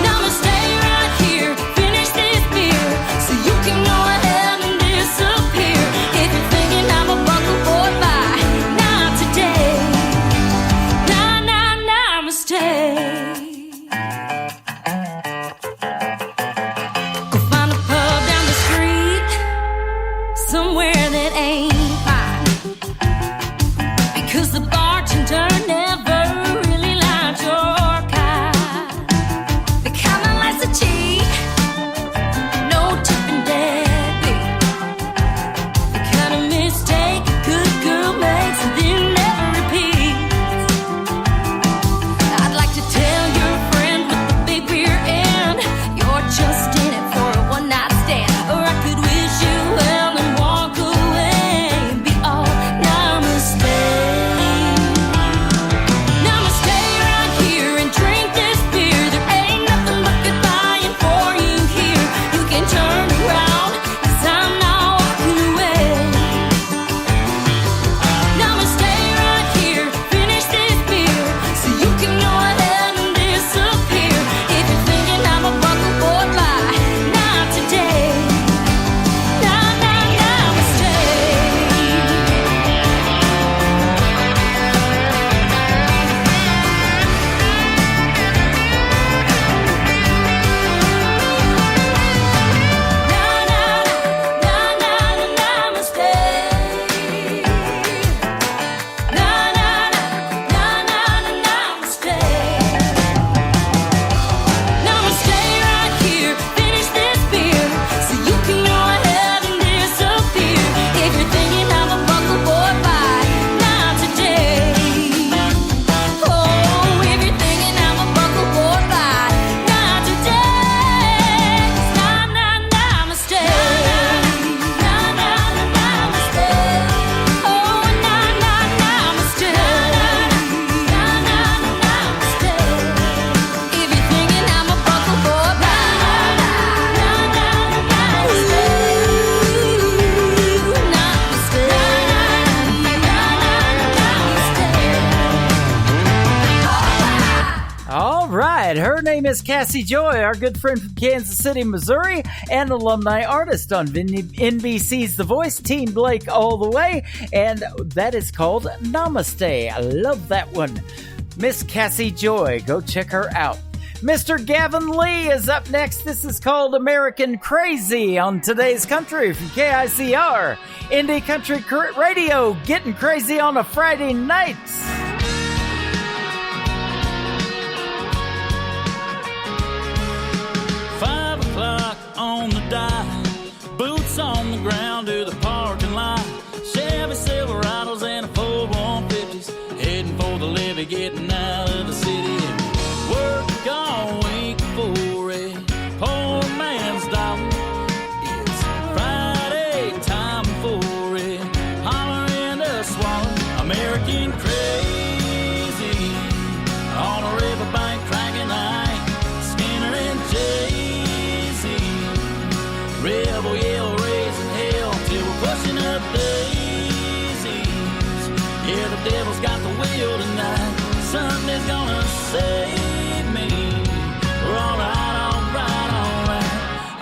Namaste right here, finish this beer, so you can go ahead and disappear. If you're thinking I'm a buckle boy, bye, not today. Namaste. Go find a pub down the street, somewhere that ain't mine, because the bartender never really liked your kind. The kind that likes to cheat, no tipping deadbeat. The kind of mistake a good girl makes and then never repeats. I'd like to tell your friend with the big rear end, you're just in it for a one-night stand. Or I could wish you well and walk away and be all namaste. Namaste right here and drink this beer. There ain't nothing but goodbye for you here. You can turn around, 'cause I'm not walking away. Namaste right here, finish this beer, so you can go ahead and disappear. If you're thinking I'm a buckle boy, bye, not today. Namaste. Namaste right here, finish this beer, so you can go ahead and disappear. If you're thinking I'm a buckle boy, bye, not today. Oh, if you're thinking I'm a buckle boy, bye, not today. Namaste. Namaste. Oh, namaste. Namaste. If you're thinking I'm a buckle boy, bye, All right, her name is Cassie Joy, our good friend from Kansas City, Missouri, and alumni artist on NBC's The Voice, Team Blake all the way, and that is called Namaste. I love that one. Miss Cassie Joy, go check her out. Mr. Gavin Lee is up next. This is called American Crazy on today's country from KICR. Indie Country Radio, getting crazy on a Friday night. 5 o'clock on the dot, boots on the ground to the parking lot. Chevy Silverados and a 4-150s, heading for the levee, getting out of the city. Work all week for a poor man's dollar. It's Friday time for a holler and a swallow. American crazy on a riverbank, cracking eye. devil's got the wheel tonight. Sunday's gonna save me. We're alright.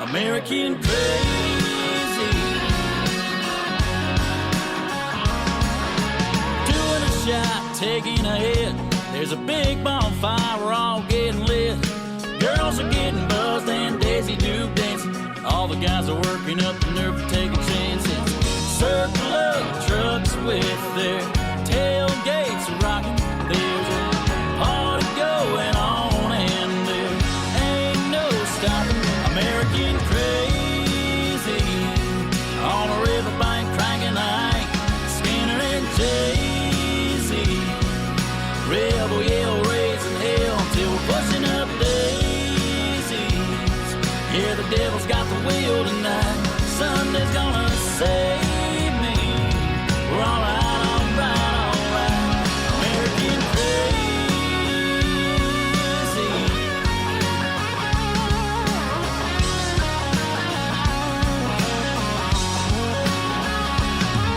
American crazy. Doing a shot, taking a hit. There's a big bonfire, we're all getting lit. Girls are getting buzzed and Daisy Duke dancing. All the guys are working up the nerve to take a chance. Circle of trucks with their tailgates rocking. There's a party going on and there ain't no stopping. American crazy on a riverbank cranking Ike, Skinner and Jay-Z. Rebel yell raising hell till we're pushing up daisies. Yeah, the devil's got the wheel tonight. Sunday's gonna save me. We're alright. American crazy.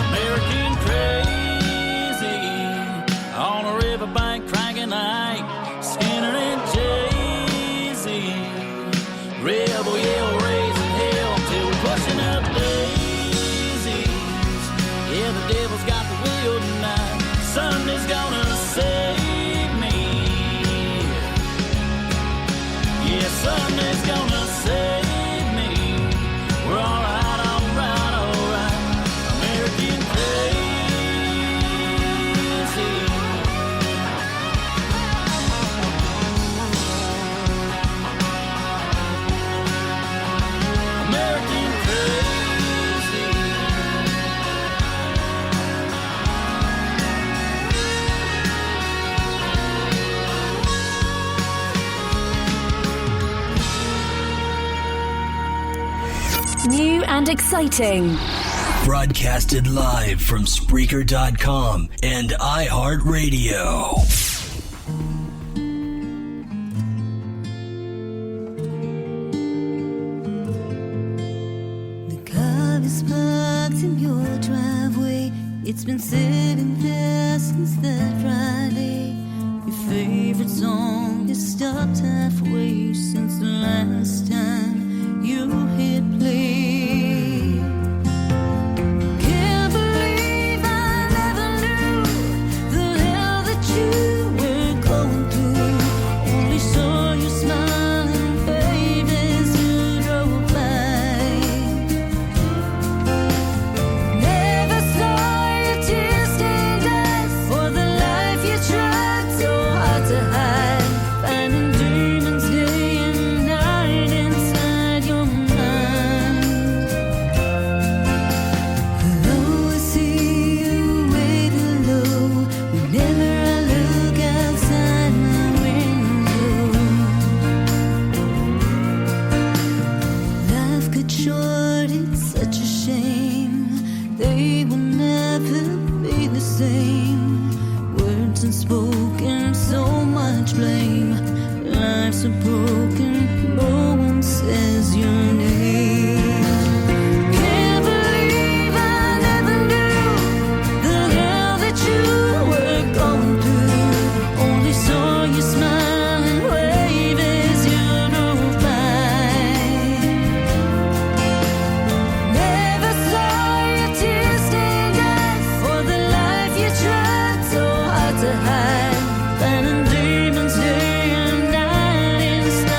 American crazy. On a riverbank cranking Ike, Skinner and Jay-Z. Rebel yell raising hell till we're pushing up daisies. Yeah, the devil's got the wheel tonight. Sunday's gonna save me. Yeah, Sunday's gonna save me. We're alright. American crazy. American crazy. New and exciting. Broadcasted live from Spreaker.com and iHeartRadio. The car is parked in your driveway. It's been sitting there since that Friday. Your favorite song has stopped halfway since the last time you hit play. Can't believe I never knew the hell that you were going through. Only saw your smiling face as you drove by. Never saw your tear-stained eyes or the life you tried so hard to hide. Finding demons day and night inside your mind. I always see you waiting low whenever I look outside my window. Life got short, it's such a shame. They will never be the same. Words unspoken, so much blame. Lives are broken, no one says your name. Can't believe I never knew the hell that you were going through. Only saw you smile and wave as you drove by. Never saw your tear-stained eyes or the life you tried so hard to hide. Finding demons day and night inside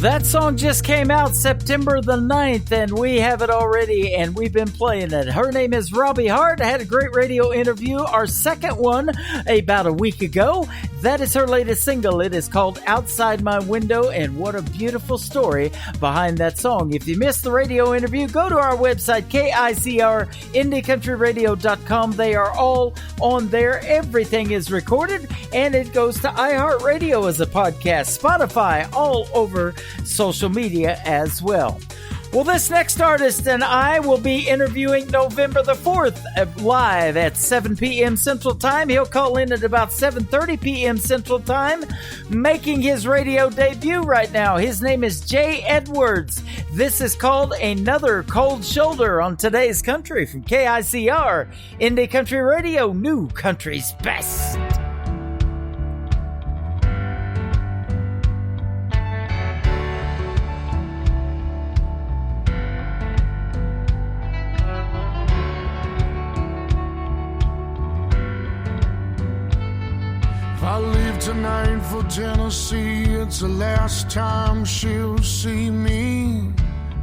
That song just came out September the 9th, and we have it already, and we've been playing it. Her name is Robbie Hart. I had a great radio interview, our second one, about a week ago. That is her latest single. It is called Outside My Window, and what a beautiful story behind that song. If you missed the radio interview, go to our website, KICR, IndieCountryRadio.com. They are all on there. Everything is recorded, and it goes to iHeartRadio as a podcast, Spotify, all over social media as well. Well, this next artist and I will be interviewing November the 4th live at 7 p.m. Central Time. He'll call in at about 7:30 p.m. Central Time, making his radio debut right now. His name is Jay Edwards. This is called Another Cold Shoulder on Today's Country from KICR, Indie Country Radio, New Country's Best. I leave tonight for Tennessee. It's the last time she'll see me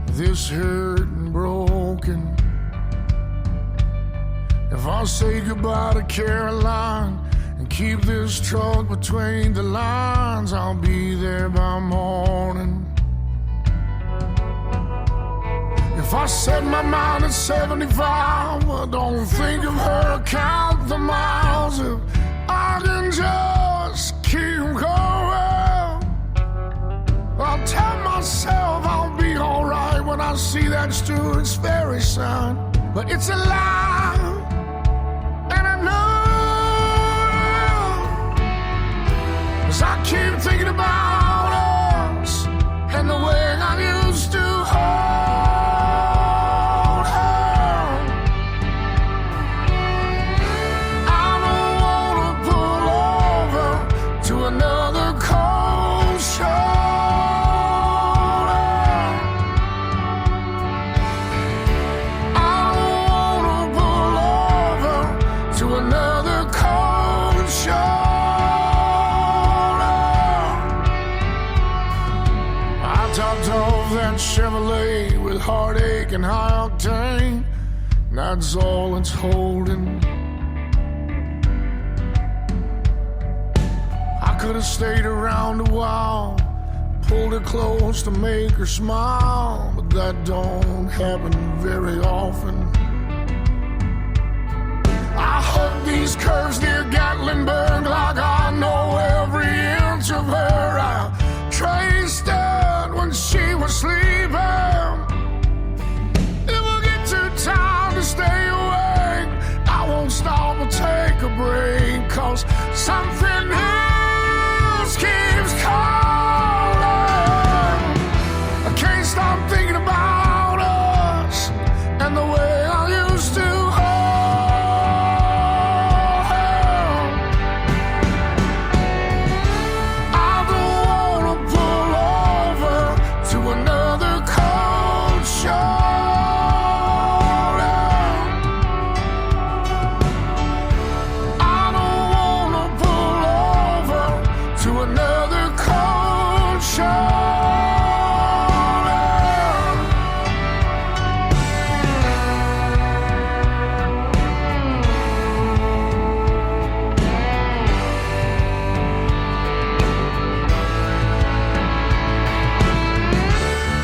this hurt and broken. If I say goodbye to Caroline and keep this truck between the lines, I'll be there by morning. If I set my mind at 75, I don't think of her, count the miles. If I can just keep going, I'll tell myself I'll be alright when I see that Stewart's Ferry sign. But it's a lie, and I know, 'cause I keep thinking about us and the way I used to hold her. I don't wanna pull over to another cold shoulder. I don't wanna pull over to another cold shoulder. I topped off that Chevrolet with heartache and high octane. That's all it's holding. I could have stayed around a while, pulled her close to make her smile, but that don't happen very often. I hug these curves near Gatlinburg like I know every inch of her. I traced it when she was sleeping. If I get too tired to stay awake, I won't stop or take a break, 'cause something else keeps calling. I can't stop thinking about us and the way I used to hold her. I don't wanna pull over to another cold shoulder. I don't wanna pull over to another cold shoulder.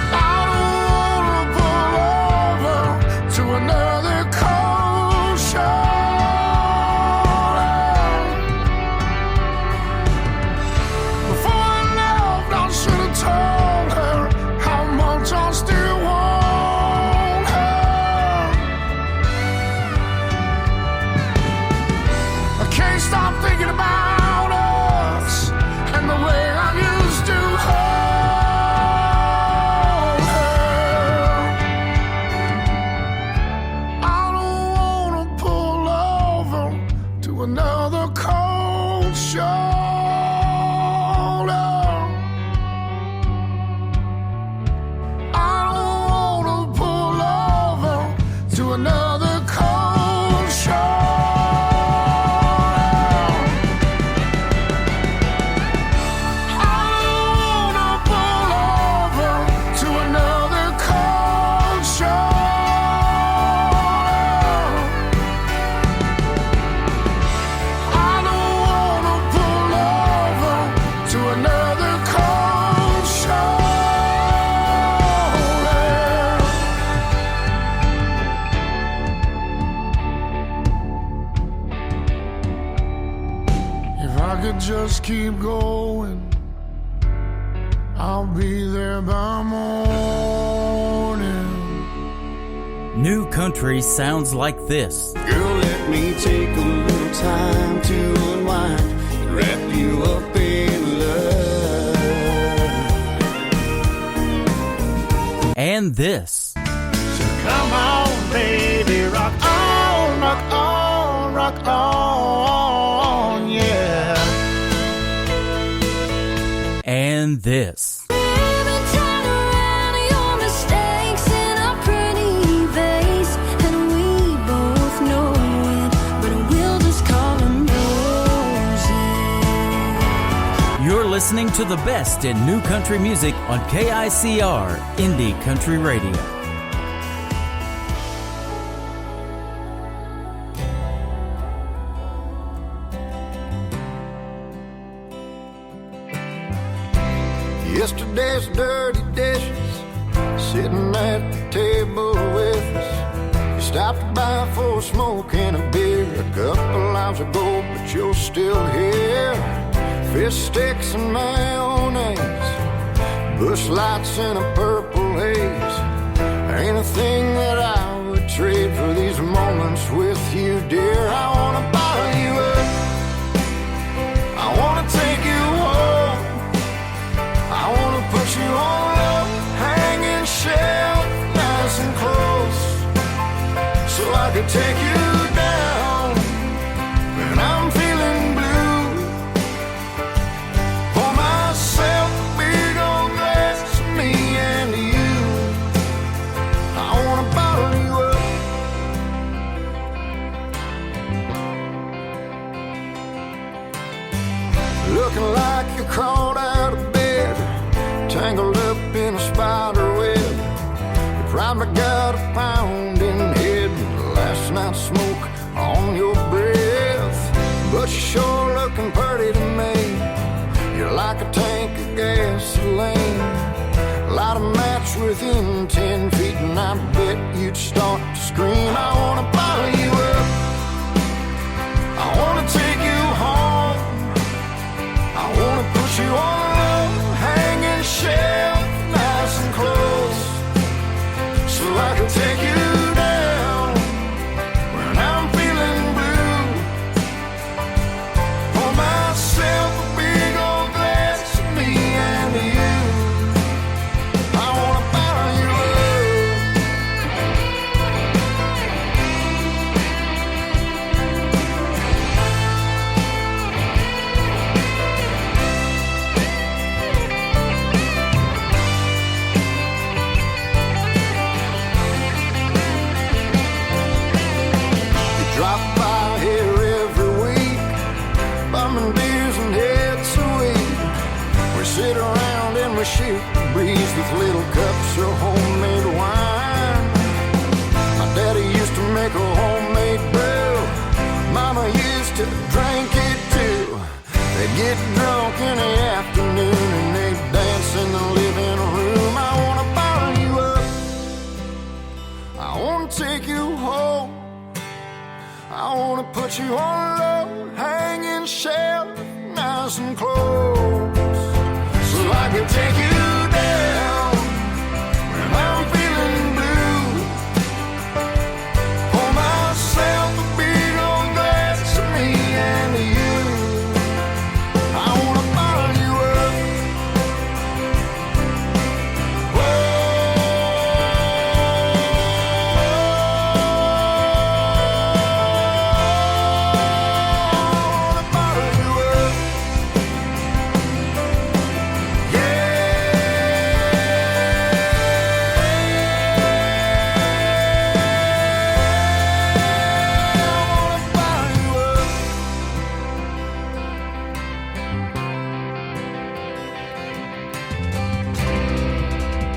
I don't wanna pull over to another cold shoulder. Before I left, I should have told her how much I still want her. I can't stop thinking about us and the way I used to hold her. I don't wanna pull over to another cold shoulder. I don't wanna pull over to another cold shoulder. I don't wanna pull over just keep going. I'll be there by morning. New country sounds like this. Girl, let me take a little time to unwind and wrap you up in love. And this. So come on, baby, rock on, rock on, rock on, yeah. And this. You're listening to the best in new country music on KICR, Indie Country Radio. Yesterday's dirty dishes sitting at the table with us. You stopped by for a smoke and a beer a couple hours ago, but you're still here. Fish sticks and mayonnaise, bush lights and a purple haze. Ain't a thing that I would trade for these moments with you, dear. I wanna buy you up, I wanna take you home, I wanna put you on a hanging shelf, nice and close, so I could take you down when I'm feeling blue. Pour myself a big old glass of me and you. I wanna bottle you up. Looking like you crawled out of bed, tangled up in a spider web. You probably got a pounding head, last night's smoke on your breath. But you're sure looking pretty to me. You're like a tank of gasoline. Light a match within 10 feet and I bet you'd start to scream. I wanna bottle you up, I wanna take you home, I wanna put you on a hanging shelf, nice and close, so I can take you down when I'm feeling blue. Pour myself a big old glass of me and you. I wanna bottle you drop by here every week, bumming beers and heads of weed. We sit around and we shoot the breeze with little cups of homemade wine. My daddy used to make a homemade brew, Mama used to drink it too. They get drunk in the afternoon and they dance in the living room. I wanna bottle you up, I wanna take you home, I wanna put you on a low hanging shelf, nice and close, so I can take you down when I'm feeling blue. Pour myself a big old glass of me and you. I wanna bottle you up.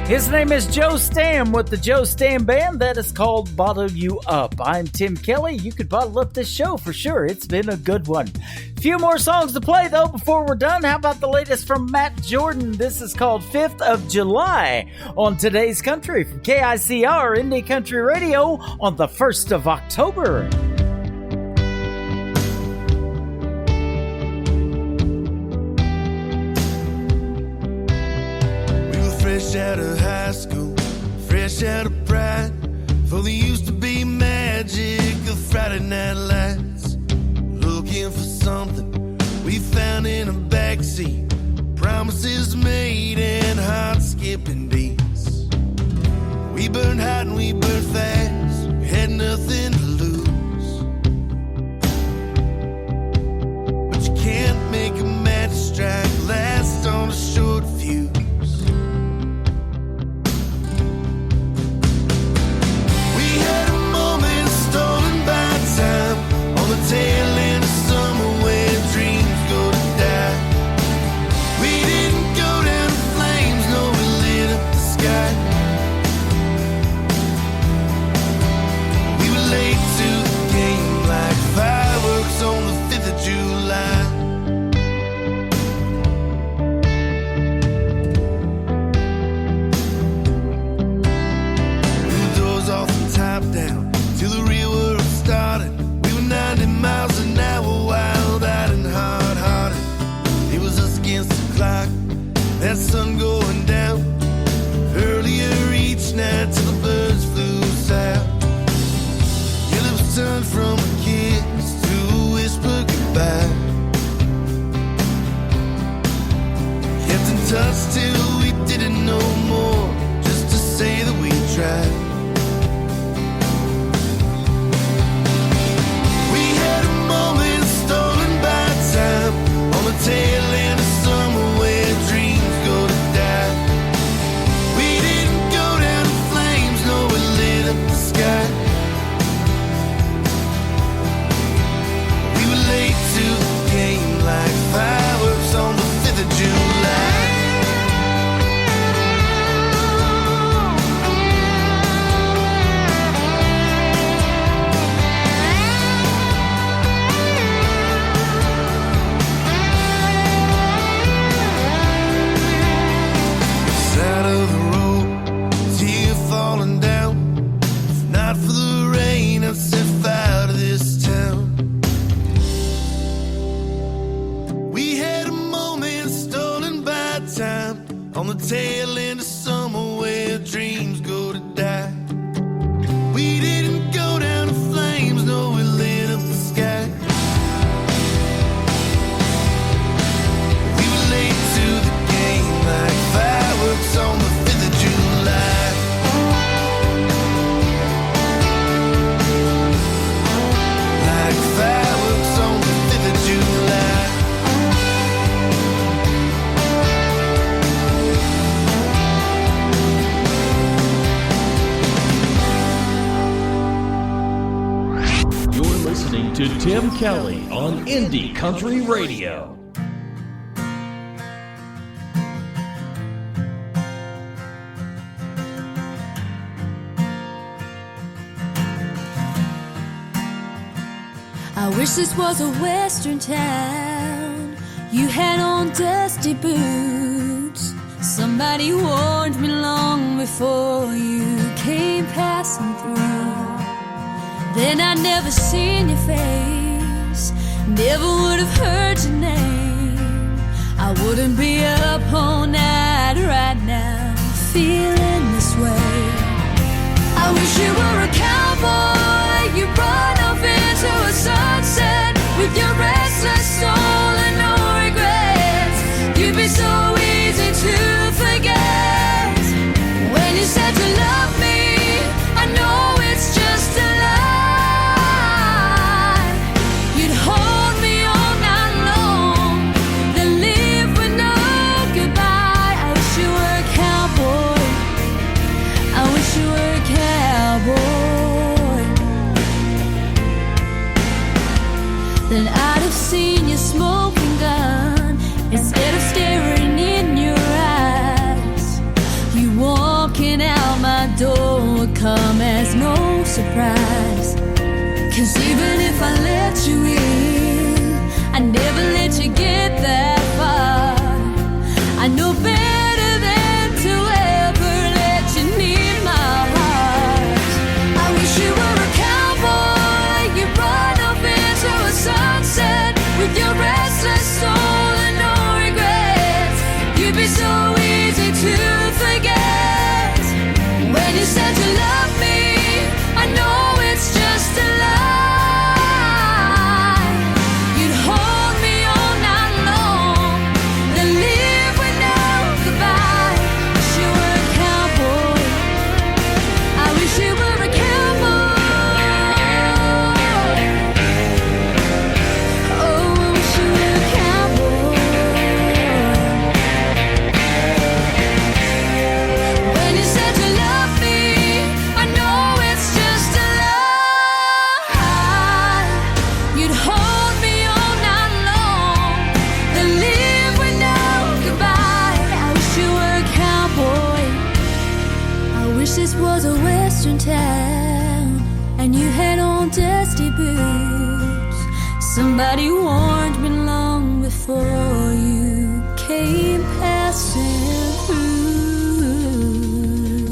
His name is Joe Stam with the Joe Stam Band. That is called Bottle You Up. I'm Tim Kelly. You could bottle up this show for sure. It's been a good one. Few more songs to play, though, before we're done. How about the latest from Matt Jordan? This is called 5th of July on Today's Country from KICR Indie Country Radio on the 1st of October. Fresh out of high school, fresh out of pride. For there used to be magic of Friday night lights. Looking for something we found in a backseat. Promises made and heart skipping beats. We burned hot and we burned fast. We had nothing to lose. But you can't make a match strike last on a short fuse. Tail end of summer where dreams go to die. We didn't go down in flames, no, we lit up the sky. We were late to the game like fireworks on the 5th of July. Blew doors off the top down till the real world started. 90 miles an hour, wild-eyed and hard-hearted. It was us against the clock, that sun going down. Earlier each night till the birds flew south. Your lips turned from a kiss to a whisper goodbye. Kept in touch till we didn't know more, just to say that we tried. Tail end of summer where dreams go to die. We didn't go down in flames, no, we lit up the sky. We were late to the game like fireworks on the 5th of July. On the tail end of summer where dreams go to die. We didn't go down in flames, no, we lit up the sky. We were late to the game like fireworks on the 5th of July. Like fireworks on the 5th of July. Listening to Tim Kelly on Indie Country Radio. I wish this was a western town. You had on dusty boots. Somebody warned me long before you came passing through. Then I'd never seen your face, never would have heard your name. I wouldn't be up all night right now, feeling this way. I wish you were a cowboy, you run off into a sunset with your restless soul and no regrets. You'd be so easy to forget. When you said you love me, I know it's just a lie. Then I'd have seen you smoking gun instead of staring in your eyes. You walking out my door would come as no surprise. 'Cause even if I let you in, I never let you get that far. I know better than to ever let you near my heart. I wish you were a cowboy, you run off into a sunset with your restless soul and no regrets. You'd be so easy to forget. Wish this was a western town and you had on dusty boots. Somebody warned me long before you came passing through.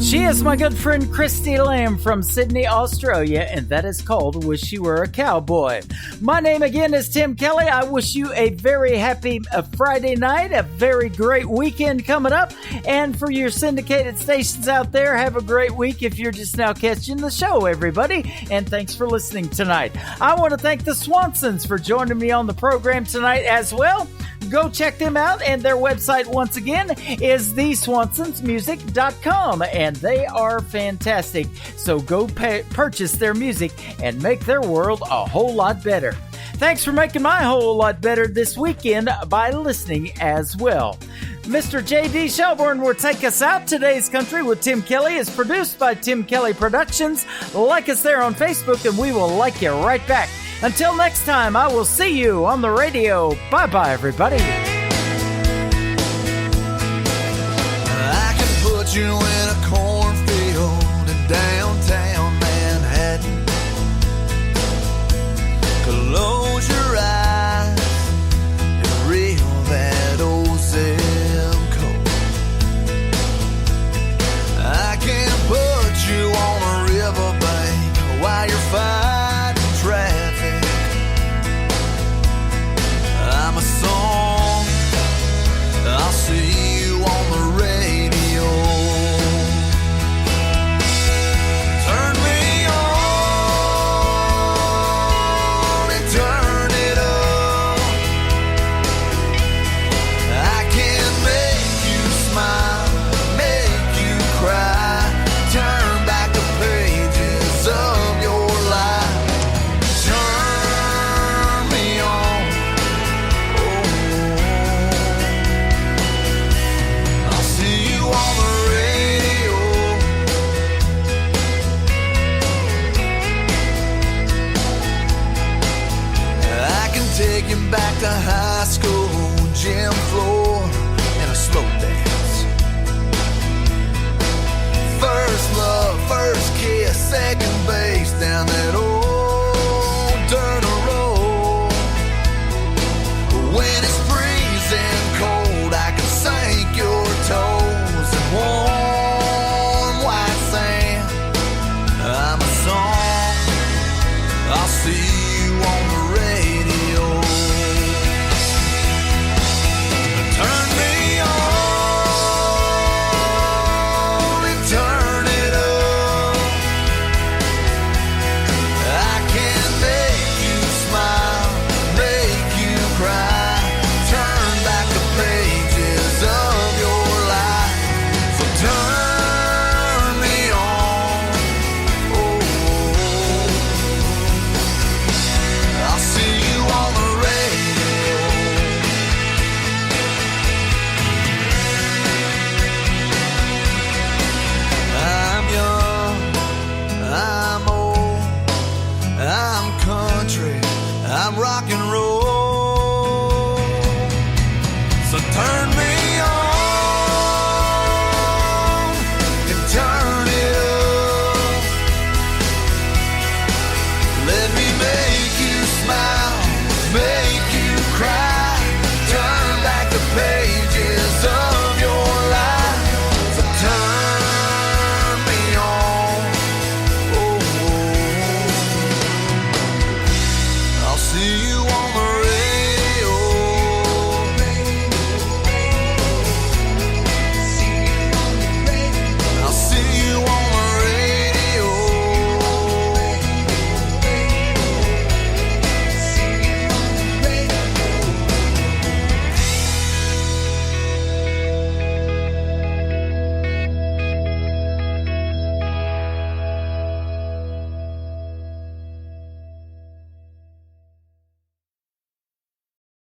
She is my good friend Christy Lamb from Sydney, Australia, and that is called Wish You Were a Cowboy. My name again is Tim Kelly. I wish you a very happy Friday night, a very great weekend coming up, and for your syndicated stations out there, have a great week if you're just now catching the show, everybody, and thanks for listening tonight. I want to thank the Swansons for joining me on the program tonight as well. Go check them out, and their website, once again, is theswansonsmusic.com, and they are fantastic. So go purchase their music and make their world a whole lot better. Thanks for making my whole lot better this weekend by listening as well. Mr. J.D. Shelburne will take us out. Today's Country with Tim Kelly is produced by Tim Kelly Productions. Like us there on Facebook, and we will like you right back. Until next time, I will see you on the radio. Bye-bye, everybody. I can put you in a corner